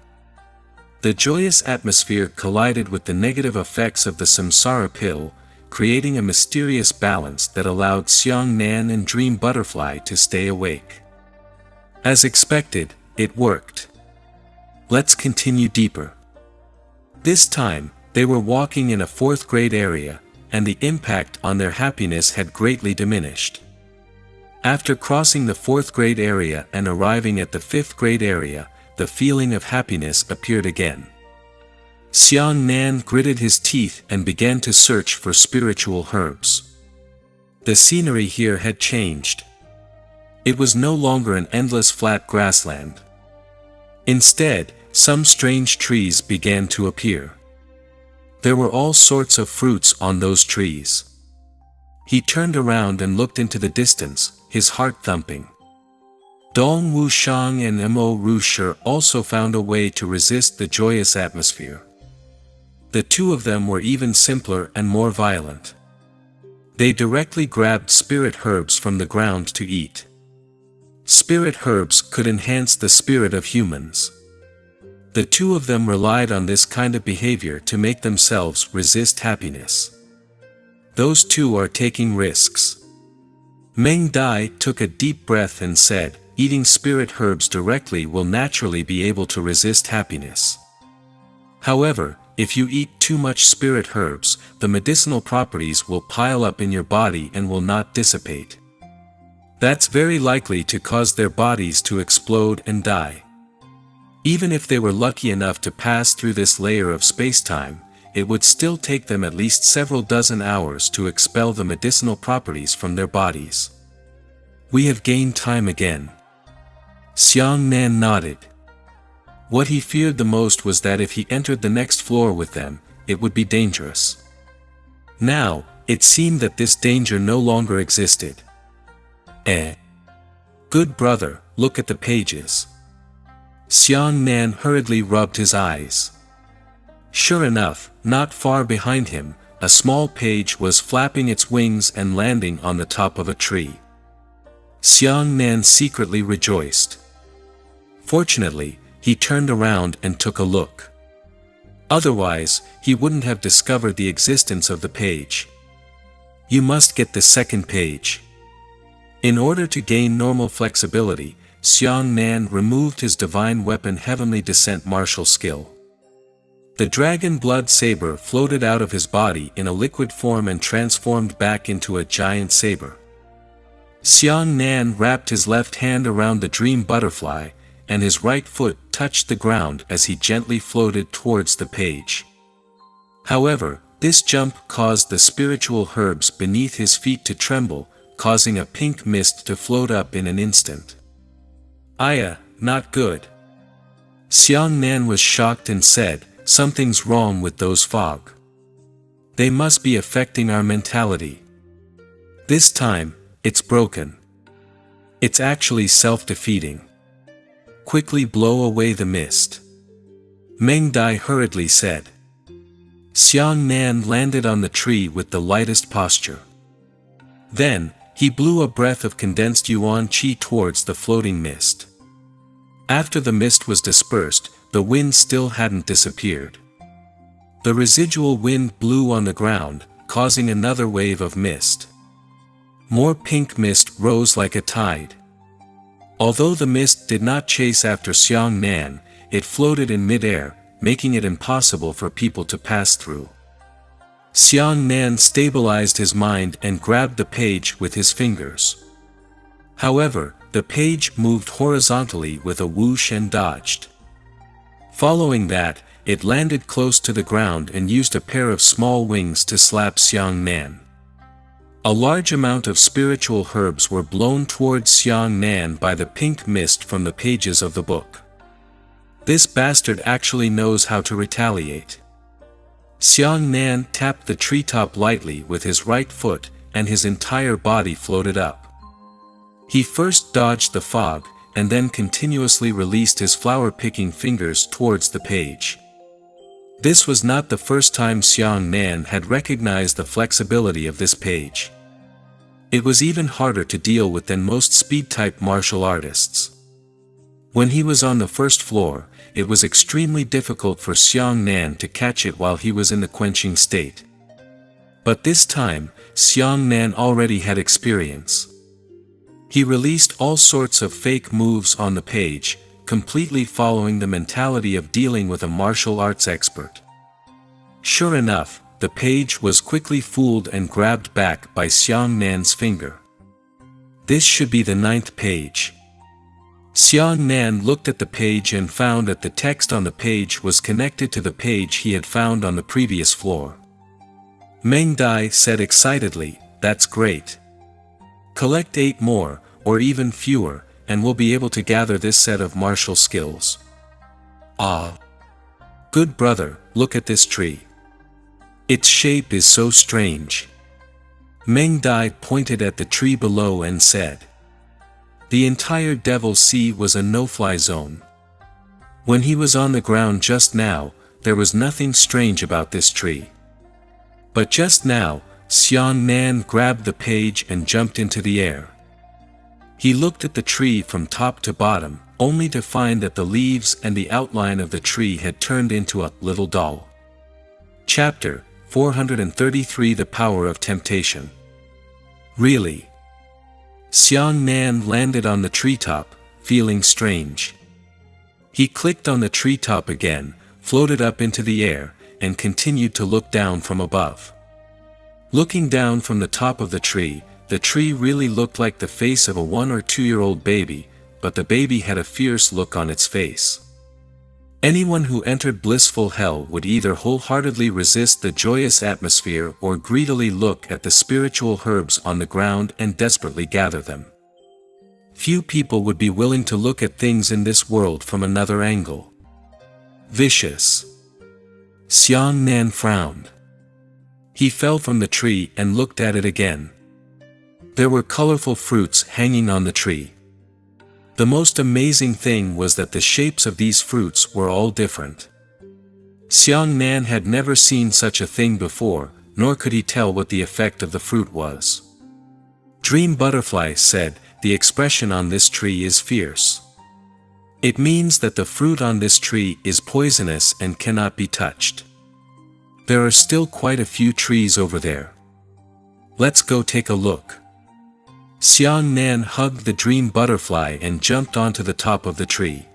S1: The joyous atmosphere collided with the negative effects of the samsara pill, creating a mysterious balance that allowed Xiang Nan and Dream Butterfly to stay awake. As expected, it worked. Let's continue deeper. This time, they were walking in a 4th grade area, and the impact on their happiness had greatly diminished. After crossing the 4th grade area and arriving at the 5th grade area, the feeling of happiness appeared again. Xiang Nan gritted his teeth and began to search for spiritual herbs. The scenery here had changed. It was no longer an endless flat grassland. Instead, some strange trees began to appear. There were all sorts of fruits on those trees. He turned around and looked into the distance, his heart thumping. Dong Wushang and Mo Rusher also found a way to resist the joyous atmosphere. The two of them were even simpler and more violent. They directly grabbed spirit herbs from the ground to eat. Spirit herbs could enhance the spirit of humans. The two of them relied on this kind of behavior to make themselves resist happiness. Those two are taking risks. Meng Dai took a deep breath and said, eating spirit herbs directly will naturally be able to resist happiness. However, if you eat too much spirit herbs, the medicinal properties will pile up in your body and will not dissipate. That's very likely to cause their bodies to explode and die. Even if they were lucky enough to pass through this layer of space-time, it would still take them at least several dozen hours to expel the medicinal properties from their bodies. We have gained time again. Xiang Nan nodded. What he feared the most was that if he entered the next floor with them, it would be dangerous. Now, it seemed that this danger no longer existed. Good brother, look at the pages. Xiang Nan hurriedly rubbed his eyes. Sure enough, not far behind him, a small page was flapping its wings and landing on the top of a tree. Xiang Nan secretly rejoiced. Fortunately, he turned around and took a look. Otherwise, he wouldn't have discovered the existence of the page. You must get the second page. In order to gain normal flexibility, Xiang Nan removed his divine weapon Heavenly Descent martial skill. The dragon blood saber floated out of his body in a liquid form and transformed back into a giant saber. Xiang Nan wrapped his left hand around the dream butterfly, and his right foot touched the ground as he gently floated towards the page. However, this jump caused the spiritual herbs beneath his feet to tremble, causing a pink mist to float up in an instant. Not good. Xiang Nan was shocked and said, something's wrong with those fog. They must be affecting our mentality. This time, it's broken. It's actually self-defeating. Quickly blow away the mist. Meng Dai hurriedly said. Xiang Nan landed on the tree with the lightest posture. Then, he blew a breath of condensed yuan qi towards the floating mist. After the mist was dispersed, the wind still hadn't disappeared. The residual wind blew on the ground, causing another wave of mist. More pink mist rose like a tide. Although the mist did not chase after Xiang Nan, it floated in mid-air, making it impossible for people to pass through. Xiang Nan stabilized his mind and grabbed the page with his fingers. However, the page moved horizontally with a whoosh and dodged. Following that, it landed close to the ground and used a pair of small wings to slap Xiang Nan. A large amount of spiritual herbs were blown towards Xiang Nan by the pink mist from the pages of the book. This bastard actually knows how to retaliate. Xiang Nan tapped the treetop lightly with his right foot, and his entire body floated up. He first dodged the fog, and then continuously released his flower-picking fingers towards the page. This was not the first time Xiang Nan had recognized the flexibility of this page. It was even harder to deal with than most speed-type martial artists. When he was on the first floor, it was extremely difficult for Xiang Nan to catch it while he was in the quenching state. But this time, Xiang Nan already had experience. He released all sorts of fake moves on the page, completely following the mentality of dealing with a martial arts expert. Sure enough, the page was quickly fooled and grabbed back by Xiang Nan's finger. This should be the 9th page. Xiang Nan looked at the page and found that the text on the page was connected to the page he had found on the previous floor. Meng Dai said excitedly, "That's great. Collect 8 more, or even fewer, and we'll be able to gather this set of martial skills." "Ah. Good brother, look at this tree. Its shape is so strange." Meng Dai pointed at the tree below and said. The entire Devil's Sea was a no-fly zone. When he was on the ground just now, there was nothing strange about this tree. But just now, Xiang Nan grabbed the page and jumped into the air. He looked at the tree from top to bottom, only to find that the leaves and the outline of the tree had turned into a little doll. Chapter 433 The Power of Temptation. Really? Xiang Nan landed on the treetop, feeling strange. He clicked on the treetop again, floated up into the air, and continued to look down from above. Looking down from the top of the tree really looked like the face of a 1 or 2-year-old baby, but the baby had a fierce look on its face. Anyone who entered blissful hell would either wholeheartedly resist the joyous atmosphere or greedily look at the spiritual herbs on the ground and desperately gather them. Few people would be willing to look at things in this world from another angle. Vicious. Xiang Nan frowned. He fell from the tree and looked at it again. There were colorful fruits hanging on the tree. The most amazing thing was that the shapes of these fruits were all different. Xiang Nan had never seen such a thing before, nor could he tell what the effect of the fruit was. Dream Butterfly said, "The expression on this tree is fierce. It means that the fruit on this tree is poisonous and cannot be touched. There are still quite a few trees over there. Let's go take a look." Xiang Nan hugged the dream butterfly and jumped onto the top of the tree.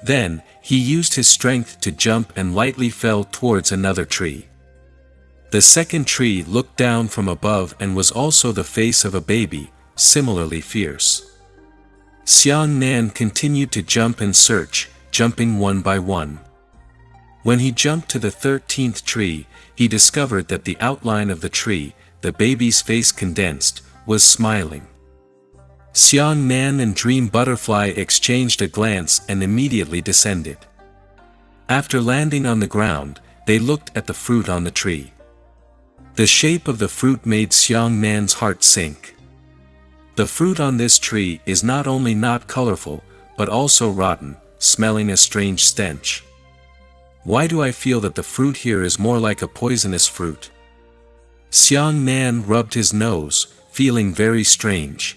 S1: Then, he used his strength to jump and lightly fell towards another tree. The second tree looked down from above and was also the face of a baby, similarly fierce. Xiang Nan continued to jump and search, jumping one by one. When he jumped to the 13th tree, he discovered that the outline of the tree, the baby's face condensed, was smiling. Xiang Nan and Dream Butterfly exchanged a glance and immediately descended. After landing on the ground, they looked at the fruit on the tree. The shape of the fruit made Xiang Nan's heart sink. The fruit on this tree is not only not colorful, but also rotten, smelling a strange stench. Why do I feel that the fruit here is more like a poisonous fruit? Xiang Nan rubbed his nose, feeling very strange.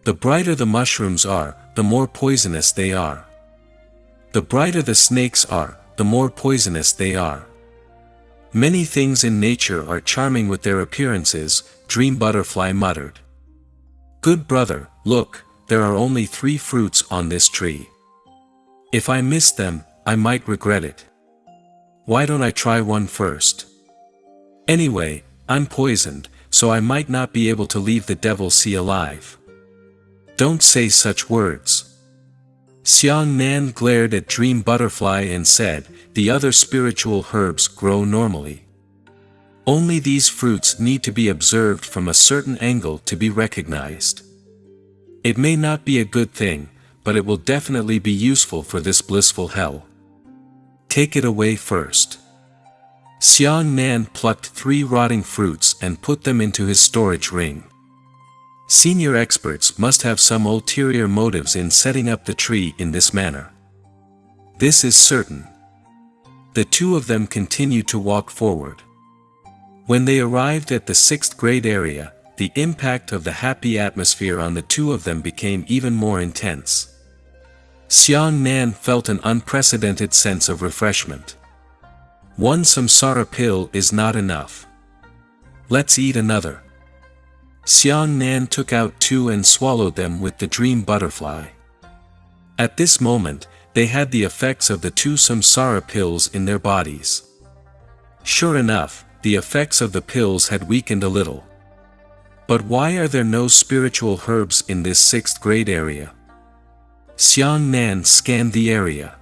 S1: The brighter the mushrooms are, the more poisonous they are. The brighter the snakes are, the more poisonous they are. Many things in nature are charming with their appearances, Dream Butterfly muttered. Good brother, look, there are only 3 fruits on this tree. If I miss them, I might regret it. Why don't I try one first? Anyway, I'm poisoned, so I might not be able to leave the Devil's Sea alive. Don't say such words. Xiang Nan glared at Dream Butterfly and said, the other spiritual herbs grow normally. Only these fruits need to be observed from a certain angle to be recognized. It may not be a good thing, but it will definitely be useful for this blissful hell. Take it away first. Xiang Nan plucked 3 rotting fruits and put them into his storage ring. Senior experts must have some ulterior motives in setting up the tree in this manner. This is certain. The 2 of them continued to walk forward. When they arrived at the 6th grade area, the impact of the happy atmosphere on the two of them became even more intense. Xiang Nan felt an unprecedented sense of refreshment. One samsara pill is not enough. Let's eat another. Xiang Nan took out 2 and swallowed them with the dream butterfly. At this moment, they had the effects of the 2 samsara pills in their bodies. Sure enough, the effects of the pills had weakened a little. But why are there no spiritual herbs in this 6th grade area? Xiang Nan scanned the area.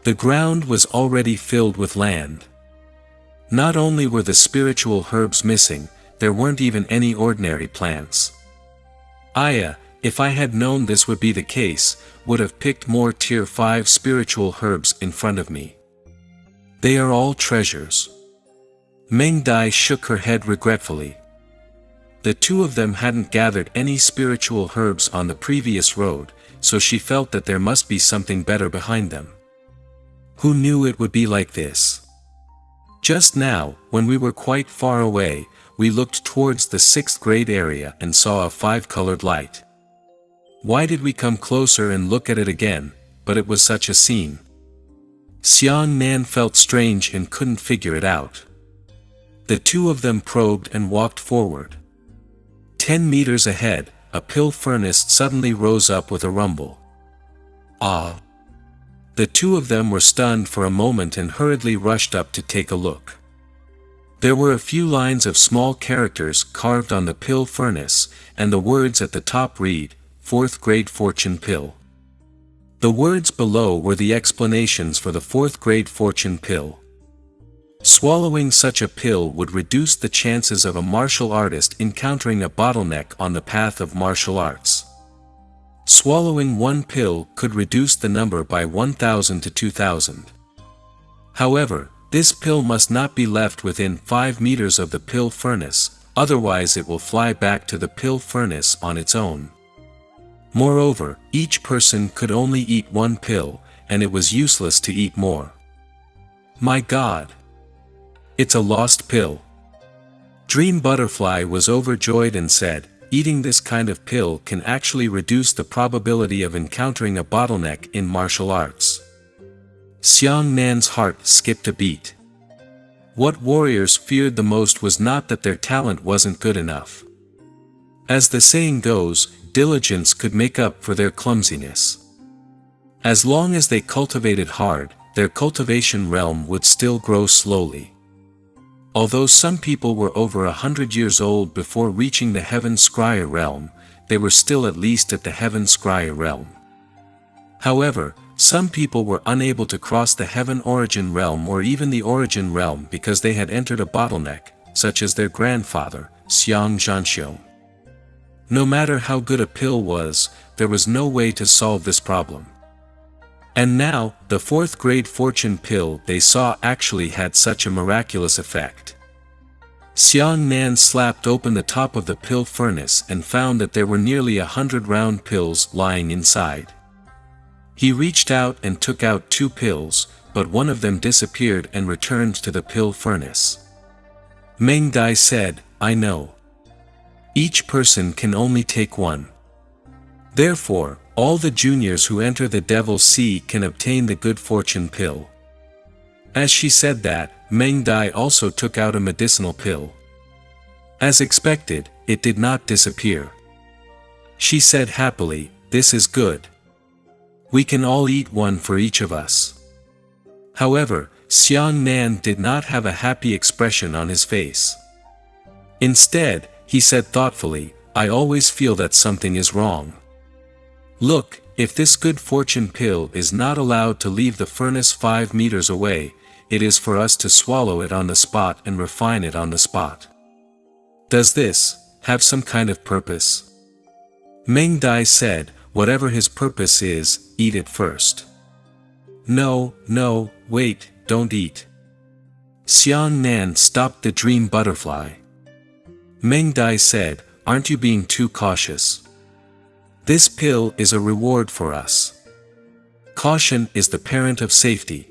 S1: The ground was already filled with land. Not only were the spiritual herbs missing, there weren't even any ordinary plants. If I had known this would be the case, would have picked more tier 5 spiritual herbs in front of me. They are all treasures. Meng Dai shook her head regretfully. The two of them hadn't gathered any spiritual herbs on the previous road, so she felt that there must be something better behind them. Who knew it would be like this? Just now, when we were quite far away, we looked towards the 6th grade area and saw a 5-colored light. Why did we come closer and look at it again, but it was such a scene? Xiang Nan felt strange and couldn't figure it out. The two of them probed and walked forward. 10 meters ahead, a pill furnace suddenly rose up with a rumble. Ah! The two of them were stunned for a moment and hurriedly rushed up to take a look. There were a few lines of small characters carved on the pill furnace, and the words at the top read, 4th grade fortune pill. The words below were the explanations for the 4th grade fortune pill. Swallowing such a pill would reduce the chances of a martial artist encountering a bottleneck on the path of martial arts. Swallowing 1 pill could reduce the number by 1,000 to 2,000. However, this pill must not be left within 5 meters of the pill furnace, otherwise it will fly back to the pill furnace on its own. Moreover, each person could only eat 1 pill, and it was useless to eat more. My God! It's a lost pill. Dream Butterfly was overjoyed and said, eating this kind of pill can actually reduce the probability of encountering a bottleneck in martial arts. Xiang Nan's heart skipped a beat. What warriors feared the most was not that their talent wasn't good enough. As the saying goes, diligence could make up for their clumsiness. As long as they cultivated hard, their cultivation realm would still grow slowly. Although some people were over 100 years old before reaching the Heaven Scryer realm, they were still at least at the Heaven Scryer realm. However, some people were unable to cross the Heaven Origin realm or even the Origin realm because they had entered a bottleneck, such as their grandfather, Xiang Zhanxiong. No matter how good a pill was, there was no way to solve this problem. And now, the 4th grade fortune pill they saw actually had such a miraculous effect. Xiang Nan slapped open the top of the pill furnace and found that there were nearly 100 round pills lying inside. He reached out and took out 2 pills, but one of them disappeared and returned to the pill furnace. Meng Dai said, I know. Each person can only take 1. Therefore, all the juniors who enter the Devil's Sea can obtain the good fortune pill. As she said that, Meng Dai also took out a medicinal pill. As expected, it did not disappear. She said happily, this is good. We can all eat 1 for each of us. However, Xiang Nan did not have a happy expression on his face. Instead, he said thoughtfully, I always feel that something is wrong. Look, if this good fortune pill is not allowed to leave the furnace 5 meters away, it is for us to swallow it on the spot and refine it on the spot. Does this have some kind of purpose? Meng Dai said, whatever his purpose is, eat it first. No, wait, don't eat. Xiang Nan stopped the dream butterfly. Meng Dai said, aren't you being too cautious? This pill is a reward for us. Caution is the parent of safety.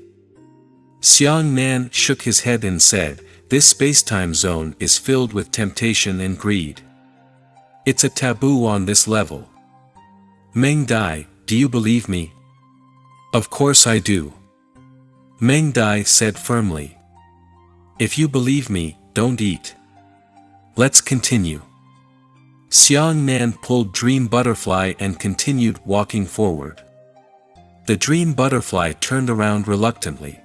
S1: Xiang Nan shook his head and said, this space-time zone is filled with temptation and greed. It's a taboo on this level. Meng Dai, do you believe me? Of course I do. Meng Dai said firmly. If you believe me, don't eat. Let's continue. Xiang Nan pulled Dream Butterfly and continued walking forward. The Dream Butterfly turned around reluctantly.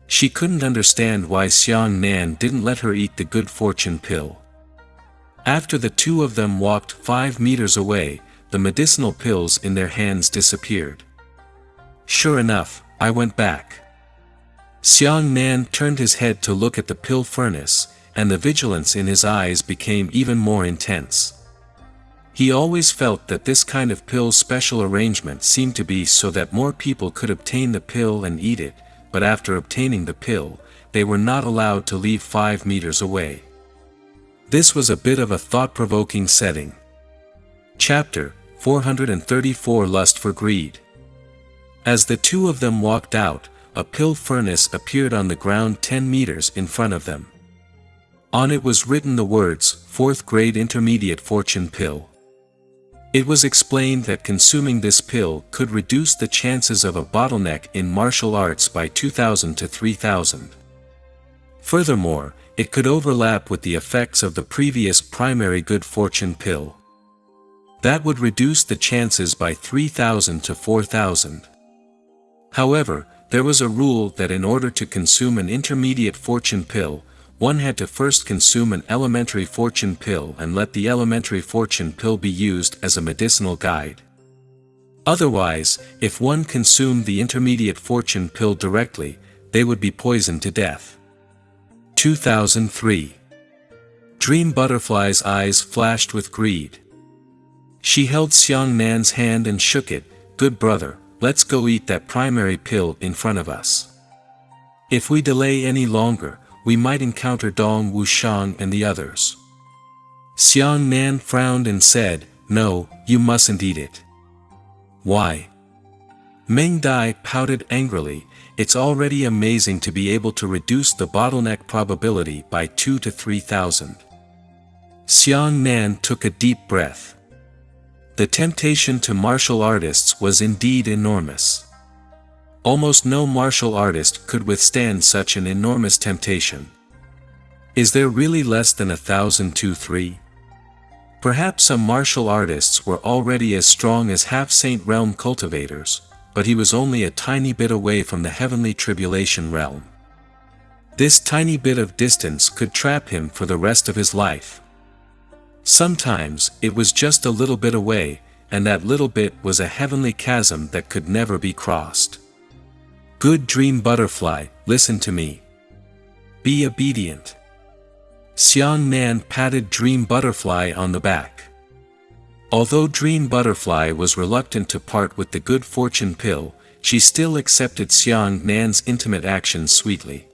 S1: She couldn't understand why Xiang Nan didn't let her eat the good fortune pill. After the two of them walked 5 meters away, the medicinal pills in their hands disappeared. Sure enough, I went back. Xiang Nan turned his head to look at the pill furnace, and the vigilance in his eyes became even more intense. He always felt that this kind of pill's special arrangement seemed to be so that more people could obtain the pill and eat it, but after obtaining the pill, they were not allowed to leave 5 meters away. This was a bit of a thought-provoking setting. Chapter 434 Lust for Greed. As the two of them walked out, a pill furnace appeared on the ground 10 meters in front of them. On it was written the words, 4th grade intermediate fortune pill. It was explained that consuming this pill could reduce the chances of a bottleneck in martial arts by 2,000 to 3,000. Furthermore, it could overlap with the effects of the previous primary good fortune pill. That would reduce the chances by 3,000 to 4,000. However, there was a rule that in order to consume an intermediate fortune pill, one had to first consume an elementary fortune pill and let the elementary fortune pill be used as a medicinal guide. Otherwise, if one consumed the intermediate fortune pill directly, they would be poisoned to death. 2003. Dream Butterfly's eyes flashed with greed. She held Xiang Nan's hand and shook it. Good brother, let's go eat that primary pill in front of us. If we delay any longer, we might encounter Dong Wushang and the others. Xiang Nan frowned and said, no, you mustn't eat it. Why? Meng Dai pouted angrily. It's already amazing to be able to reduce the bottleneck probability by 2 to 3,000. Xiang Nan took a deep breath. The temptation to martial artists was indeed enormous. Almost no martial artist could withstand such an enormous temptation. Is there really less than 1,003? Perhaps some martial artists were already as strong as half-saint realm cultivators, but he was only a tiny bit away from the heavenly tribulation realm. This tiny bit of distance could trap him for the rest of his life. Sometimes it was just a little bit away, and that little bit was a heavenly chasm that could never be crossed. Good Dream Butterfly, listen to me. Be obedient. Xiang Nan patted Dream Butterfly on the back. Although Dream Butterfly was reluctant to part with the good fortune pill, she still accepted Xiang Nan's intimate actions sweetly.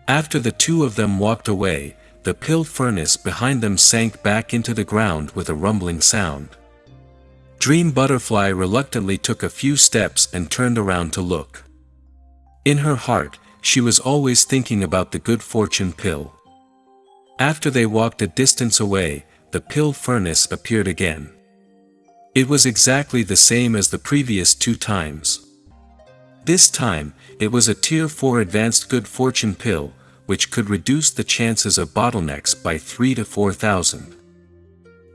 S1: After the two of them walked away, the pill furnace behind them sank back into the ground with a rumbling sound. Dream Butterfly reluctantly took a few steps and turned around to look. In her heart, she was always thinking about the good fortune pill. After they walked a distance away, the pill furnace appeared again. It was exactly the same as the previous 2 times. This time, it was a Tier 4 advanced good fortune pill, which could reduce the chances of bottlenecks by 3 to 4,000.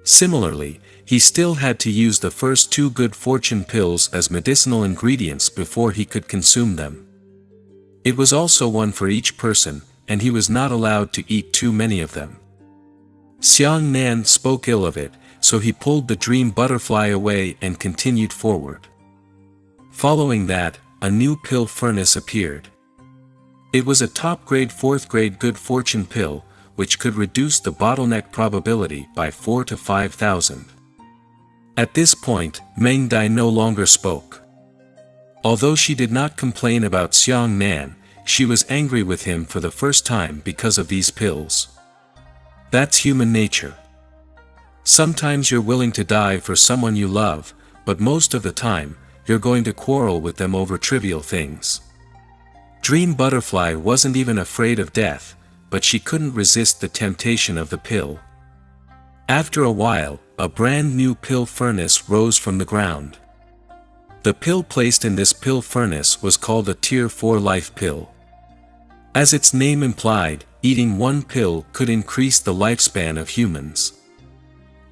S1: Similarly, he still had to use the first 2 good fortune pills as medicinal ingredients before he could consume them. It was also one for each person, and he was not allowed to eat too many of them. Xiang Nan spoke ill of it, so he pulled the Dream Butterfly away and continued forward. Following that, a new pill furnace appeared. It was a top-grade 4th grade good fortune pill, which could reduce the bottleneck probability by 4 to 5,000. At this point, Meng Dai no longer spoke. Although she did not complain about Xiang Nan, she was angry with him for the first time because of these pills. That's human nature. Sometimes you're willing to die for someone you love, but most of the time, you're going to quarrel with them over trivial things. Dream Butterfly wasn't even afraid of death, but she couldn't resist the temptation of the pill. After a while, a brand new pill furnace rose from the ground. The pill placed in this pill furnace was called a Tier 4 life pill. As its name implied, eating one pill could increase the lifespan of humans.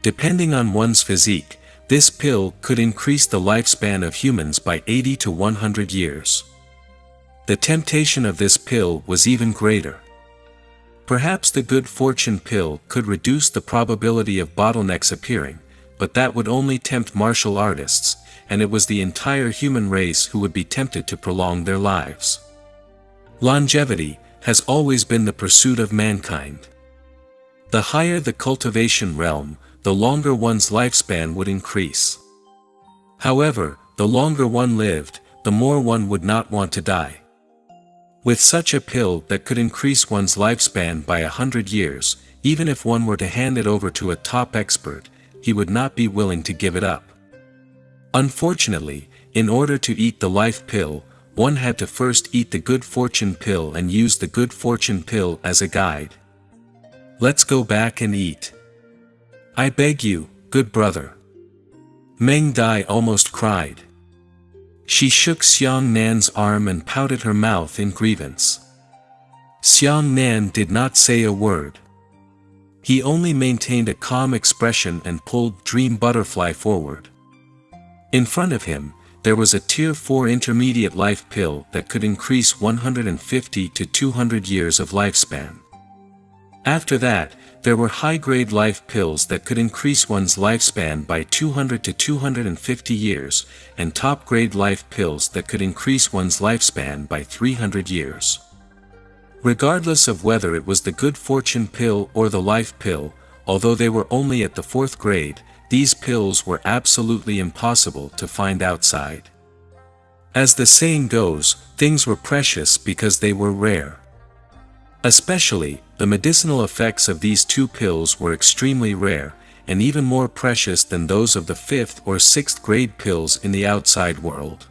S1: Depending on one's physique, this pill could increase the lifespan of humans by 80 to 100 years. The temptation of this pill was even greater. Perhaps the good fortune pill could reduce the probability of bottlenecks appearing, but that would only tempt martial artists, and it was the entire human race who would be tempted to prolong their lives. Longevity has always been the pursuit of mankind. The higher the cultivation realm, the longer one's lifespan would increase. However, the longer one lived, the more one would not want to die. With such a pill that could increase one's lifespan by 100 years, even if one were to hand it over to a top expert, he would not be willing to give it up. Unfortunately, in order to eat the life pill, one had to first eat the good fortune pill and use the good fortune pill as a guide. Let's go back and eat. I beg you, good brother. Meng Dai almost cried. She shook Xiang Nan's arm and pouted her mouth in grievance. Xiang Nan did not say a word. He only maintained a calm expression and pulled Dream Butterfly forward. In front of him, there was a Tier 4 intermediate life pill that could increase 150 to 200 years of lifespan. After that, there were high-grade life pills that could increase one's lifespan by 200 to 250 years, and top-grade life pills that could increase one's lifespan by 300 years. Regardless of whether it was the good fortune pill or the life pill, although they were only at the 4th grade, these pills were absolutely impossible to find outside. As the saying goes, things were precious because they were rare. Especially, the medicinal effects of these two pills were extremely rare, and even more precious than those of the 5th or 6th grade pills in the outside world.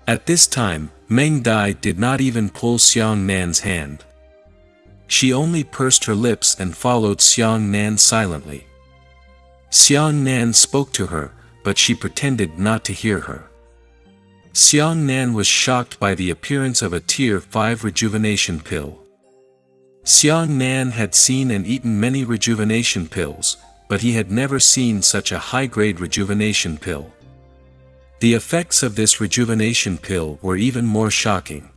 S1: At this time, Meng Dai did not even pull Xiang Nan's hand. She only pursed her lips and followed Xiang Nan silently. Xiang Nan spoke to her, but she pretended not to hear her. Xiang Nan was shocked by the appearance of a Tier 5 rejuvenation pill. Xiang Nan had seen and eaten many rejuvenation pills, but he had never seen such a high-grade rejuvenation pill. The effects of this rejuvenation pill were even more shocking.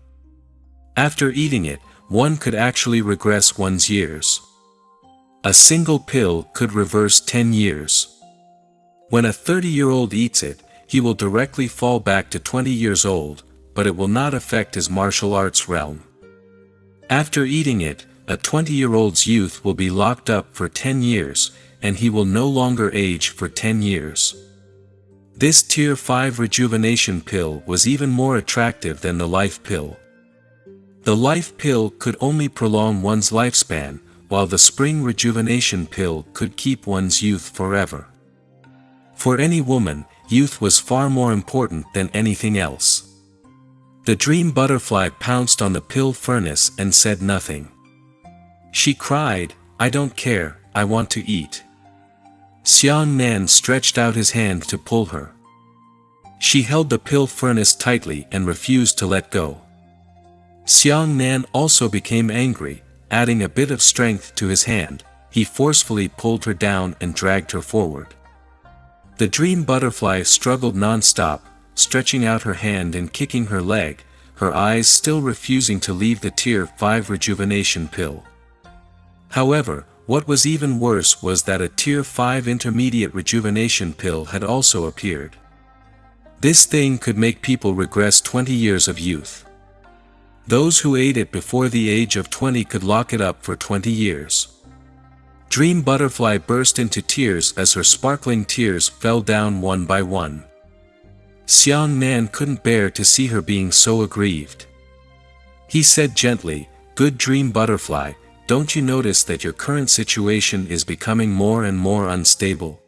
S1: After eating it, one could actually regress one's years. A single pill could reverse 10 years. When a 30-year-old eats it, he will directly fall back to 20 years old, but it will not affect his martial arts realm. After eating it, a 20-year-old's youth will be locked up for 10 years, and he will no longer age for 10 years. This Tier 5 rejuvenation pill was even more attractive than the life pill. The life pill could only prolong one's lifespan, while the spring rejuvenation pill could keep one's youth forever. For any woman, youth was far more important than anything else. The Dream Butterfly pounced on the pill furnace and said nothing. She cried, "I don't care, I want to eat." Xiang Nan stretched out his hand to pull her. She held the pill furnace tightly and refused to let go. Xiang Nan also became angry, adding a bit of strength to his hand. He forcefully pulled her down and dragged her forward. The Dream Butterfly struggled non-stop, stretching out her hand and kicking her leg, her eyes still refusing to leave the Tier 5 rejuvenation pill. However, what was even worse was that a Tier 5 intermediate rejuvenation pill had also appeared. This thing could make people regress 20 years of youth. Those who ate it before the age of 20 could lock it up for 20 years. Dream Butterfly burst into tears as her sparkling tears fell down one by one. Xiang Nan couldn't bear to see her being so aggrieved. He said gently, "Good Dream Butterfly, don't you notice that your current situation is becoming more and more unstable?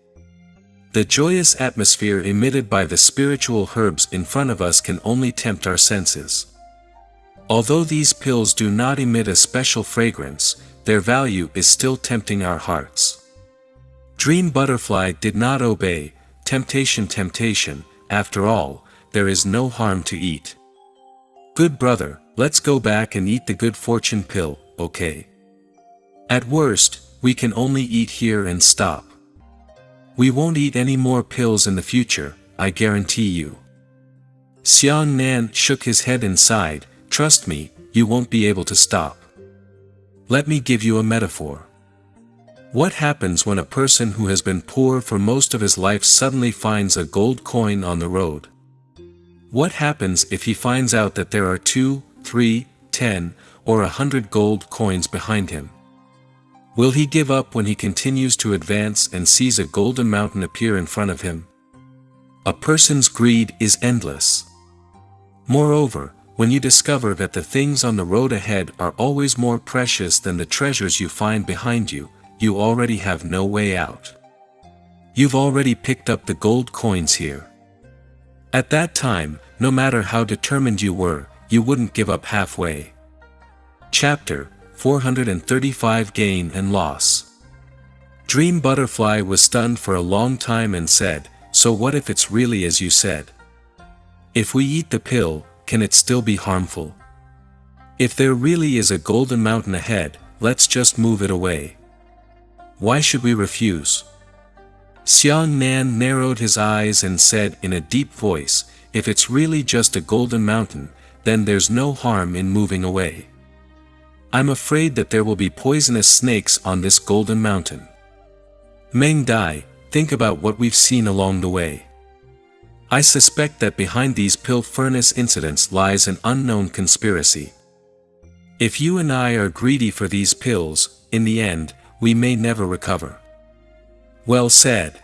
S1: The joyous atmosphere emitted by the spiritual herbs in front of us can only tempt our senses. Although these pills do not emit a special fragrance, their value is still tempting our hearts. Dream Butterfly did not obey. Temptation, temptation, after all, there is no harm to eat. Good brother, let's go back and eat the good fortune pill, okay? At worst, we can only eat here and stop. We won't eat any more pills in the future, I guarantee you. Xiang Nan shook his head and sighed. Trust me, you won't be able to stop. Let me give you a metaphor. What happens when a person who has been poor for most of his life suddenly finds a gold coin on the road? What happens if he finds out that there are 2, 3, 10, or 100 gold coins behind him? Will he give up when he continues to advance and sees a golden mountain appear in front of him? A person's greed is endless. Moreover, when you discover that the things on the road ahead are always more precious than the treasures you find behind you, you already have no way out. You've already picked up the gold coins here. At that time, no matter how determined you were, you wouldn't give up halfway. Chapter 435 Gain and Loss. Dream Butterfly was stunned for a long time and said, so what if it's really as you said? If we eat the pill, can it still be harmful? If there really is a golden mountain ahead, let's just move it away. Why should we refuse? Xiang Nan narrowed his eyes and said in a deep voice, if it's really just a golden mountain, then there's no harm in moving away. I'm afraid that there will be poisonous snakes on this golden mountain. Meng Dai, think about what we've seen along the way. I suspect that behind these pill furnace incidents lies an unknown conspiracy. If you and I are greedy for these pills, in the end, we may never recover. Well said.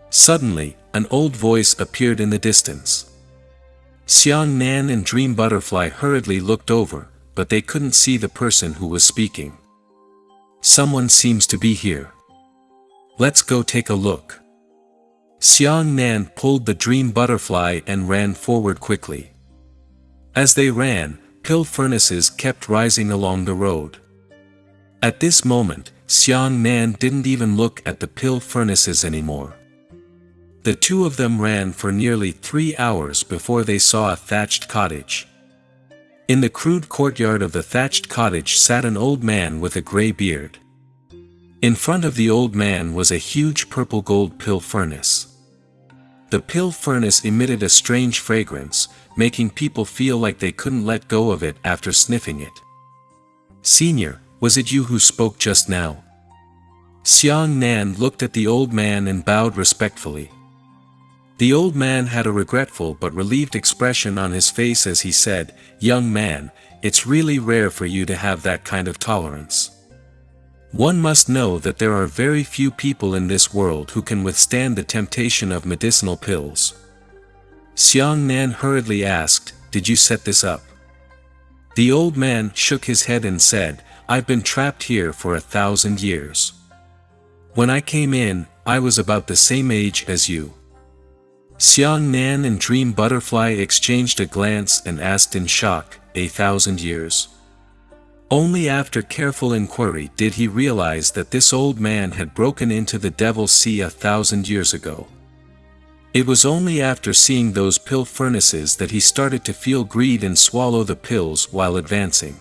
S1: Suddenly, an old voice appeared in the distance. Xiang Nan and Dream Butterfly hurriedly looked over, but they couldn't see the person who was speaking. Someone seems to be here. Let's go take a look. Xiang Nan pulled the Dream Butterfly and ran forward quickly. As they ran, pill furnaces kept rising along the road. At this moment, Xiang Nan didn't even look at the pill furnaces anymore. The two of them ran for nearly 3 hours before they saw a thatched cottage. In the crude courtyard of the thatched cottage sat an old man with a gray beard. In front of the old man was a huge purple gold pill furnace. The pill furnace emitted a strange fragrance, making people feel like they couldn't let go of it after sniffing it. Senior, was it you who spoke just now? Xiang Nan looked at the old man and bowed respectfully. The old man had a regretful but relieved expression on his face as he said, young man, it's really rare for you to have that kind of tolerance. One must know that there are very few people in this world who can withstand the temptation of medicinal pills. Xiang Nan hurriedly asked, did you set this up? The old man shook his head and said, I've been trapped here for 1,000 years. When I came in, I was about the same age as you. Xiang Nan and Dream Butterfly exchanged a glance and asked in shock, 1,000 years? Only after careful inquiry did he realize that this old man had broken into the Devil's Sea 1,000 years ago. It was only after seeing those pill furnaces that he started to feel greed and swallow the pills while advancing.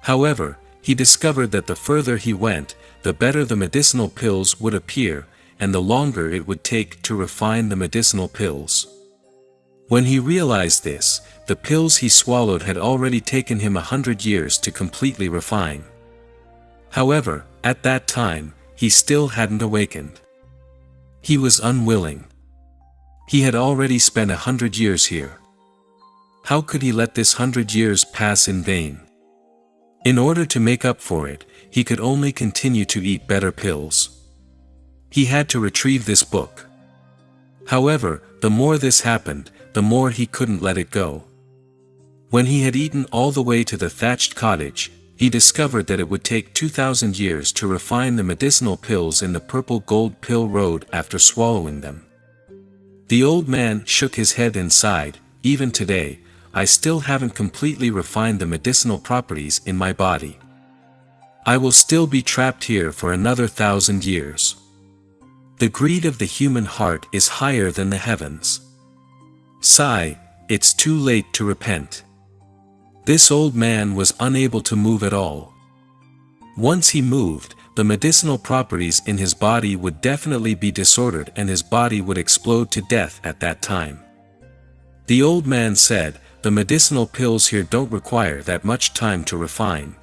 S1: However, he discovered that the further he went, the better the medicinal pills would appear, and the longer it would take to refine the medicinal pills. When he realized this, the pills he swallowed had already taken him 100 years to completely refine. However, at that time, he still hadn't awakened. He was unwilling. He had already spent 100 years here. How could he let this 100 years pass in vain? In order to make up for it, he could only continue to eat better pills. He had to retrieve this book. However, the more this happened, the more he couldn't let it go. When he had eaten all the way to the thatched cottage, he discovered that it would take 2,000 years to refine the medicinal pills in the purple gold pill road after swallowing them. The old man shook his head and sighed, even today, I still haven't completely refined the medicinal properties in my body. I will still be trapped here for another 1,000 years. The greed of the human heart is higher than the heavens. Sigh, it's too late to repent. This old man was unable to move at all. Once he moved, the medicinal properties in his body would definitely be disordered and his body would explode to death at that time. The old man said, the medicinal pills here don't require that much time to refine.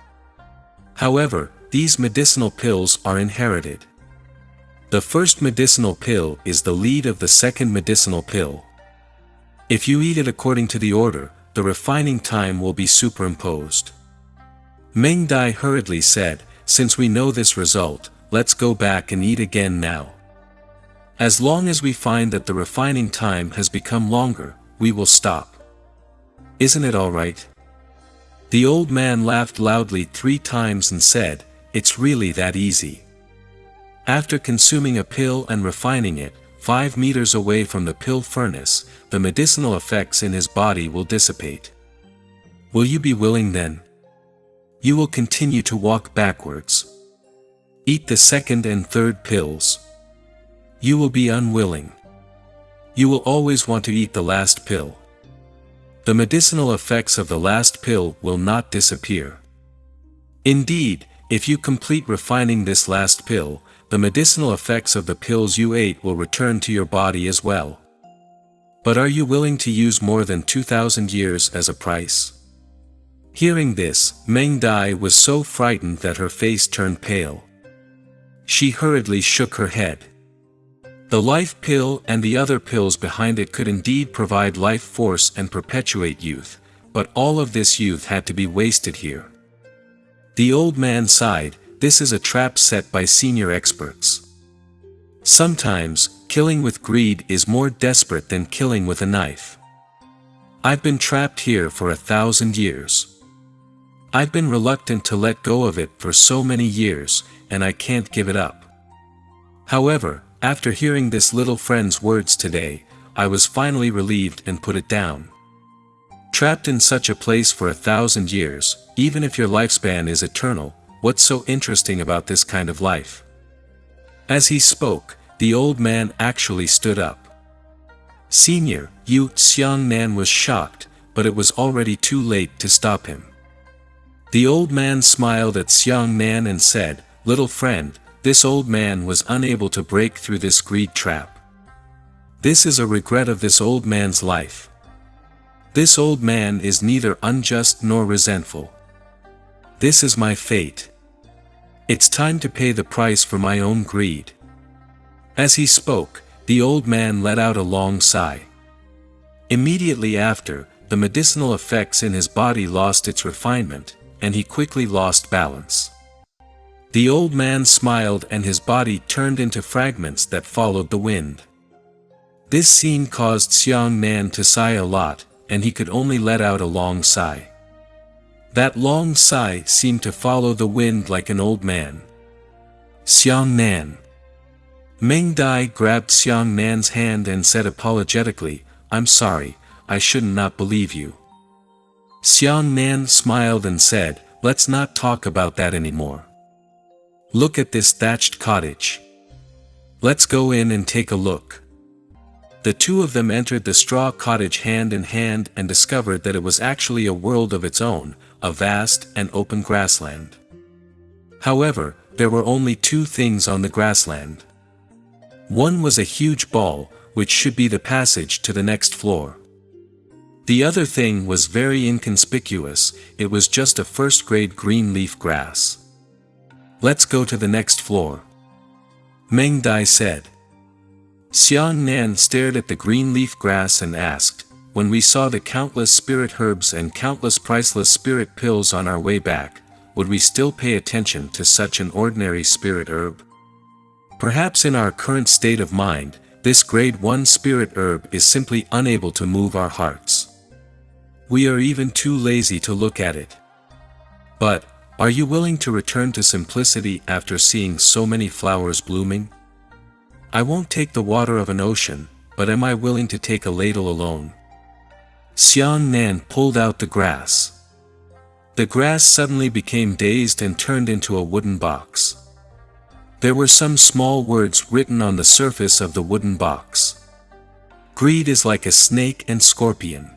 S1: However, these medicinal pills are inherited. The first medicinal pill is the lead of the second medicinal pill. If you eat it according to the order, the refining time will be superimposed. Meng Dai hurriedly said, since we know this result, let's go back and eat again now. As long as we find that the refining time has become longer, we will stop. Isn't it all right? The old man laughed loudly 3 times and said, it's really that easy. After consuming a pill and refining it, 5 meters away from the pill furnace, the medicinal effects in his body will dissipate. Will you be willing then? You will continue to walk backwards. Eat the second and third pills. You will be unwilling. You will always want to eat the last pill. The medicinal effects of the last pill will not disappear. Indeed, if you complete refining this last pill, the medicinal effects of the pills you ate will return to your body as well. But are you willing to use more than 2,000 years as a price? Hearing this, Meng Dai was so frightened that her face turned pale. She hurriedly shook her head. The life pill and the other pills behind it could indeed provide life force and perpetuate youth, but all of this youth had to be wasted here. The old man sighed, this is a trap set by senior experts. Sometimes, killing with greed is more desperate than killing with a knife. I've been trapped here for 1,000 years. I've been reluctant to let go of it for so many years, and I can't give it up. However, after hearing this little friend's words today, I was finally relieved and put it down. Trapped in such a place for 1,000 years, even if your lifespan is eternal, what's so interesting about this kind of life? As he spoke, the old man actually stood up. Senior, you, Xiang Nan was shocked, but it was already too late to stop him. The old man smiled at Xiang Nan and said, little friend, this old man was unable to break through this greed trap. This is a regret of this old man's life. This old man is neither unjust nor resentful. This is my fate. It's time to pay the price for my own greed. As he spoke, the old man let out a long sigh. Immediately after, the medicinal effects in his body lost its refinement, and he quickly lost balance. The old man smiled and his body turned into fragments that followed the wind. This scene caused Xiang Nan to sigh a lot, and he could only let out a long sigh. That long sigh seemed to follow the wind like an old man. Xiang Nan. Meng Dai grabbed Xiang Nan's hand and said apologetically, I'm sorry, I should not believe you. Xiang Nan smiled and said, let's not talk about that anymore. Look at this thatched cottage. Let's go in and take a look. The two of them entered the straw cottage hand in hand and discovered that it was actually a world of its own, a vast and open grassland. However, there were only 2 things on the grassland. One was a huge ball, which should be the passage to the next floor. The other thing was very inconspicuous, it was just a first-grade green leaf grass. Let's go to the next floor. Meng Dai said. Xiang Nan stared at the green leaf grass and asked, when we saw the countless spirit herbs and countless priceless spirit pills on our way back, would we still pay attention to such an ordinary spirit herb? Perhaps in our current state of mind, this grade 1 spirit herb is simply unable to move our hearts. We are even too lazy to look at it. But, are you willing to return to simplicity after seeing so many flowers blooming? I won't take the water of an ocean, but am I willing to take a ladle alone? Xiang Nan pulled out the grass. The grass suddenly became dazed and turned into a wooden box. There were some small words written on the surface of the wooden box. Greed is like a snake and scorpion.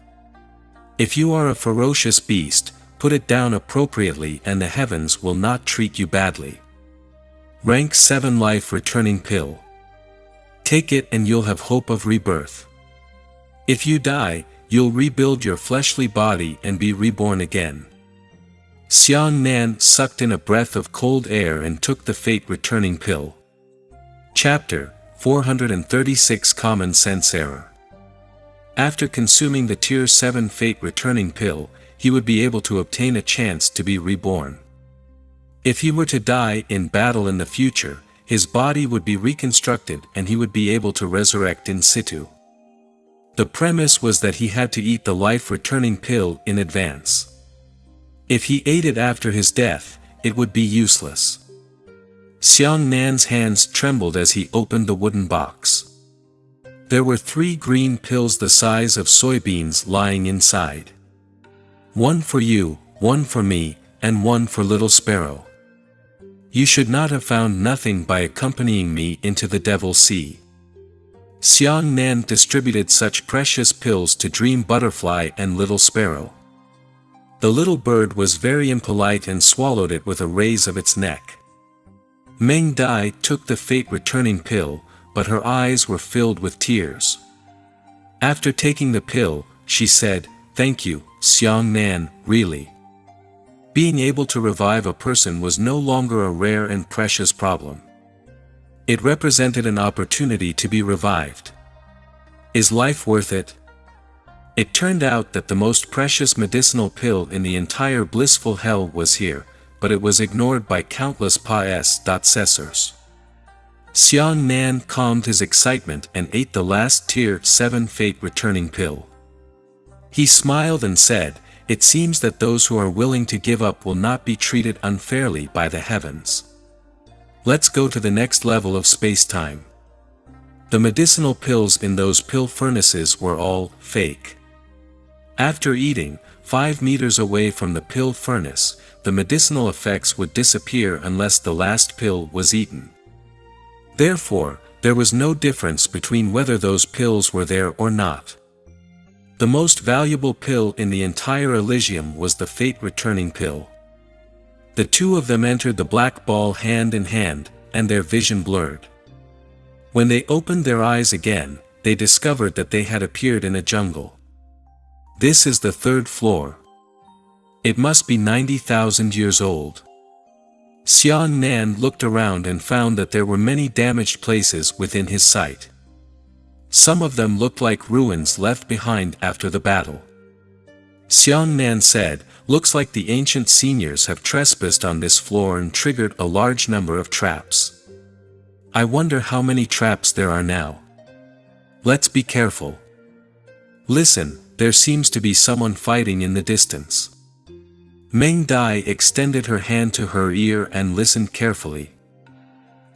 S1: If you are a ferocious beast, put it down appropriately and the heavens will not treat you badly. Rank 7 Life Returning Pill. Take it and you'll have hope of rebirth. If you die, you'll rebuild your fleshly body and be reborn again. Xiang Nan sucked in a breath of cold air and took the Fate Returning Pill. Chapter 436 Common Sense Error. After consuming the Tier 7 Fate Returning Pill, he would be able to obtain a chance to be reborn. If he were to die in battle in the future, his body would be reconstructed and he would be able to resurrect in situ. The premise was that he had to eat the life-returning pill in advance. If he ate it after his death, it would be useless. Xiang Nan's hands trembled as he opened the wooden box. There were 3 green pills the size of soybeans lying inside. 1 for you, 1 for me, and 1 for little sparrow. You should not have found nothing by accompanying me into the Devil's Sea. Xiang Nan distributed such precious pills to Dream Butterfly and Little Sparrow. The little bird was very impolite and swallowed it with a raise of its neck. Meng Dai took the Fate Returning Pill, but her eyes were filled with tears. After taking the pill, she said, "Thank you, Xiang Nan, really." Being able to revive a person was no longer a rare and precious problem. It represented an opportunity to be revived. Is life worth it? It turned out that the most precious medicinal pill in the entire blissful hell was here, but it was ignored by countless possessors. Xiang Nan calmed his excitement and ate the last Tier 7 Fate Returning Pill. He smiled and said, "It seems that those who are willing to give up will not be treated unfairly by the heavens. Let's go to the next level of space-time." The medicinal pills in those pill furnaces were all fake. After eating, 5 meters away from the pill furnace, the medicinal effects would disappear unless the last pill was eaten. Therefore, there was no difference between whether those pills were there or not. The most valuable pill in the entire Elysium was the Fate Returning Pill. The 2 of them entered the black ball hand in hand, and their vision blurred. When they opened their eyes again, they discovered that they had appeared in a jungle. This is the 3rd floor. It must be 90,000 years old. Xiang Nan looked around and found that there were many damaged places within his sight. Some of them looked like ruins left behind after the battle. Xiang Nan said, "Looks like the ancient seniors have trespassed on this floor and triggered a large number of traps. I wonder how many traps there are now. Let's be careful. Listen, there seems to be someone fighting in the distance." Meng Dai extended her hand to her ear and listened carefully.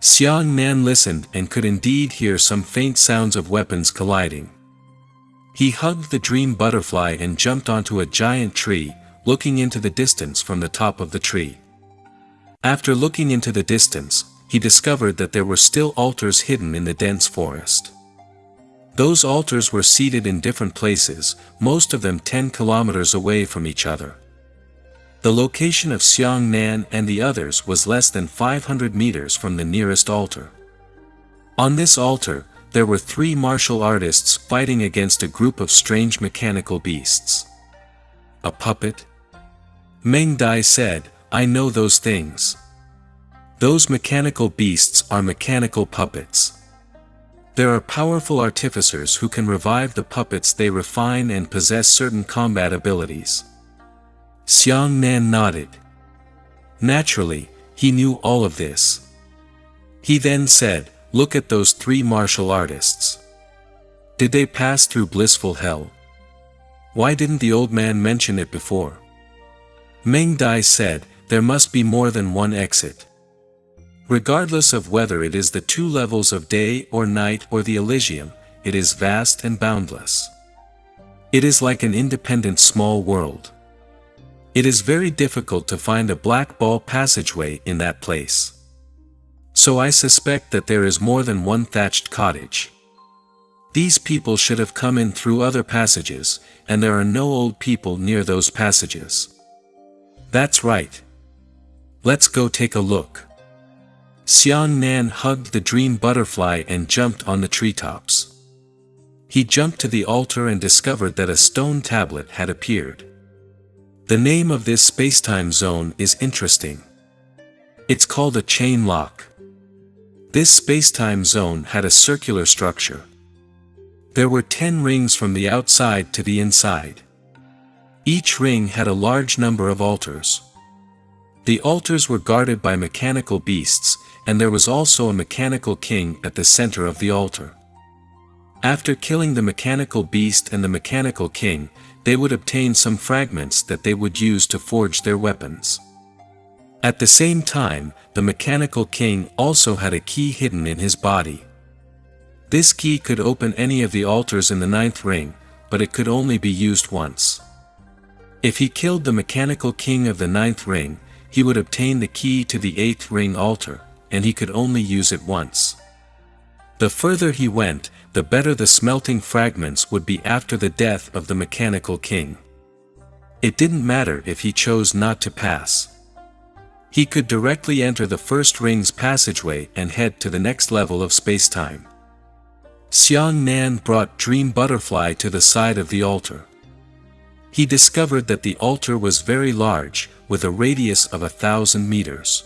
S1: Xiang Nan listened and could indeed hear some faint sounds of weapons colliding. He hugged the Dream Butterfly and jumped onto a giant tree, looking into the distance from the top of the tree. After looking into the distance, he discovered that there were still altars hidden in the dense forest. Those altars were seated in different places, most of them 10 kilometers away from each other. The location of Xiang Nan and the others was less than 500 meters from the nearest altar. On this altar, there were 3 martial artists fighting against a group of strange mechanical beasts. A puppet? Meng Dai said, "I know those things. Those mechanical beasts are mechanical puppets. There are powerful artificers who can revive the puppets they refine and possess certain combat abilities." Xiang Nan nodded. Naturally, he knew all of this. He then said, "Look at those 3 martial artists. Did they pass through blissful hell? Why didn't the old man mention it before?" Meng Dai said, "There must be more than one exit. Regardless of whether it is the 2 levels of day or night or the Elysium, it is vast and boundless. It is like an independent small world. It is very difficult to find a black ball passageway in that place. So I suspect that there is more than one thatched cottage. These people should have come in through other passages, and there are no old people near those passages. That's right. Let's go take a look. Xiang Nan hugged the dream butterfly and jumped on the treetops. He jumped to the altar and discovered that a stone tablet had appeared. The name of this spacetime zone is interesting. It's called a chain lock. This spacetime zone had a circular structure. There were 10 rings from the outside to the inside. Each ring had a large number of altars. The altars were guarded by mechanical beasts, and there was also a mechanical king at the center of the altar. After killing the mechanical beast and the mechanical king, they would obtain some fragments that they would use to forge their weapons. At the same time, the mechanical king also had a key hidden in his body. This key could open any of the altars in the 9th ring, but it could only be used once. If he killed the mechanical king of the 9th ring, he would obtain the key to the 8th ring altar, and he could only use it once. The further he went, the better the smelting fragments would be after the death of the mechanical king. It didn't matter if he chose not to pass. He could directly enter the 1st ring's passageway and head to the next level of spacetime. Xiang Nan brought Dream Butterfly to the side of the altar. He discovered that the altar was very large, with a radius of 1,000 meters.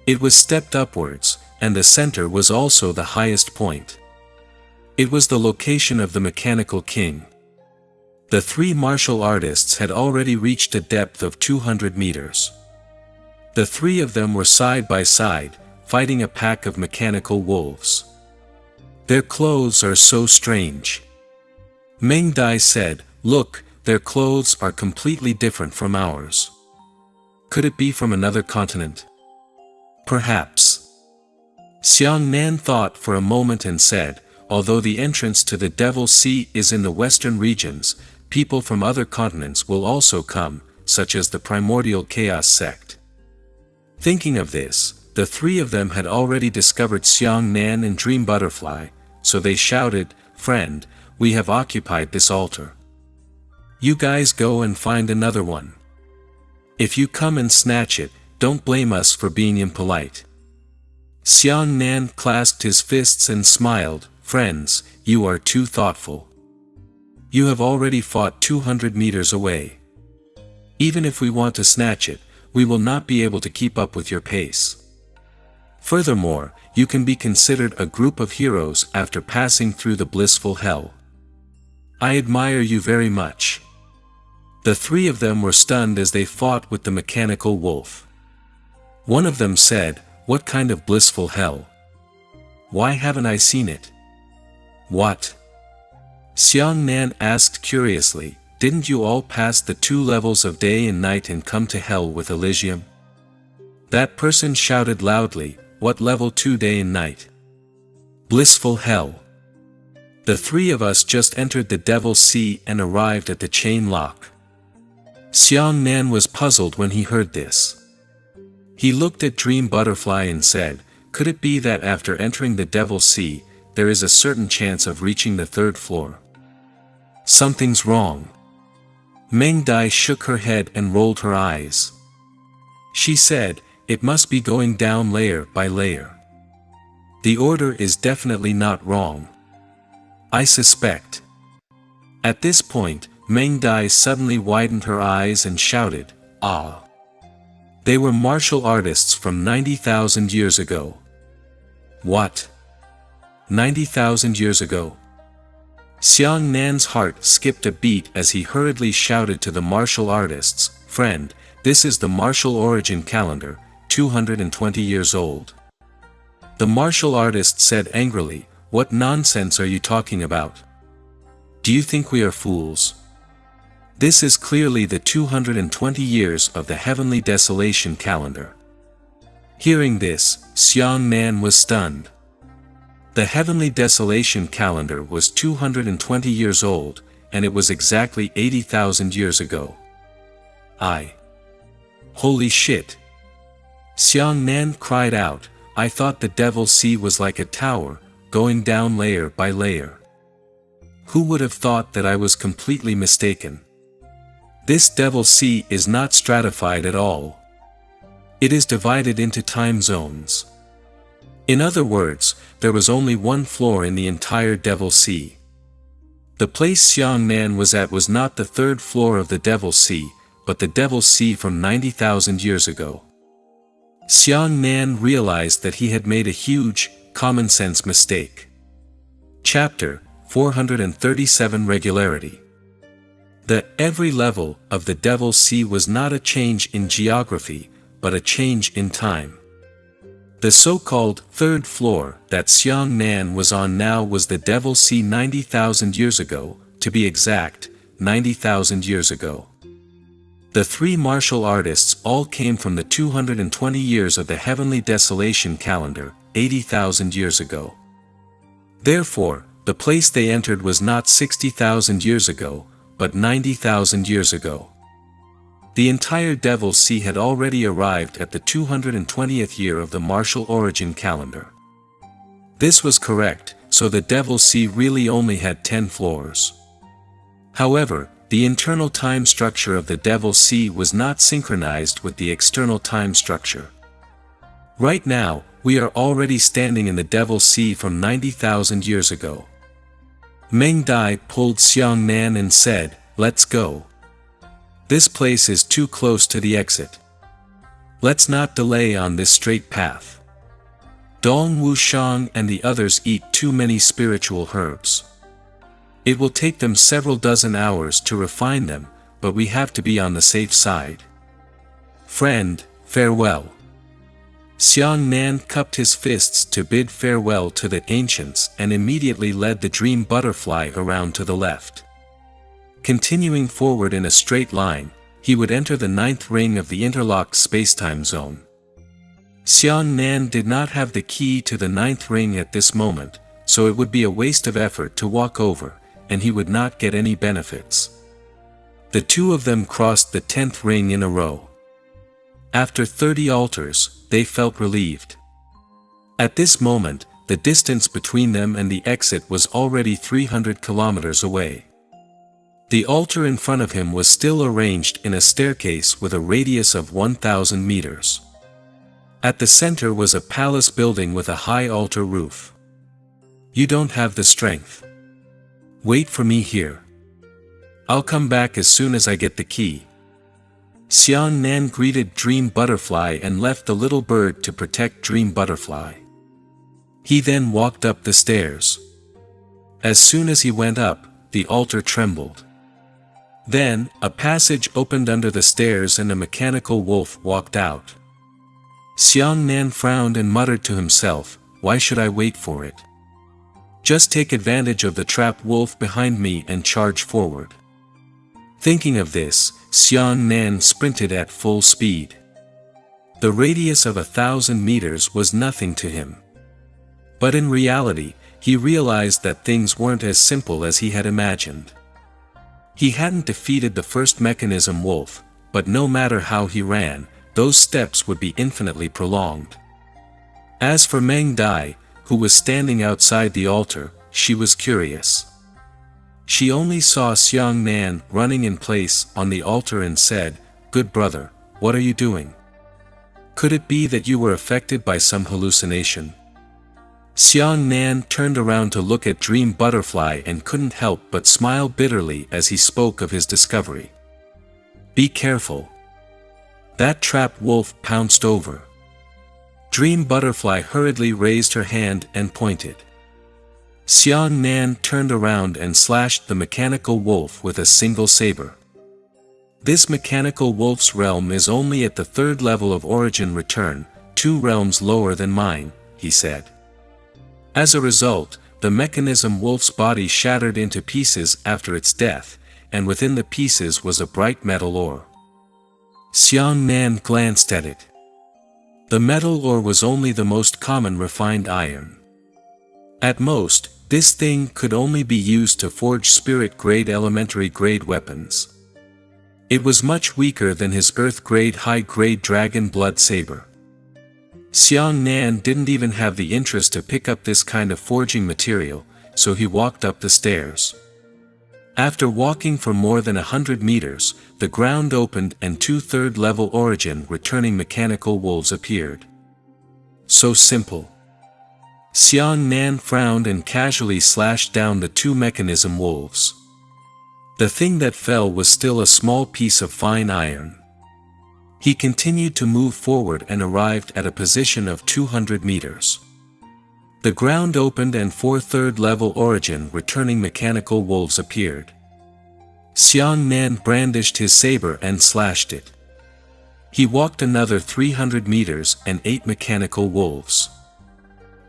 S1: It was stepped upwards, and the center was also the highest point. It was the location of the mechanical king. The 3 martial artists had already reached a depth of 200 meters. The 3 of them were side by side, fighting a pack of mechanical wolves. Their clothes are so strange. Meng Dai said, "Look, their clothes are completely different from ours. Could it be from another continent?" "Perhaps." Xiang Nan thought for a moment and said, "Although the entrance to the Devil's Sea is in the western regions, people from other continents will also come, such as the Primordial Chaos sect." Thinking of this, the 3 of them had already discovered Xiang Nan and Dream Butterfly, so they shouted, "Friend, we have occupied this altar. You guys go and find another one. If you come and snatch it, don't blame us for being impolite." Xiang Nan clasped his fists and smiled, "Friends, you are too thoughtful. You have already fought 200 meters away. Even if we want to snatch it, we will not be able to keep up with your pace. Furthermore, you can be considered a group of heroes after passing through the blissful hell. I admire you very much." The 3 of them were stunned as they fought with the mechanical wolf. One of them said, "What kind of blissful hell? Why haven't I seen it?" "What?" Xiang Nan asked curiously, "Didn't you all pass the 2 levels of day and night and come to hell with Elysium?" That person shouted loudly, "What level 2 day and night? Blissful hell. The 3 of us just entered the Devil's Sea and arrived at the chain lock." Xiang Nan was puzzled when he heard this. He looked at Dream Butterfly and said, "Could it be that after entering the Devil's Sea, there is a certain chance of reaching the 3rd floor? Something's wrong." Meng Dai shook her head and rolled her eyes. She said, "It must be going down layer by layer. The order is definitely not wrong. I suspect." At this point, Meng Dai suddenly widened her eyes and shouted, "Ah!" They were martial artists from 90,000 years ago. What? 90,000 years ago? Xiang Nan's heart skipped a beat as he hurriedly shouted to the martial artists, "Friend, this is the martial origin calendar, 220 years old." The martial artist said angrily, "What nonsense are you talking about? Do you think we are fools? This is clearly the 220 years of the heavenly desolation calendar." Hearing this, Xiang Nan was stunned. The heavenly desolation calendar was 220 years old, and it was exactly 80,000 years ago. Holy shit! Xiang Nan cried out, I thought the Devil's Sea was like a tower, going down layer by layer. Who would have thought that I was completely mistaken? This Devil's Sea is not stratified at all. It is divided into time zones. In other words, there was only one floor in the entire Devil's Sea. The place Xiangnan was at was not the third floor of the Devil's Sea, but the Devil's Sea from 90,000 years ago. Xiangnan realized that he had made a huge, common-sense mistake. Chapter 437 Regularity. The every level of the Devil's Sea was not a change in geography, but a change in time. The so-called third floor that Xiangnan was on now was the Devil's Sea 90,000 years ago, to be exact, 90,000 years ago. The three martial artists all came from the 220 years of the heavenly desolation calendar, 80,000 years ago. Therefore, the place they entered was not 60,000 years ago, but 90,000 years ago. The entire Devil's Sea had already arrived at the 220th year of the martial origin calendar. This was correct, so the Devil's Sea really only had 10 floors. However, the internal time structure of the Devil's Sea was not synchronized with the external time structure. Right now, we are already standing in the Devil's Sea from 90,000 years ago. Meng Dai pulled Xiangnan and said, "Let's go. This place is too close to the exit. Let's not delay on this straight path. Dong Wushang and the others eat too many spiritual herbs. It will take them several dozen hours to refine them, but we have to be on the safe side. Friend, farewell." Xiangnan cupped his fists to bid farewell to the ancients and immediately led the dream butterfly around to the left. Continuing forward in a straight line, he would enter the 9th ring of the interlocked spacetime zone. Xiangnan did not have the key to the 9th ring at this moment, so it would be a waste of effort to walk over, and he would not get any benefits. The two of them crossed the 10th ring in a row. After 30 altars, they felt relieved. At this moment, the distance between them and the exit was already 300 kilometers away. The altar in front of him was still arranged in a staircase with a radius of 1,000 meters. At the center was a palace building with a high altar roof. "You don't have the strength. Wait for me here. I'll come back as soon as I get the key." Xiangnan greeted Dream Butterfly and left the little bird to protect Dream Butterfly. He then walked up the stairs. As soon as he went up, the altar trembled. Then, a passage opened under the stairs and a mechanical wolf walked out. Xiangnan frowned and muttered to himself, "Why should I wait for it? Just take advantage of the trapped wolf behind me and charge forward." Thinking of this, Xiangnan sprinted at full speed. The radius of 1,000 meters was nothing to him. But in reality, he realized that things weren't as simple as he had imagined. He hadn't defeated the first mechanism wolf, but no matter how he ran, those steps would be infinitely prolonged. As for Meng Dai, who was standing outside the altar, she was curious. She only saw Xiangnan running in place on the altar and said, "Good brother, what are you doing? Could it be that you were affected by some hallucination?" Xiangnan turned around to look at Dream Butterfly and couldn't help but smile bitterly as he spoke of his discovery. "Be careful. That trapped wolf pounced over." Dream Butterfly hurriedly raised her hand and pointed. Xiangnan turned around and slashed the mechanical wolf with a single saber. "This mechanical wolf's realm is only at the 3rd level of origin return, 2 realms lower than mine," he said. As a result, the mechanism wolf's body shattered into pieces after its death, and within the pieces was a bright metal ore. Xiangnan glanced at it. The metal ore was only the most common refined iron. At most, this thing could only be used to forge spirit-grade elementary-grade weapons. It was much weaker than his earth-grade high-grade dragon blood saber. Xiang Nan didn't even have the interest to pick up this kind of forging material, so he walked up the stairs. After walking for more than 100 meters, the ground opened and two third-level origin returning mechanical wolves appeared. So simple. Xiang Nan frowned and casually slashed down the two mechanism wolves. The thing that fell was still a small piece of fine iron. He continued to move forward and arrived at a position of 200 meters. The ground opened and four third-level origin returning mechanical wolves appeared. Xiang Nan brandished his saber and slashed it. He walked another 300 meters and 8 mechanical wolves.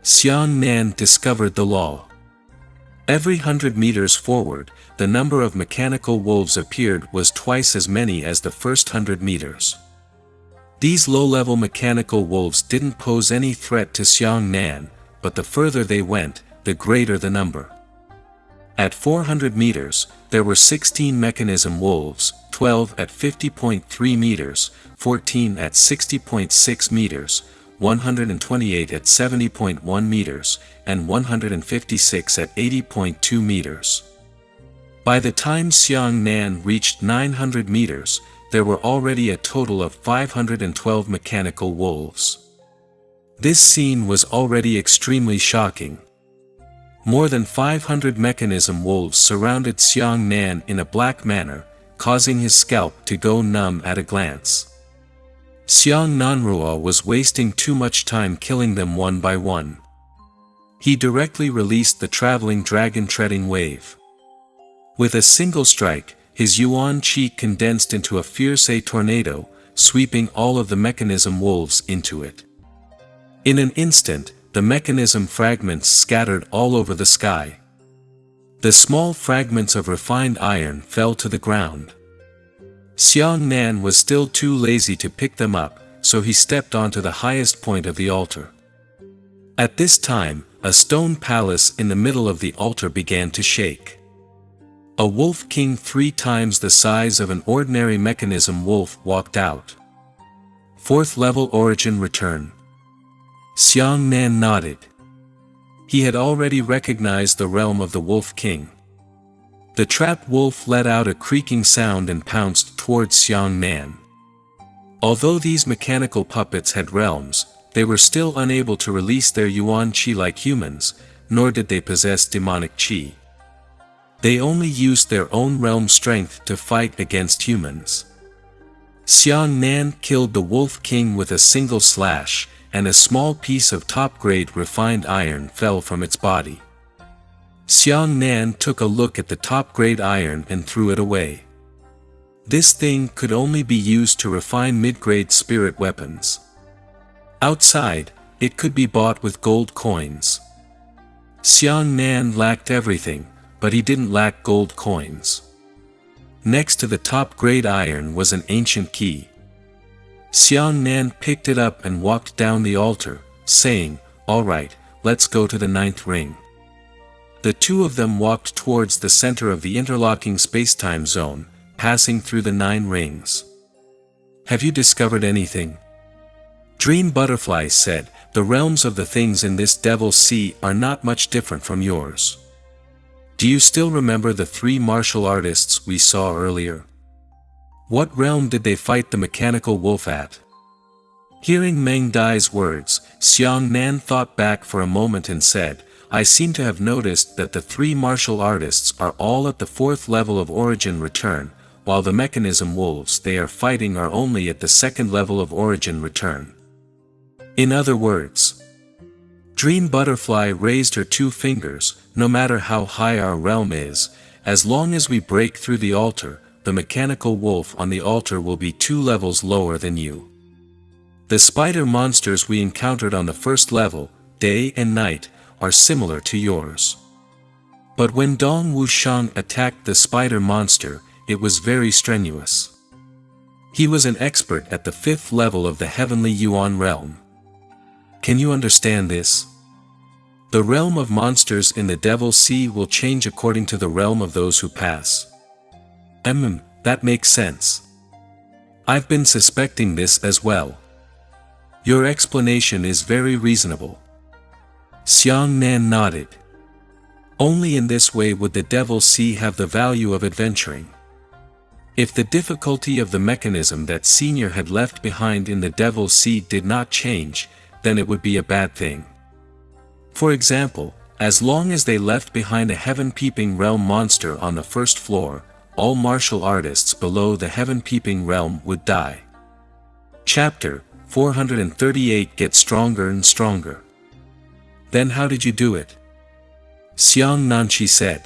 S1: Xiang Nan discovered the law. Every 100 meters forward, the number of mechanical wolves appeared was twice as many as the first 100 meters. These low-level mechanical wolves didn't pose any threat to Xiang Nan, but the further they went, the greater the number. At 400 meters, there were 16 mechanism wolves, 12 at 50.3 meters, 14 at 60.6 meters, 128 at 70.1 meters, and 156 at 80.2 meters. By the time Xiang Nan reached 900 meters, there were already a total of 512 mechanical wolves. This scene was already extremely shocking. More than 500 mechanism wolves surrounded Xiang Nan in a black manner, causing his scalp to go numb at a glance. Xiang Nanrua was wasting too much time killing them one by one. He directly released the traveling dragon treading wave. With a single strike, his yuan qi condensed into a fierce tornado, sweeping all of the mechanism wolves into it. In an instant, the mechanism fragments scattered all over the sky. The small fragments of refined iron fell to the ground. Xiang Nan was still too lazy to pick them up, so he stepped onto the highest point of the altar. At this time, a stone palace in the middle of the altar began to shake. A wolf king 3 times the size of an ordinary mechanism wolf walked out. 4th level origin return. Xiang Nan nodded. He had already recognized the realm of the Wolf King. The trapped wolf let out a creaking sound and pounced towards Xiang Nan. Although these mechanical puppets had realms, they were still unable to release their yuan qi like humans, nor did they possess demonic qi. They only used their own realm strength to fight against humans. Xiang Nan killed the Wolf King with a single slash, and a small piece of top-grade refined iron fell from its body. Xiang Nan took a look at the top-grade iron and threw it away. This thing could only be used to refine mid-grade spirit weapons. Outside, it could be bought with gold coins. Xiang Nan lacked everything, but he didn't lack gold coins. Next to the top-grade iron was an ancient key. Xiang Nan picked it up and walked down the altar, saying, "All right, let's go to the 9th ring." The two of them walked towards the center of the interlocking space-time zone, passing through the 9 rings. "Have you discovered anything?" Dream Butterfly said, "The realms of the things in this Devil's Sea are not much different from yours. Do you still remember the 3 martial artists we saw earlier? What realm did they fight the mechanical wolf at?" Hearing Meng Dai's words, Xiang Nan thought back for a moment and said, "I seem to have noticed that the 3 martial artists are all at the 4th level of origin return, while the mechanism wolves they are fighting are only at the 2nd level of origin return. In other words..." Dream Butterfly raised her 2 fingers, "No matter how high our realm is, as long as we break through the altar, the mechanical wolf on the altar will be 2 levels lower than you. The spider monsters we encountered on the 1st level, day and night, are similar to yours. But when Dong Wushang attacked the spider monster, it was very strenuous. He was an expert at the 5th level of the heavenly Yuan realm. Can you understand this? The realm of monsters in the Devil's Sea will change according to the realm of those who pass." That makes sense. I've been suspecting this as well. Your explanation is very reasonable. Xiang Nan nodded. Only in this way would the Devil Sea have the value of adventuring. If the difficulty of the mechanism that Senior had left behind in the Devil's Sea did not change, then it would be a bad thing. For example, as long as they left behind a heaven-peeping realm monster on the first floor, all martial artists below the heaven-peeping realm would die. Chapter 438 Get Stronger and Stronger. Then how did you do it? Xiang Nanqi said.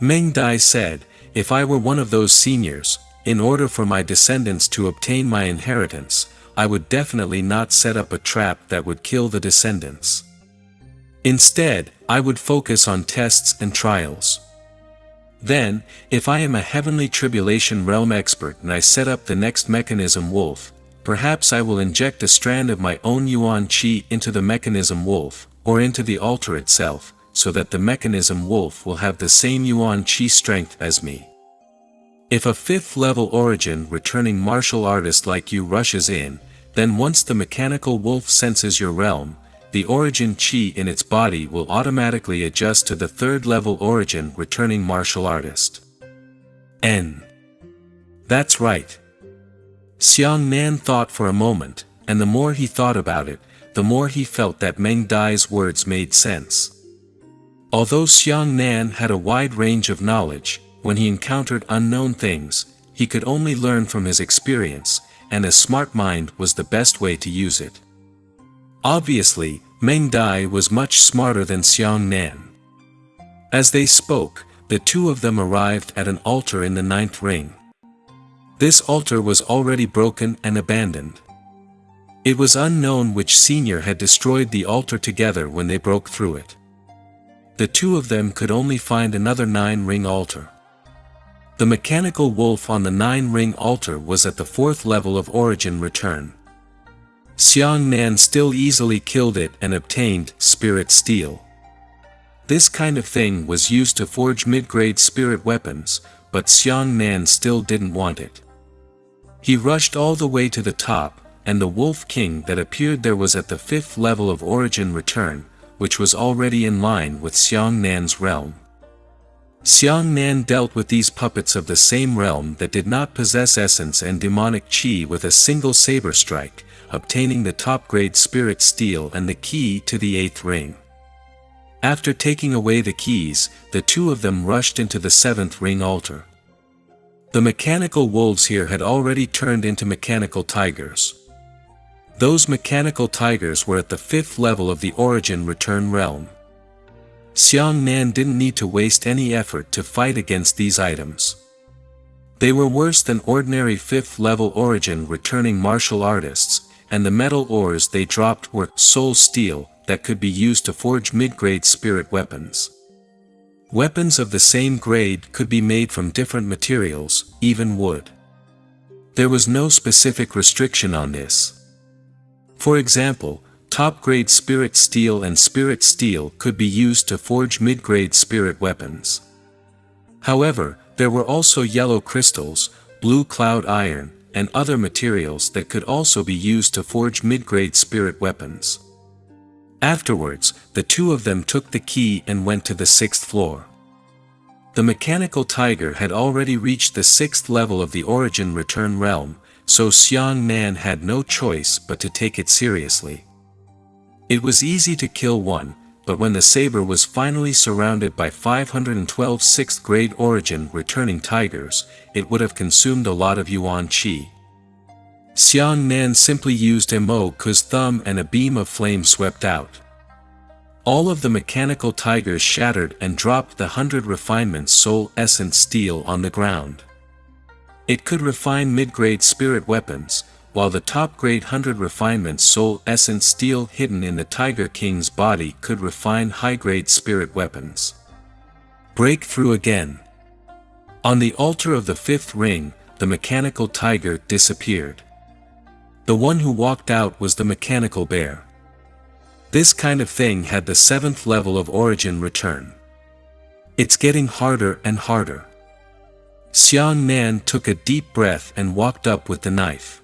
S1: Meng Dai said, if I were one of those seniors, in order for my descendants to obtain my inheritance, I would definitely not set up a trap that would kill the descendants. Instead, I would focus on tests and trials. Then, if I am a heavenly tribulation realm expert and I set up the next mechanism wolf, perhaps I will inject a strand of my own Yuan Qi into the mechanism wolf, or into the altar itself, so that the mechanism wolf will have the same Yuan Qi strength as me. If a 5th level origin returning martial artist like you rushes in, then once the mechanical wolf senses your realm, the origin Qi in its body will automatically adjust to the 3rd level origin returning martial artist. N. That's right. Xiang Nan thought for a moment, and the more he thought about it, the more he felt that Meng Dai's words made sense. Although Xiang Nan had a wide range of knowledge, when he encountered unknown things, he could only learn from his experience, and a smart mind was the best way to use it. Obviously, Meng Dai was much smarter than Xiang Nan. As they spoke, the two of them arrived at an altar in the 9th ring. This altar was already broken and abandoned. It was unknown which senior had destroyed the altar together when they broke through it. The two of them could only find another 9-ring altar. The mechanical wolf on the 9-ring altar was at the 4th level of origin return. Xiang Nan still easily killed it and obtained spirit steel. This kind of thing was used to forge mid-grade spirit weapons, but Xiang Nan still didn't want it. He rushed all the way to the top, and the Wolf King that appeared there was at the 5th level of origin return, which was already in line with Xiang Nan's realm. Xiang Nan dealt with these puppets of the same realm that did not possess essence and demonic qi with a single saber strike, obtaining the top-grade spirit steel and the key to the 8th ring. After taking away the keys, the two of them rushed into the 7th ring altar. The mechanical wolves here had already turned into mechanical tigers. Those mechanical tigers were at the 5th level of the origin return realm. Xiang Nan didn't need to waste any effort to fight against these items. They were worse than ordinary 5th level origin returning martial artists, and the metal ores they dropped were soul steel that could be used to forge mid-grade spirit weapons. Weapons of the same grade could be made from different materials, even wood. There was no specific restriction on this. For example, top-grade spirit steel and spirit steel could be used to forge mid-grade spirit weapons. However, there were also yellow crystals, blue cloud iron, and other materials that could also be used to forge mid-grade spirit weapons. Afterwards, the two of them took the key and went to the 6th floor. The mechanical tiger had already reached the 6th level of the origin return realm, so Xiang Nan had no choice but to take it seriously. It was easy to kill one, but when the saber was finally surrounded by 512 6th grade origin returning tigers, it would have consumed a lot of Yuan Qi. Xiang Nan simply used Immo'Ku's thumb and a beam of flame swept out. All of the mechanical tigers shattered and dropped the 100 refinements soul essence steel on the ground. It could refine mid-grade spirit weapons, while the top-grade 100 refinements soul essence steel hidden in the Tiger King's body could refine high-grade spirit weapons. Break through again. On the altar of the 5th ring, the mechanical tiger disappeared. The one who walked out was the mechanical bear. This kind of thing had the 7th level of origin return. It's getting harder and harder. Xiang Nan took a deep breath and walked up with the knife.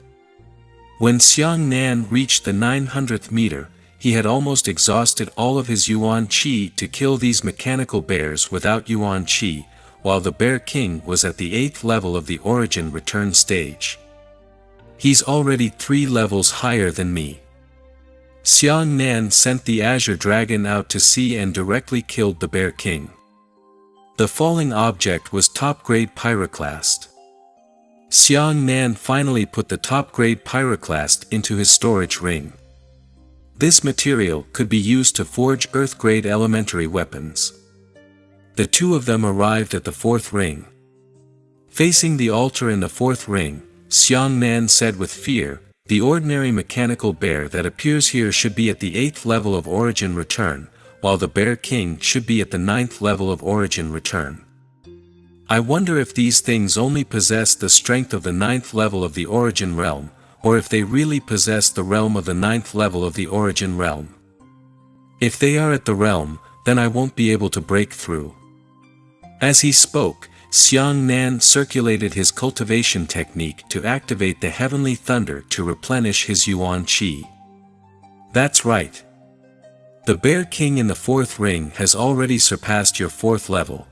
S1: When Xiang Nan reached the 900th meter, he had almost exhausted all of his Yuan Qi to kill these mechanical bears without Yuan Qi, while the Bear King was at the 8th level of the origin return stage. He's already 3 levels higher than me. Xiang Nan sent the Azure Dragon out to sea and directly killed the Bear King. The falling object was top-grade pyroclast. Xiang Nan finally put the top-grade pyroclast into his storage ring. This material could be used to forge Earth-grade elementary weapons. The two of them arrived at the 4th ring. Facing the altar in the 4th ring, Xiang Nan said with fear, "The ordinary mechanical bear that appears here should be at the 8th level of origin return, while the Bear King should be at the 9th level of origin return. I wonder if these things only possess the strength of the 9th level of the origin realm, or if they really possess the realm of the 9th level of the origin realm. If they are at the realm, then I won't be able to break through." As he spoke, Xiang Nan circulated his cultivation technique to activate the heavenly thunder to replenish his Yuan Qi. That's right. The Bear King in the 4th ring has already surpassed your 4th level.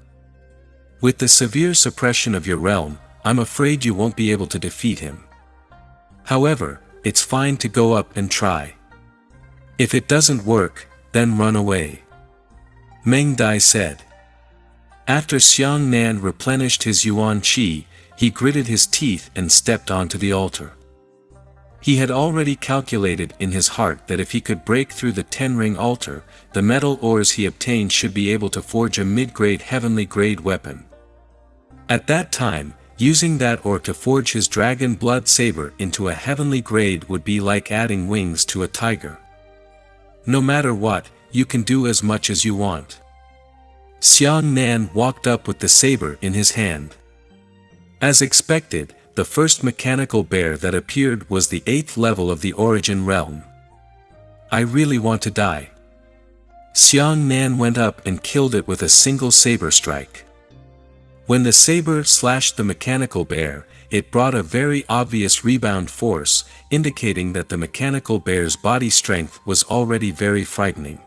S1: With the severe suppression of your realm, I'm afraid you won't be able to defeat him. However, it's fine to go up and try. If it doesn't work, then run away. Meng Dai said. After Xiang Nan replenished his Yuan Qi, he gritted his teeth and stepped onto the altar. He had already calculated in his heart that if he could break through the 10-ring altar, the metal ores he obtained should be able to forge a mid-grade heavenly grade weapon. At that time, using that ore to forge his dragon blood saber into a heavenly grade would be like adding wings to a tiger. No matter what, you can do as much as you want. Xiang Nan walked up with the saber in his hand. As expected, the first mechanical bear that appeared was the 8th level of the origin realm. I really want to die. Xiang Nan went up and killed it with a single saber strike. When the saber slashed the mechanical bear, it brought a very obvious rebound force, indicating that the mechanical bear's body strength was already very frightening.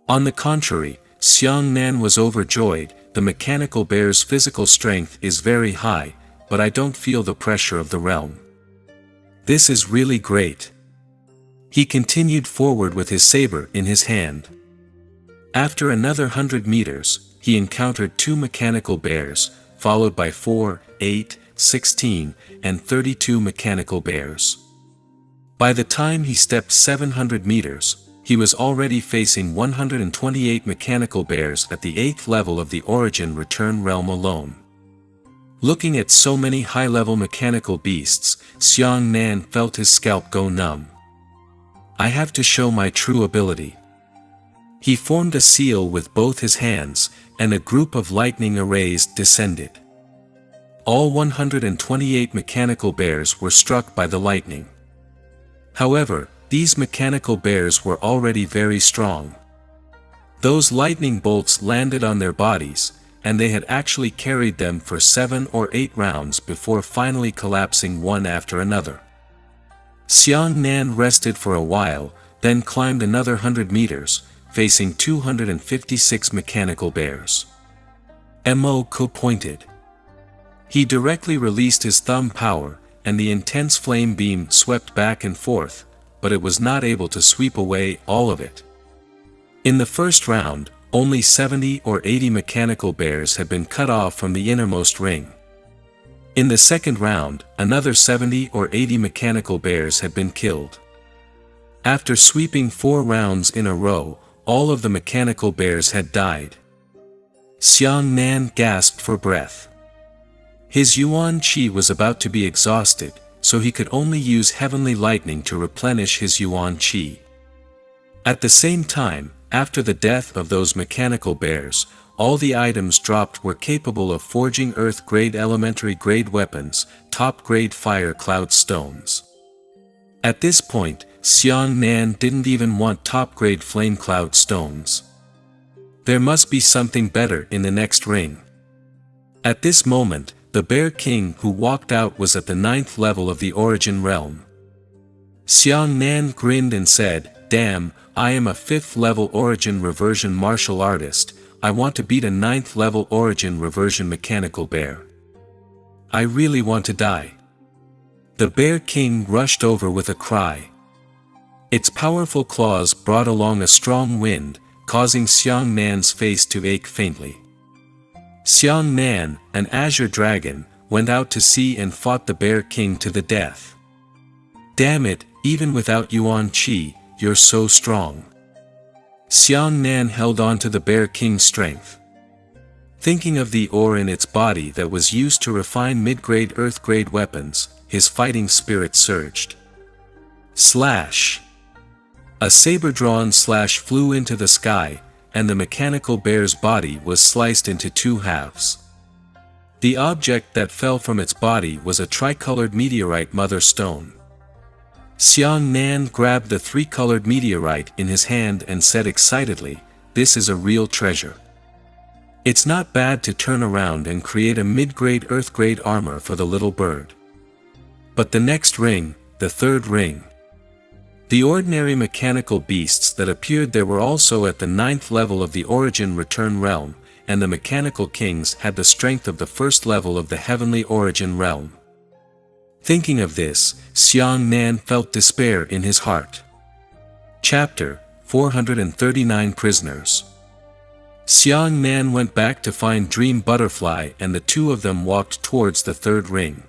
S1: On the contrary, Xiang Nan was overjoyed. The mechanical bear's physical strength is very high, but I don't feel the pressure of the realm. This is really great. He continued forward with his saber in his hand. After another 100 meters, he encountered 2 mechanical bears, followed by 4, 8, 16, and 32 mechanical bears. By the time he stepped 700 meters, he was already facing 128 mechanical bears at the 8th level of the origin return realm alone. Looking at so many high-level mechanical beasts, Xiang Nan felt his scalp go numb. I have to show my true ability. He formed a seal with both his hands, and a group of lightning arrays descended. All 128 mechanical bears were struck by the lightning. However, these mechanical bears were already very strong. Those lightning bolts landed on their bodies, and they had actually carried them for 7 or 8 rounds before finally collapsing one after another. Xiang Nan rested for a while, then climbed another 100 meters, facing 256 mechanical bears. Mo pointed. He directly released his thumb power, and the intense flame beam swept back and forth, but it was not able to sweep away all of it. In the first round, only 70 or 80 mechanical bears had been cut off from the innermost ring. In the second round, another 70 or 80 mechanical bears had been killed. After sweeping 4 rounds in a row, all of the mechanical bears had died. Xiang Nan gasped for breath. His Yuan Qi was about to be exhausted, so he could only use heavenly lightning to replenish his Yuan Qi. At the same time, after the death of those mechanical bears, all the items dropped were capable of forging Earth-grade elementary-grade weapons, top-grade fire cloud stones. At this point, Xiang Nan didn't even want top-grade flame cloud stones. There must be something better in the next ring. At this moment, The Bear King who walked out was at the 9th level of the origin realm. Xiang Nan grinned and said, "Damn, I am a 5th level origin reversion martial artist. I want to beat a 9th level origin reversion mechanical bear. I really want to die." The Bear King rushed over with a cry. Its powerful claws brought along a strong wind, causing Xiang Nan's face to ache faintly. Xiang Nan, an azure dragon, went out to sea and fought the Bear King to the death. "Damn it, even without Yuan Qi, you're so strong." Xiang Nan held on to the Bear King's strength. Thinking of the ore in its body that was used to refine mid-grade earth-grade weapons, his fighting spirit surged. Slash! A saber-drawn slash flew into the sky, and the mechanical bear's body was sliced into 2 halves. The object that fell from its body was a tricolored meteorite mother stone. Xiang Nan grabbed the 3-colored meteorite in his hand and said excitedly, "This is a real treasure. It's not bad to turn around and create a mid-grade earth-grade armor for the little bird." But the next ring, the 3rd ring. The ordinary mechanical beasts that appeared there were also at the 9th level of the origin return realm, and the mechanical kings had the strength of the 1st level of the heavenly origin realm. Thinking of this, Xiang Nan felt despair in his heart. Chapter 439 Prisoners. Xiang Nan went back to find Dream Butterfly and the 2 of them walked towards the 3rd ring.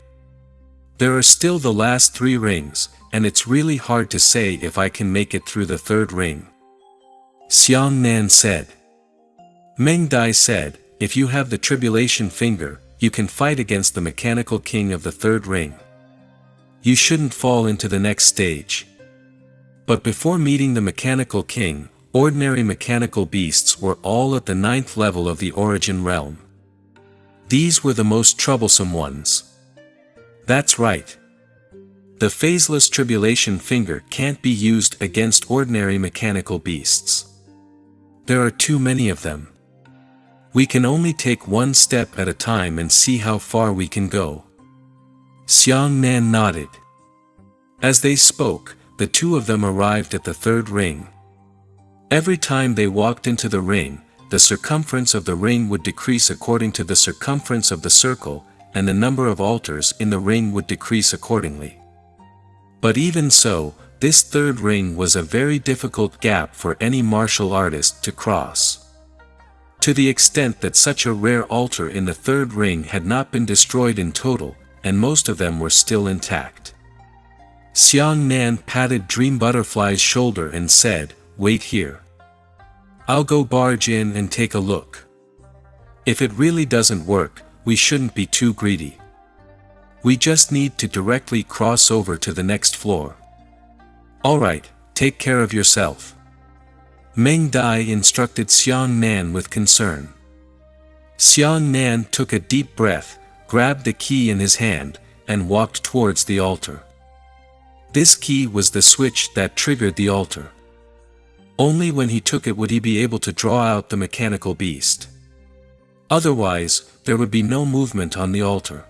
S1: There are still the last 3 rings, and it's really hard to say if I can make it through the 3rd ring. Xiang Nan said. Meng Dai said, "If you have the tribulation finger, you can fight against the mechanical king of the 3rd ring. You shouldn't fall into the next stage." But before meeting the mechanical king, ordinary mechanical beasts were all at the 9th level of the origin realm. These were the most troublesome ones. That's right. The phaseless tribulation finger can't be used against ordinary mechanical beasts. There are too many of them. We can only take 1 step at a time and see how far we can go. Xiang Nan nodded. As they spoke, the 2 of them arrived at the 3rd ring. Every time they walked into the ring, the circumference of the ring would decrease according to the circumference of the circle, and the number of altars in the ring would decrease accordingly. But even so, this 3rd ring was a very difficult gap for any martial artist to cross. To the extent that such a rare altar in the 3rd ring had not been destroyed in total, and most of them were still intact. Xiang Nan patted Dream Butterfly's shoulder and said, "Wait here. I'll go barge in and take a look. If it really doesn't work, we shouldn't be too greedy. We just need to directly cross over to the next floor." "Alright, take care of yourself." Meng Dai instructed Xiang Nan with concern. Xiang Nan took a deep breath, grabbed the key in his hand, and walked towards the altar. This key was the switch that triggered the altar. Only when he took it would he be able to draw out the mechanical beast. Otherwise, there would be no movement on the altar.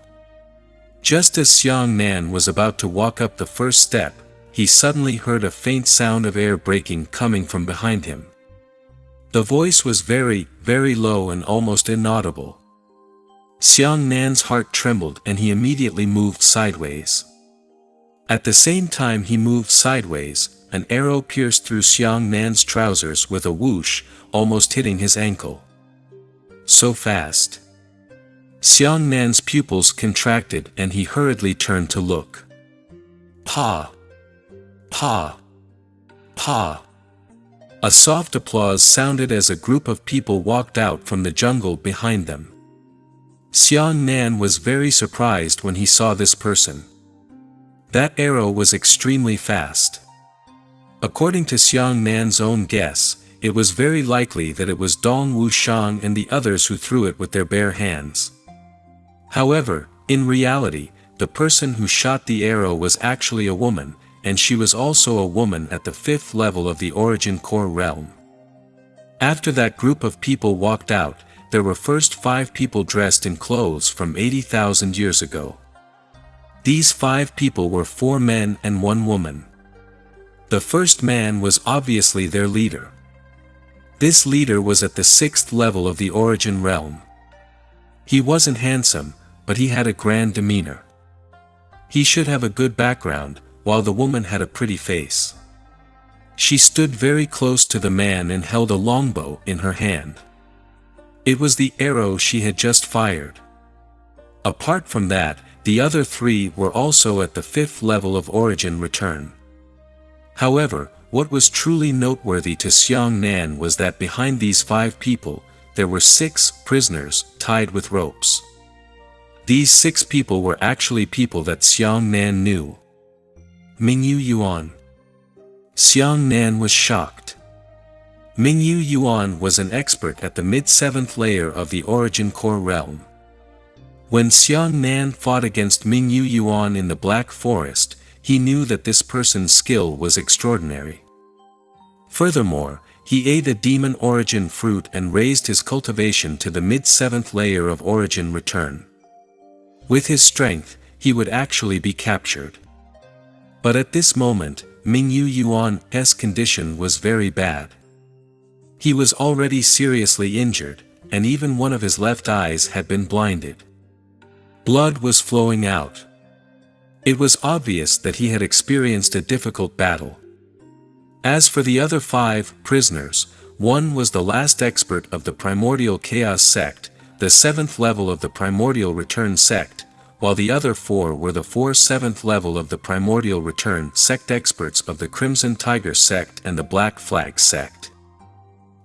S1: Just as Xiang Nan was about to walk up the first step, he suddenly heard a faint sound of air breaking coming from behind him. The voice was very, very low and almost inaudible. Xiang Nan's heart trembled and he immediately moved sideways. At the same time he moved sideways, an arrow pierced through Xiang Nan's trousers with a whoosh, almost hitting his ankle. So fast. Xiang Nan's pupils contracted and he hurriedly turned to look. Pa! Pa! Pa! A soft applause sounded as a group of people walked out from the jungle behind them. Xiang Nan was very surprised when he saw this person. That arrow was extremely fast. According to Xiang Nan's own guess, it was very likely that it was Dong Wushang and the others who threw it with their bare hands. However, in reality, the person who shot the arrow was actually a woman, and she was also a woman at the 5th level of the origin core realm. After that group of people walked out, there were first 5 people dressed in clothes from 80,000 years ago. These 5 people were 4 men and 1 woman. The first man was obviously their leader. This leader was at the 6th level of the origin realm. He wasn't handsome, but he had a grand demeanor. He should have a good background, while the woman had a pretty face. She stood very close to the man and held a longbow in her hand. It was the arrow she had just fired. Apart from that, the other 3 were also at the 5th level of origin return. However, what was truly noteworthy to Xiang Nan was that behind these 5 people, there were 6 prisoners tied with ropes. These 6 people were actually people that Xiang Nan knew. Mingyu Yuan. Xiang Nan was shocked. Mingyu Yuan was an expert at the mid-7th layer of the origin core realm. When Xiang Nan fought against Mingyu Yuan in the Black Forest, he knew that this person's skill was extraordinary. Furthermore, he ate a demon origin fruit and raised his cultivation to the mid-7th layer of origin return. With his strength, he would actually be captured. But at this moment, Mingyu Yuan's condition was very bad. He was already seriously injured, and even one of his left eyes had been blinded. Blood was flowing out. It was obvious that he had experienced a difficult battle. As for the other 5 prisoners, one was the last expert of the Primordial Chaos sect, the 7th level of the Primordial Return sect, while the other 4 were the 4 7th level of the Primordial Return sect experts of the Crimson Tiger sect and the Black Flag sect.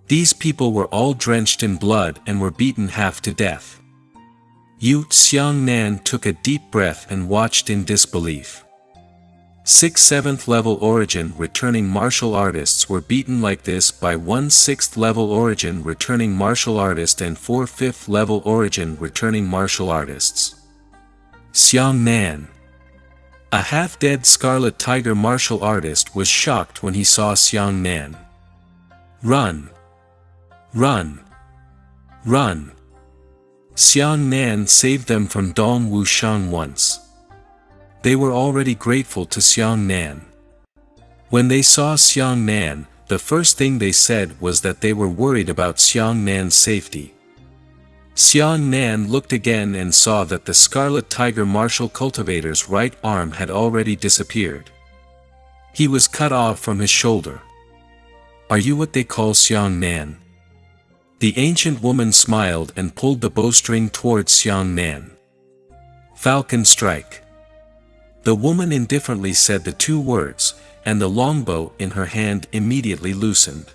S1: These people were all drenched in blood and were beaten half to death. Xiang Nan took a deep breath and watched in disbelief. 6 7th level origin returning martial artists were beaten like this by 1 6th level origin returning martial artist and 4 5th level origin returning martial artists. Xiang Nan, a half-dead Scarlet Tiger martial artist, was shocked when he saw Xiang Nan. Run! Run! Run! Xiang Nan saved them from Dong Wushang once. They were already grateful to Xiang Nan. When they saw Xiang Nan, the first thing they said was that they were worried about Xiang Nan's safety. Xiang Nan looked again and saw that the Scarlet Tiger martial cultivator's right arm had already disappeared. He was cut off from his shoulder. Are you what they call Xiang Nan? The ancient woman smiled and pulled the bowstring towards Xiang Nan. Falcon strike. The woman indifferently said the 2 words, and the longbow in her hand immediately loosened.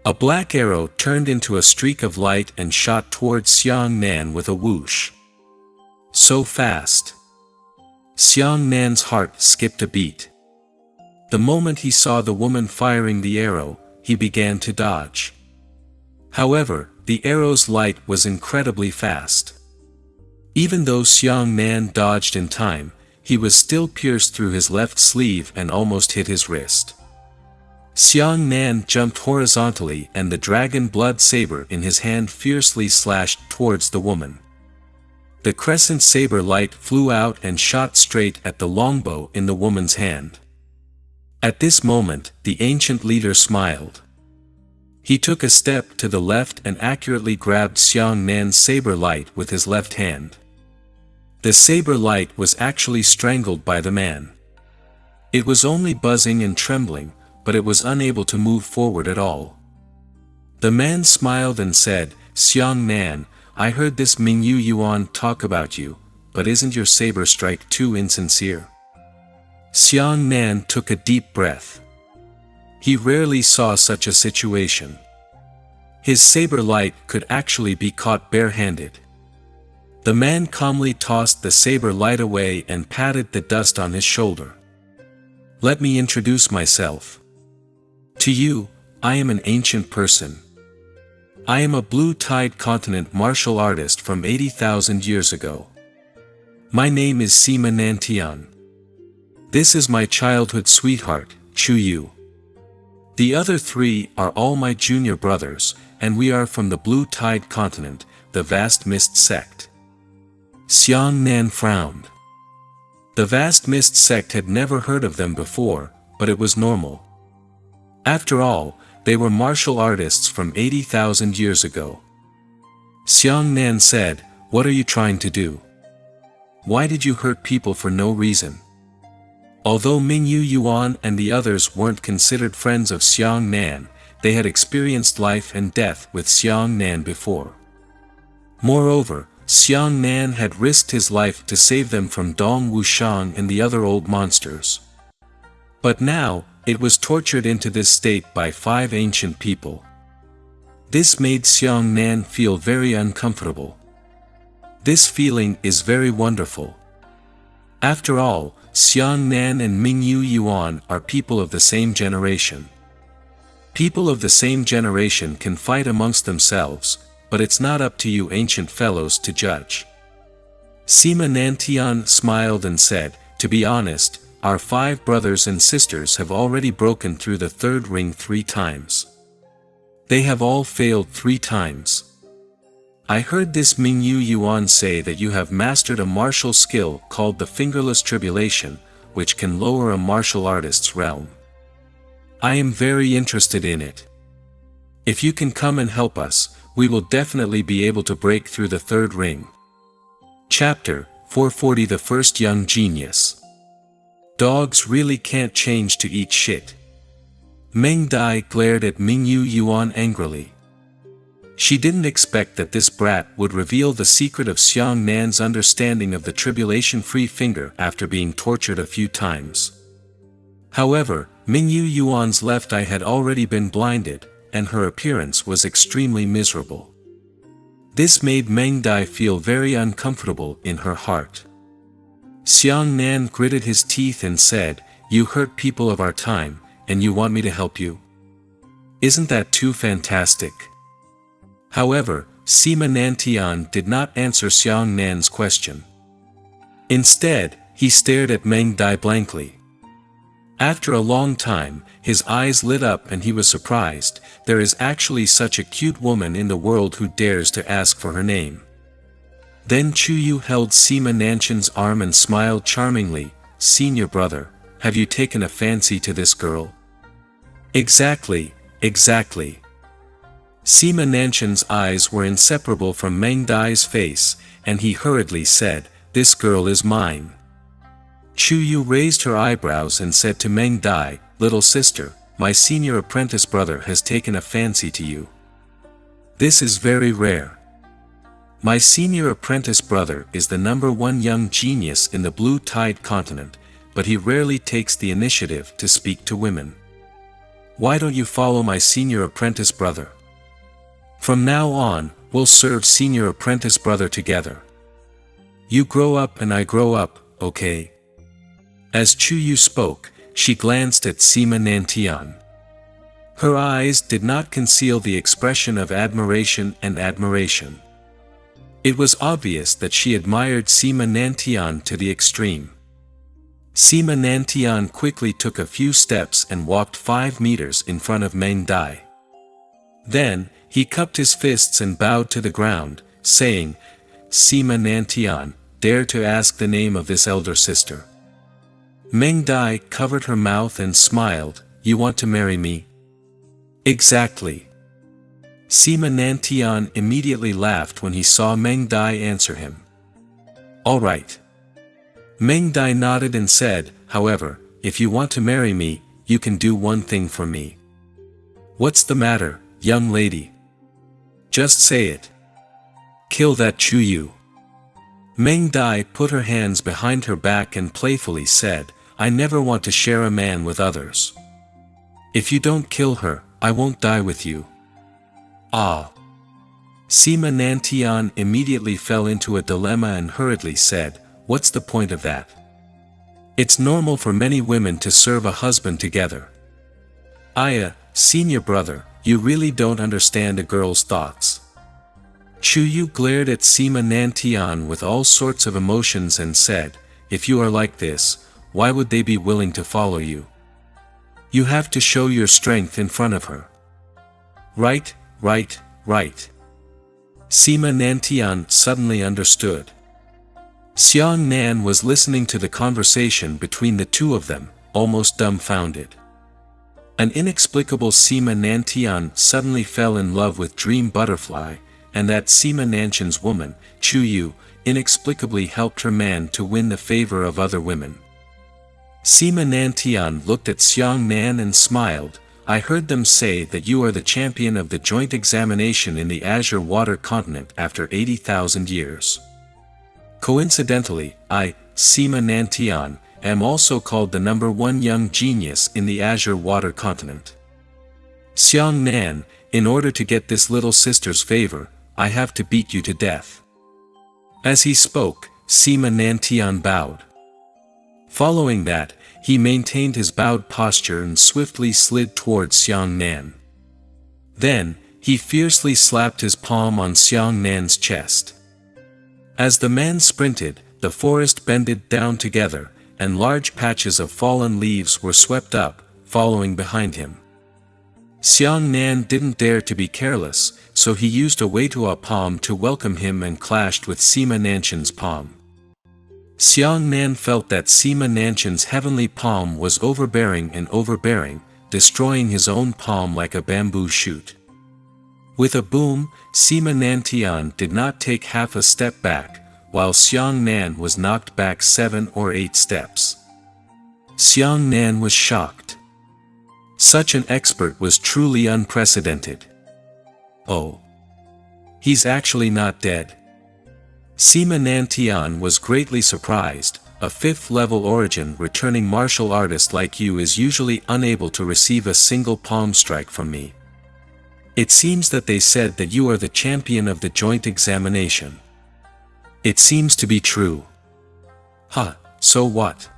S1: A black arrow turned into a streak of light and shot towards Xiang Nan with a whoosh. So fast. Xiang Nan's heart skipped a beat. The moment he saw the woman firing the arrow, he began to dodge. However, the arrow's light was incredibly fast. Even though Xiang Nan dodged in time, he was still pierced through his left sleeve and almost hit his wrist. Xiang Nan jumped horizontally and the dragon blood saber in his hand fiercely slashed towards the woman. The crescent saber light flew out and shot straight at the longbow in the woman's hand. At this moment, the ancient leader smiled. He took a step to the left and accurately grabbed Xiang Nan's saber light with his left hand. The saber light was actually strangled by the man. It was only buzzing and trembling, but it was unable to move forward at all. The man smiled and said, Xiang Nan, I heard this Mingyu Yuan talk about you, but isn't your saber strike too insincere? Xiang Nan took a deep breath. He rarely saw such a situation. His saber light could actually be caught barehanded. The man calmly tossed the saber light away and patted the dust on his shoulder. Let me introduce myself. To you, I am an ancient person. I am a blue-tide continent martial artist from 80,000 years ago. My name is Sima Nantian. This is my childhood sweetheart, Chu Yu. The other 3 are all my junior brothers, and we are from the Blue Tide continent, the Vast Mist sect. Xiang Nan frowned. The Vast Mist sect had never heard of them before, but it was normal. After all, they were martial artists from 80,000 years ago. Xiang Nan said, "What are you trying to do? Why did you hurt people for no reason?" Although Mingyu Yuan and the others weren't considered friends of Xiang Nan, they had experienced life and death with Xiang Nan before. Moreover, Xiang Nan had risked his life to save them from Dong Wushang and the other old monsters. But now, it was tortured into this state by 5 ancient people. This made Xiang Nan feel very uncomfortable. This feeling is very wonderful. After all, Xiang Nan and Mingyu Yuan are people of the same generation. People of the same generation can fight amongst themselves, but it's not up to you ancient fellows to judge. Sima Nantian smiled and said, "To be honest, our 5 brothers and sisters have already broken through the 3rd ring 3 times. They have all failed 3 times. I heard this Mingyu Yuan say that you have mastered a martial skill called the Fingerless Tribulation, which can lower a martial artist's realm. I am very interested in it. If you can come and help us, we will definitely be able to break through the 3rd ring." Chapter 440 The First Young Genius. Dogs really can't change to eat shit. Meng Dai glared at Mingyu Yuan angrily. She didn't expect that this brat would reveal the secret of Xiang Nan's understanding of the tribulation-free finger after being tortured a few times. However, Mingyu Yuan's left eye had already been blinded, and her appearance was extremely miserable. This made Meng Dai feel very uncomfortable in her heart. Xiang Nan gritted his teeth and said, "You hurt people of our time, and you want me to help you? Isn't that too fantastic?" However, Sima Nantian did not answer Xiang Nan's question. Instead, he stared at Meng Dai blankly. After a long time, his eyes lit up and he was surprised. There is actually such a cute woman in the world who dares to ask for her name. Then Chuyu held Sima Nantian's arm and smiled charmingly. "Senior brother, have you taken a fancy to this girl?" "Exactly, exactly." Sima Nantian's eyes were inseparable from Meng Dai's face, and he hurriedly said, "This girl is mine." Chuyu raised her eyebrows and said to Meng Dai, "Little sister, my senior apprentice brother has taken a fancy to you. This is very rare. My senior apprentice brother is the #1 young genius in the Blue Tide continent, but he rarely takes the initiative to speak to women. Why don't you follow my senior apprentice brother? From now on, we'll serve senior apprentice brother together. You grow up and I grow up, okay?" As Chuyu spoke, she glanced at Sima Nantian. Her eyes did not conceal the expression of admiration and admiration. It was obvious that she admired Sima Nantian to the extreme. Sima Nantian quickly took a few steps and walked 5 meters in front of Meng Dai. Then, he cupped his fists and bowed to the ground, saying, "Sima Nantian, dare to ask the name of this elder sister." Meng Dai covered her mouth and smiled, "You want to marry me?" "Exactly." Sima Nantian immediately laughed when he saw Meng Dai answer him. "All right." Meng Dai nodded and said, "However, if you want to marry me, you can do one thing for me." "What's the matter, young lady? Just say it." "Kill that Chuyu." Meng Dai put her hands behind her back and playfully said, "I never want to share a man with others. If you don't kill her, I won't die with you." "Ah." Sima Nantian immediately fell into a dilemma and hurriedly said, "What's the point of that? It's normal for many women to serve a husband together." Senior brother, you really don't understand a girl's thoughts." Chuyu glared at Sima Nantian with all sorts of emotions and said, "If you are like this, why would they be willing to follow you? You have to show your strength in front of her." Right, right? Sima Nantian suddenly understood. Xiang Nan was listening to the conversation between the two of them, almost dumbfounded. An inexplicable Sima Nantian suddenly fell in love with Dream Butterfly, and that Sima Nantian's woman, Chu Yu, inexplicably helped her man to win the favor of other women. Sima Nantian looked at Xiang Nan and smiled. I heard them say that you are the champion of the joint examination in the Azure Water Continent after 80,000 years. Coincidentally, I, Sima Nantian, am also called the #1 young genius in the Azure Water Continent. Xiang Nan, in order to get this little sister's favor, I have to beat you to death. As he spoke, Sima Nantian bowed. Following that, he maintained his bowed posture and swiftly slid towards Xiang Nan. Then, he fiercely slapped his palm on Xiang Nan's chest. As the man sprinted, the forest bended down together, and large patches of fallen leaves were swept up, following behind him. Xiang Nan didn't dare to be careless, so he used a Weitua palm to welcome him and clashed with Sima Nantian's palm. Xiang Nan felt that Sima Nantian's heavenly palm was overbearing, destroying his own palm like a bamboo shoot. With a boom, Sima Nantian did not take half a step back, while Xiang Nan was knocked back 7 or 8 steps. Xiang Nan was shocked. Such an expert was truly unprecedented. Oh. He's actually not dead. Sima Nantian was greatly surprised. A 5th-level origin returning martial artist like you is usually unable to receive a single palm strike from me. It seems that they said that you are the champion of the joint examination. It seems to be true. Huh, so what?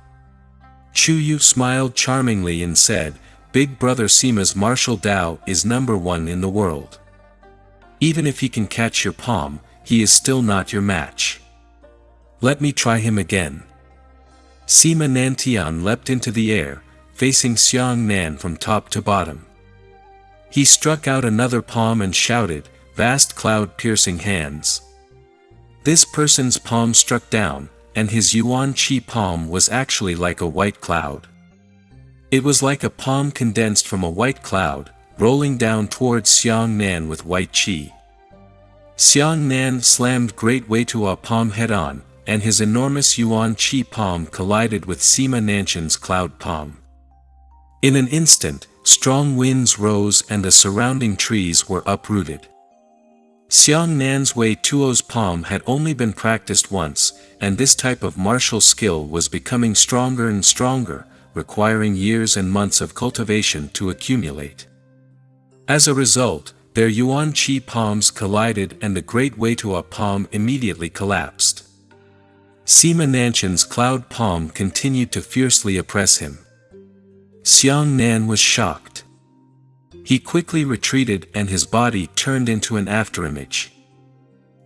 S1: Chu Yu smiled charmingly and said, Big Brother Sima's martial Dao is #1 in the world. Even if he can catch your palm, he is still not your match. Let me try him again. Sima Nantian leapt into the air, facing Xiang Nan from top to bottom. He struck out another palm and shouted, vast cloud-piercing hands. This person's palm struck down, and his Yuan Qi palm was actually like a white cloud. It was like a palm condensed from a white cloud, rolling down towards Xiang Nan with white qi. Xiang Nan slammed Great Weitua palm head-on, and his enormous Yuan Qi palm collided with Sima Nantian's cloud palm. In an instant, strong winds rose and the surrounding trees were uprooted. Xiang Nan's Weituo's palm had only been practiced once, and this type of martial skill was becoming stronger and stronger, requiring years and months of cultivation to accumulate. As a result, their Yuan Qi palms collided and the Great Weitua palm immediately collapsed. Sima Nantian's cloud palm continued to fiercely oppress him. Xiang Nan was shocked. He quickly retreated and his body turned into an afterimage.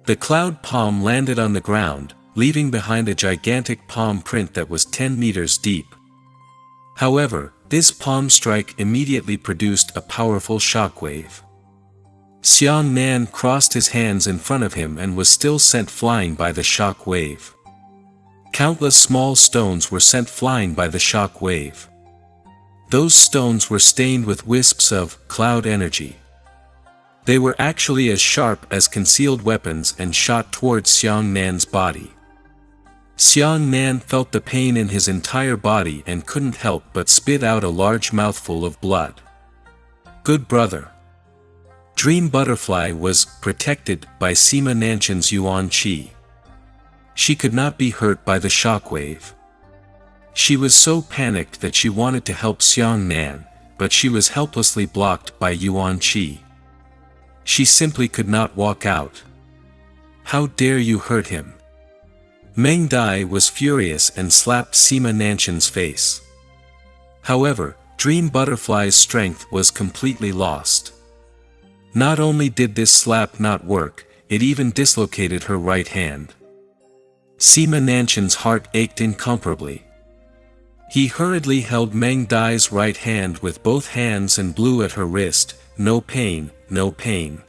S1: The cloud palm landed on the ground, leaving behind a gigantic palm print that was 10 meters deep. However, this palm strike immediately produced a powerful shockwave. Xiang Nan crossed his hands in front of him and was still sent flying by the shock wave. Countless small stones were sent flying by the shock wave. Those stones were stained with wisps of cloud energy. They were actually as sharp as concealed weapons and shot towards Xiang Nan's body. Xiang Nan felt the pain in his entire body and couldn't help but spit out a large mouthful of blood. Good brother. Dream Butterfly was protected by Sima Nantian's Yuan Qi. She could not be hurt by the shockwave. She was so panicked that she wanted to help Xiang Nan, but she was helplessly blocked by Yuan Qi. She simply could not walk out. How dare you hurt him? Meng Dai was furious and slapped Sima Nantian's face. However, Dream Butterfly's strength was completely lost. Not only did this slap not work, it even dislocated her right hand. Sima Nantian's heart ached incomparably. He hurriedly held Meng Dai's right hand with both hands and blew at her wrist, no pain, no pain.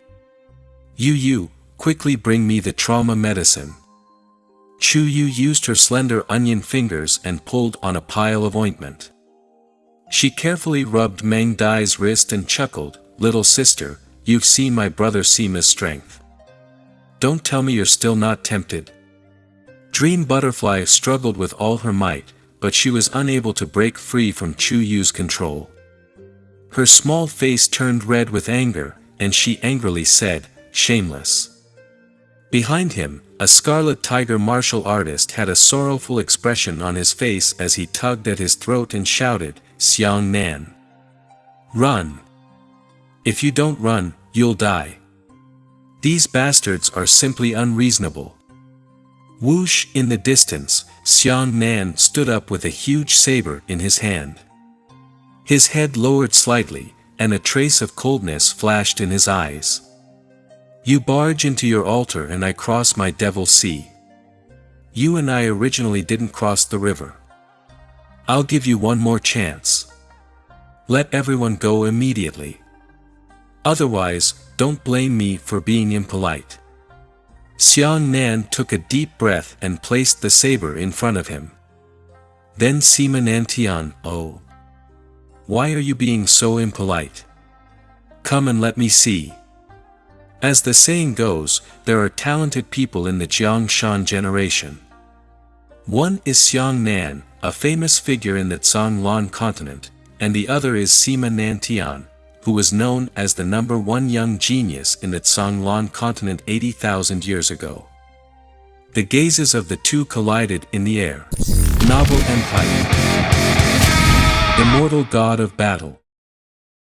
S1: You, quickly bring me the trauma medicine. Chu Yu used her slender onion fingers and pulled on a pile of ointment. She carefully rubbed Meng Dai's wrist and chuckled, "Little sister, you've seen my brother Sima's strength. Don't tell me you're still not tempted." Dream Butterfly struggled with all her might, but she was unable to break free from Chu Yu's control. Her small face turned red with anger, and she angrily said, "Shameless." Behind him, a scarlet tiger martial artist had a sorrowful expression on his face as he tugged at his throat and shouted, "Xiang Nan! Run! If you don't run, you'll die. These bastards are simply unreasonable." Whoosh! In the distance, Xiang Nan stood up with a huge saber in his hand. His head lowered slightly, and a trace of coldness flashed in his eyes. "You barge into your altar and I cross my devil sea. You and I originally didn't cross the river. I'll give you one more chance. Let everyone go immediately. Otherwise, don't blame me for being impolite." Xiang Nan took a deep breath and placed the saber in front of him. Then Sima Nantian, "Oh. Why are you being so impolite? Come and let me see." As the saying goes, there are talented people in the Jiangshan generation. One is Xiang Nan, a famous figure in the Zhanglan continent, and the other is Sima Nantian, who was known as the #1 young genius in the Zhanglan continent 80,000 years ago. The gazes of the two collided in the air. Novel Empire. Immortal God of Battle.